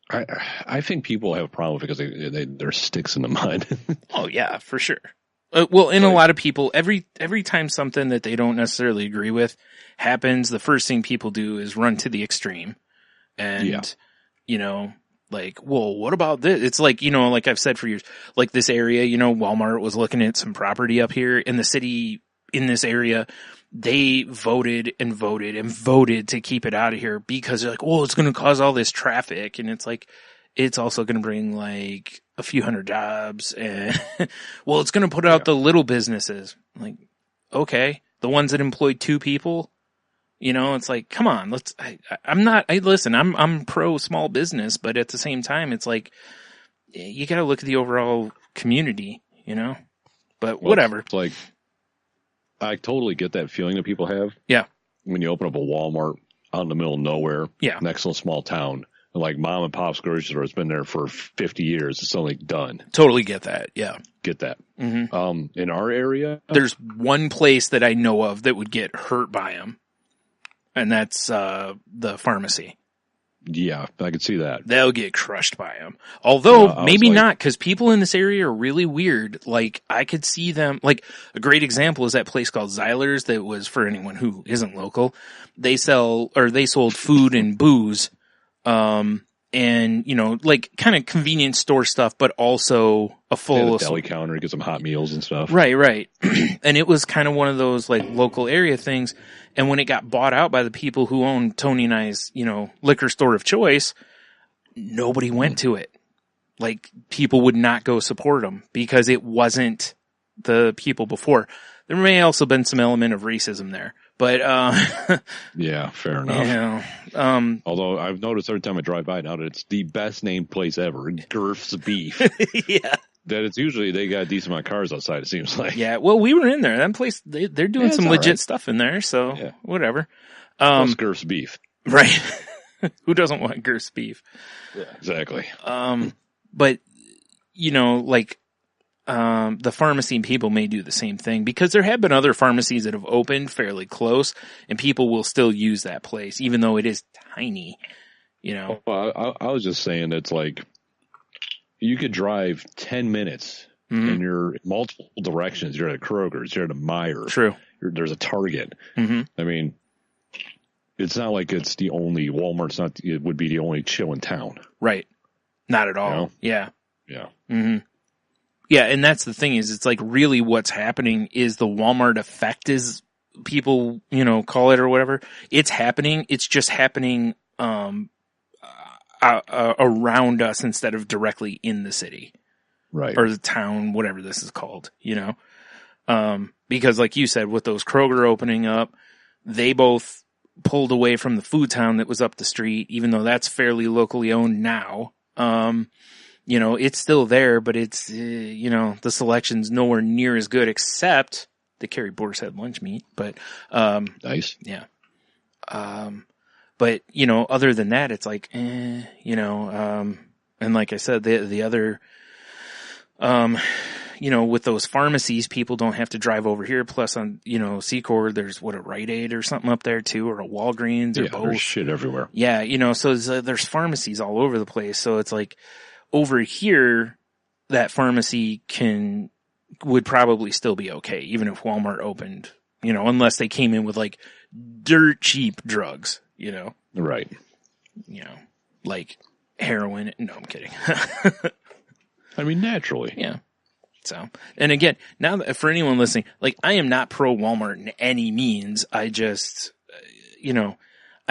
I think people have a problem because they're sticks in the mud. Oh yeah, for sure. Well, and a lot of people, every time something that they don't necessarily agree with happens, the first thing people do is run to the extreme. And, you know, like, well, what about this? It's like, you know, like I've said for years, like this area, you know, Walmart was looking at some property up here in the city, in this area. They voted and voted and voted to keep it out of here because they're like, well, it's going to cause all this traffic. And it's like, it's also going to bring like a few hundred jobs and well, it's going to put out the little businesses. Like, okay, the ones that employ 2 people, you know, it's like, come on, I'm pro small business, but at the same time, it's like, you got to look at the overall community, you know, but whatever. It's like, I totally get that feeling that people have. Yeah. When you open up a Walmart out in the middle of nowhere. Yeah. Next to a small town. Like mom and pop's grocery store has been there for 50 years. It's only done. Totally get that. Yeah. Get that. Mm-hmm. In our area, there's one place that I know of that would get hurt by them. And that's, the pharmacy. Yeah, I could see that. They'll get crushed by them. Although maybe not, because people in this area are really weird. Like I could see them, like a great example is that place called Zyler's that was, for anyone who isn't local, they sold food and booze. And you know, like kind of convenience store stuff, but also a full deli counter to get some hot meals and stuff. Right. And it was kind of one of those like local area things. And when it got bought out by the people who owned Tony and I's, you know, liquor store of choice, nobody went to it. Like people would not go support them because it wasn't the people before. There may also been some element of racism there. But, yeah, fair enough. You know, although I've noticed every time I drive by now that it's the best named place ever, Gerf's Beef. Yeah. That it's usually, they got a decent amount of cars outside, it seems like. Yeah. Well, we were in there. That place, they're doing some legit stuff in there. So whatever. Plus Gerf's Beef. Right. Who doesn't want Gerf's Beef? Yeah, exactly. But, you know, like, the pharmacy people may do the same thing because there have been other pharmacies that have opened fairly close and people will still use that place, even though it is tiny, you know. Well, I was just saying it's like you could drive 10 minutes and you're in multiple directions. You're at Kroger's, you're at a Meijer. True. There's a Target. Mm-hmm. I mean, it's not like it's the only Walmart's it would be the only chill in town. Right. Not at all. You know? Yeah. Yeah. Mm-hmm. Yeah, and that's the thing is it's like really what's happening is the Walmart effect is people, you know, call it or whatever. It's happening. It's just happening around us instead of directly in the city. Right. Or the town, whatever this is called, you know. Because like you said, with those Kroger opening up, they both pulled away from the Food Town that was up the street, even though that's fairly locally owned now. You know, it's still there, but it's, you know, the selection's nowhere near as good except they carry Boar's Head lunch meat, but, nice. Yeah. But, you know, other than that, it's like, you know, and like I said, the other, you know, with those pharmacies, people don't have to drive over here. Plus on, you know, Secord, there's a Rite Aid or something up there too, or a Walgreens or both. There's shit everywhere. Yeah. You know, so there's pharmacies all over the place. So it's like over here, that pharmacy would probably still be okay, even if Walmart opened, you know, unless they came in with like dirt cheap drugs, you know? Right. You know, like heroin. No, I'm kidding. I mean, naturally. Yeah. So, and again, now that, for anyone listening, like I am not pro Walmart in any means. I just, you know,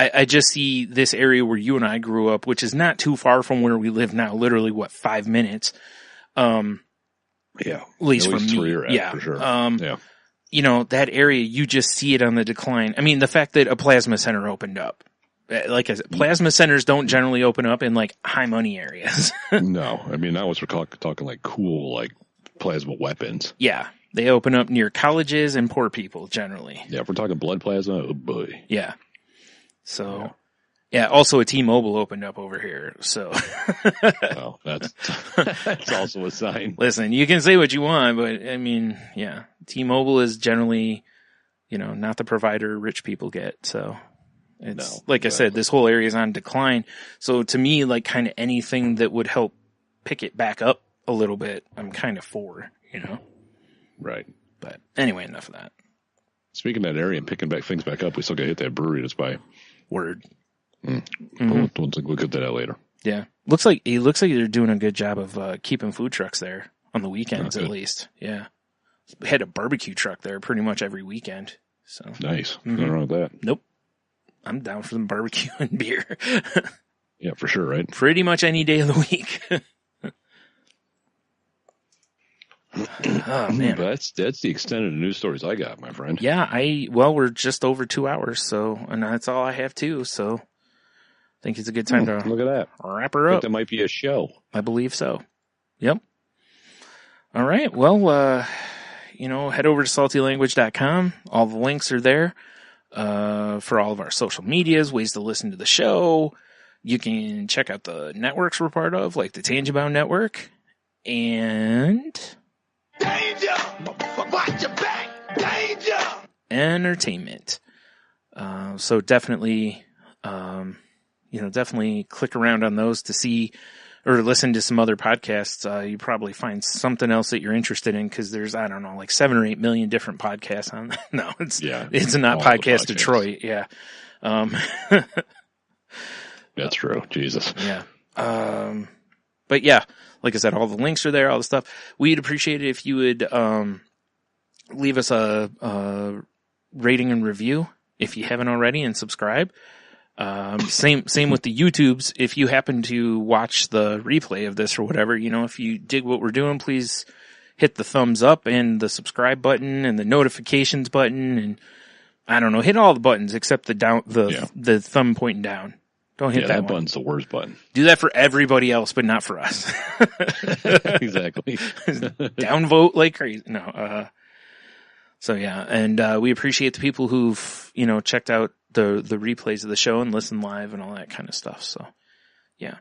I just see this area where you and I grew up, which is not too far from where we live now, literally 5 minutes. Yeah. At least for me. Yeah. For sure. You know, that area, you just see it on the decline. I mean, the fact that a plasma center opened up, like I said, plasma centers don't generally open up in like high money areas. No, I mean, now we're talking like cool, like plasma weapons. Yeah. They open up near colleges and poor people generally. Yeah. If we're talking blood plasma, oh boy. Yeah. So, yeah, also a T-Mobile opened up over here, so. Well, that's also a sign. Listen, you can say what you want, but I mean, yeah, T-Mobile is generally, you know, not the provider rich people get, so. It's, like I said, this whole area is on decline, so to me, like kind of anything that would help pick it back up a little bit, I'm kind of for, you know. Right. But anyway, enough of that. Speaking of that area and picking things back up, we still got to hit that brewery that's by. Word. We'll get to that later. Yeah. It looks like they're doing a good job of keeping food trucks there on the weekends, at least. Yeah. We had a barbecue truck there pretty much every weekend. So nice. Nothing wrong with that. Nope. I'm down for some barbecue and beer. Yeah, for sure, right? Pretty much any day of the week. Oh man, but that's the extent of the news stories I got, my friend. Yeah, we're just over 2 hours, so and that's all I have too. So I think it's a good time to look at that. Wrap her up. That might be a show. I believe so. Yep. All right. Well, head over to saltylanguage.com. All the links are there for all of our social medias, ways to listen to the show. You can check out the networks we're part of, like the Tangibound Network and Danger! Watch your back! Danger! Entertainment. So definitely, definitely click around on those to see or listen to some other podcasts. You probably find something else that you're interested in because there's, I don't know, like 7 or 8 million different podcasts on that. No, it's not Podcast Detroit. Yeah. That's true. Jesus. Yeah. But yeah, like I said, all the links are there, all the stuff. We'd appreciate it if you would, leave us a rating and review if you haven't already, and subscribe. Same with the YouTubes. If you happen to watch the replay of this or whatever, if you dig what we're doing, please hit the thumbs up and the subscribe button and the notifications button. And I don't know, hit all the buttons except the thumb pointing down. Don't hit that button's the worst button. Do that for everybody else, but not for us. Exactly. Downvote like crazy. No. So yeah, and we appreciate the people who've checked out the replays of the show and listened live and all that kind of stuff. So yeah,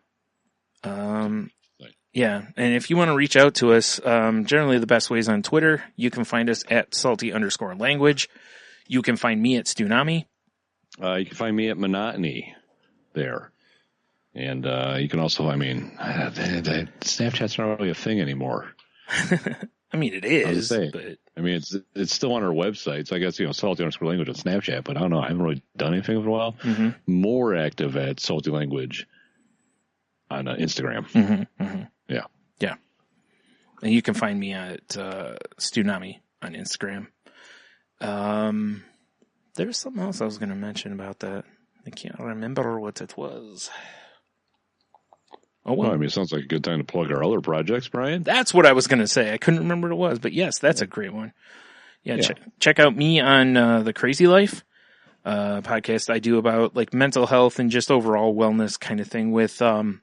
yeah. And if you want to reach out to us, generally the best way is on Twitter. You can find us at salty_language. You can find me at Stunami. You can find me at Monotony there. And you can also, Snapchat's not really a thing anymore. I mean, it is, but I mean, it's still on our website. So I guess, salty_language on Snapchat, but I don't know. I haven't really done anything for a while. Mm-hmm. More active at Salty Language on Instagram. Mm-hmm. Mm-hmm. Yeah. Yeah. And you can find me at Stunami on Instagram. There was something else I was going to mention about that. I can't remember what it was. Oh, well. It sounds like a good time to plug our other projects, Brian. That's what I was going to say. I couldn't remember what it was, but yes, that's a great one. Yeah. Check out me on the Crazy Life podcast I do about like mental health and just overall wellness kind of thing with Jen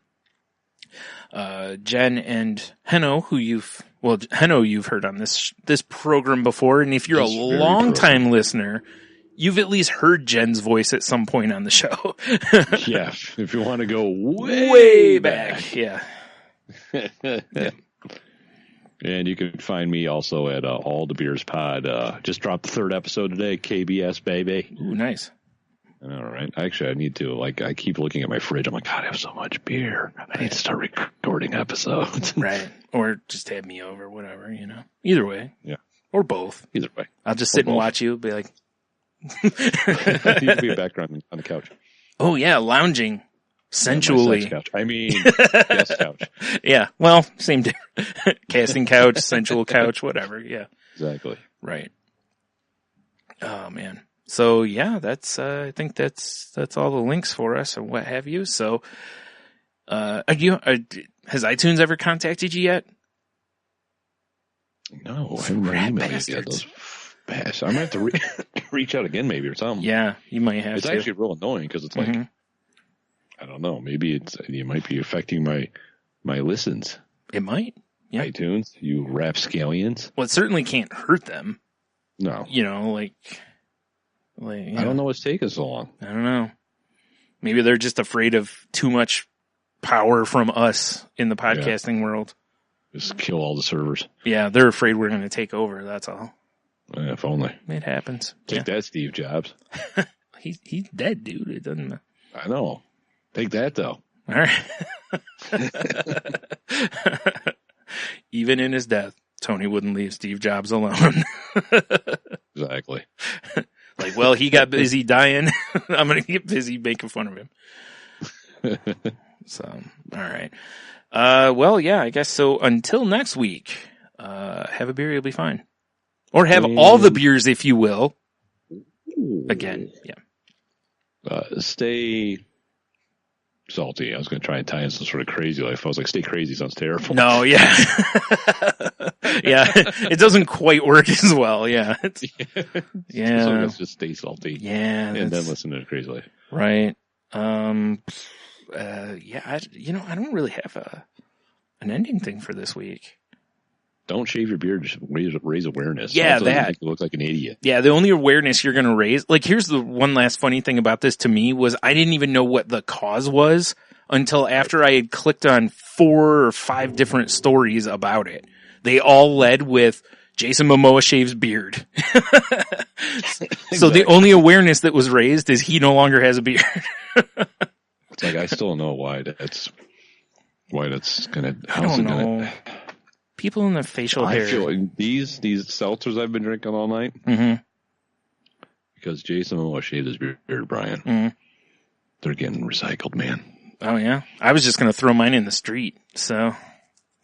and Henno, Henno you've heard on this program before, and if you're a long-time listener, you've at least heard Jen's voice at some point on the show. Yeah, if you want to go way back. Yeah. Yeah. And you can find me also at All the Beers Pod. Just dropped the 3rd episode today, KBS, baby. Ooh, nice. All right. Actually, I need to, I keep looking at my fridge. I'm like, God, I have so much beer. I need to start recording episodes. Right. Or just have me over, whatever, Either way. Yeah. Or both. Either way. I'll just sit and watch you, be like... You can be a background on the couch. Oh, yeah, lounging sensually. Sex couch. Guest couch. Yeah, well, same difference. Casting couch, sensual couch, whatever, yeah. Exactly. Right. Oh, man. So, yeah, that's, I think that's all the links for us and what have you. So, has iTunes ever contacted you yet? No, I haven't emailed yet. Those bash. I might have to reach out again, maybe, or something. Yeah, you might have to. It's actually real annoying because it's like, I don't know, maybe it might be affecting my listens. It might. Yeah. iTunes, you rapscallions. Well, it certainly can't hurt them. No. I don't know what's taking so long. I don't know. Maybe they're just afraid of too much power from us in the podcasting world. Just kill all the servers. Yeah, they're afraid we're going to take over. That's all. If only. It happens. Take that, Steve Jobs. He's dead, dude. It doesn't matter. I know. Take that, though. All right. Even in his death. Tony wouldn't leave Steve Jobs alone. Exactly. Like, well, he got busy dying. I'm going to get busy making fun of him. So, all right. Well, yeah, I guess so. Until next week, have a beer, you'll be fine. Or have all the beers, if you will. Again, yeah. Stay salty. I was going to try and tie in some sort of crazy life. I was like, stay crazy sounds terrible. No, yeah. Yeah, it doesn't quite work as well, yeah. Yeah. So let's just stay salty. Yeah. And then listen to Crazy Life. Right. Yeah, I don't really have an ending thing for this week. Don't shave your beard. Just raise awareness. Yeah, also, that. make you look like an idiot. Yeah, the only awareness you're going to raise, like, here's the one last funny thing about this to me was I didn't even know what the cause was until after I had clicked on 4 or 5 different stories about it. They all led with Jason Momoa shaves beard. So the only awareness that was raised is he no longer has a beard. It's like, I still don't know why that's gonna. I don't know. People in the facial hair. I feel like these seltzers I've been drinking all night. Mm-hmm. Because Jason Momoa shaved his beard, Brian. Mm-hmm. They're getting recycled, man. Oh yeah, I was just gonna throw mine in the street. So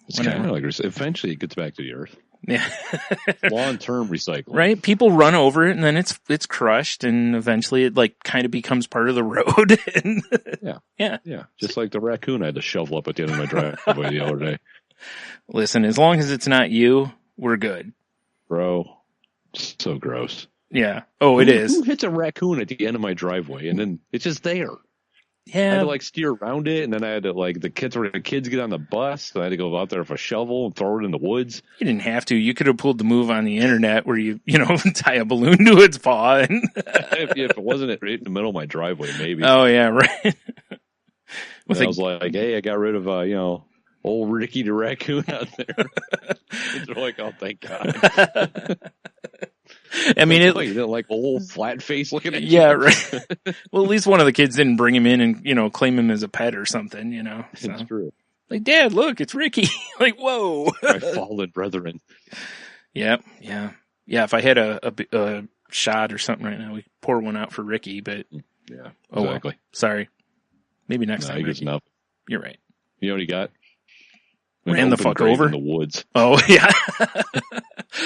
it's kind of like eventually it gets back to the earth. Yeah. Long-term recycling. Right? People run over it and then it's crushed and eventually it like kind of becomes part of the road. And yeah. Just like the raccoon I had to shovel up at the end of my driveway the other day. Listen, as long as it's not you, we're good. Bro, so gross. Yeah. Oh, it is. Who hits a raccoon at the end of my driveway and then it's just there? Yeah. I had to like steer around it, and then I had to like the kids get on the bus, and I had to go out there with a shovel and throw it in the woods. You didn't have to. You could have pulled the move on the internet where you tie a balloon to its paw. And if it wasn't right in the middle of my driveway, maybe. Oh yeah, right. I was like, hey, I got rid of old Ricky the raccoon out there. They're like, oh, thank God. I mean, you didn't like old flat face looking at you. Yeah, right. Well, at least one of the kids didn't bring him in and, claim him as a pet or something, So. It's true. Like, Dad, look, it's Ricky. Like, whoa. My fallen brethren. Yep. Yeah. Yeah. If I had a shot or something right now, we pour one out for Ricky, but. Yeah. Oh, exactly. Well. Sorry. Maybe next time. Enough. You're right. You know what he got? Ran the fuck over in the woods. Oh yeah.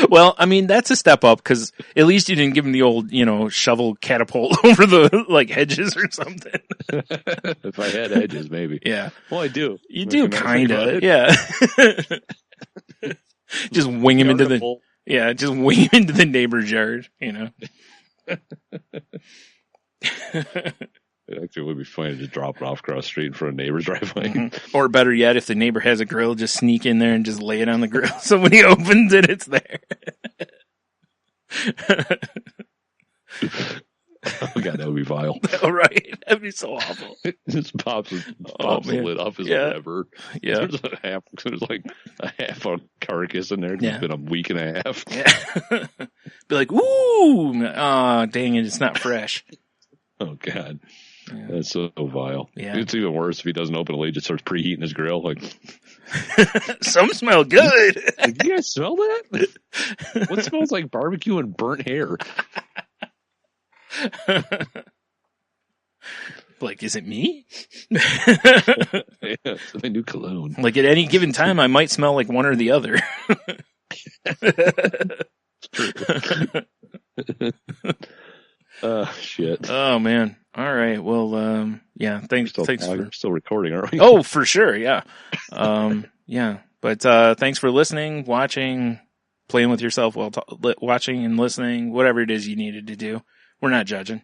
Well, I mean that's a step up because at least you didn't give him the old, shovel catapult over the hedges or something. If I had hedges, maybe. Yeah. Well, I do. You do kind of. Yeah. Just wing him into the neighbor's yard. It actually would be funny to just drop it off across the street in front of neighbor's driveway. Mm-hmm. Or better yet, if the neighbor has a grill, just sneak in there and just lay it on the grill. So when he opens it, it's there. Oh God, that would be vile. Oh, right. That'd be so awful. Just pops the lid up as whatever. Yeah. There's like a half a carcass in there. It's been a week and a half. Yeah. Be like, ooh, dang it, it's not fresh. Oh God. Yeah. That's so vile. Yeah. It's even worse if he doesn't open it, he just starts preheating his grill. Like, some smell good. Like, you guys smell that? What smells like barbecue and burnt hair? Like, is it me? Yeah, it's my new cologne. Like at any given time, I might smell like one or the other. It's true. Shit. Oh man. All right. Well, yeah. Thanks. We're still recording, aren't we? Oh, for sure. Yeah. Yeah. But thanks for listening, watching, playing with yourself while watching and listening, whatever it is you needed to do. We're not judging.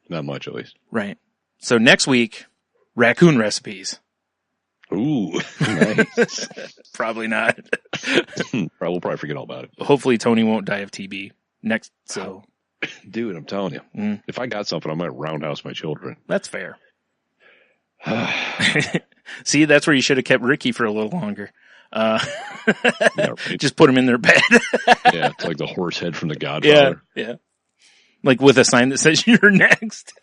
Not much, at least. Right. So next week, raccoon recipes. Ooh, nice. Probably not. We'll probably forget all about it. Hopefully, Tony won't die of TB next. So. Dude, I'm telling you, if I got something, I might roundhouse my children. That's fair. See, that's where you should have kept Ricky for a little longer. Yeah, right. Just put him in their bed. Yeah, it's like the horse head from The Godfather. Yeah. Like with a sign that says you're next.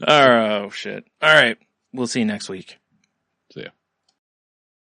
Oh, shit. All right. We'll see you next week. See ya.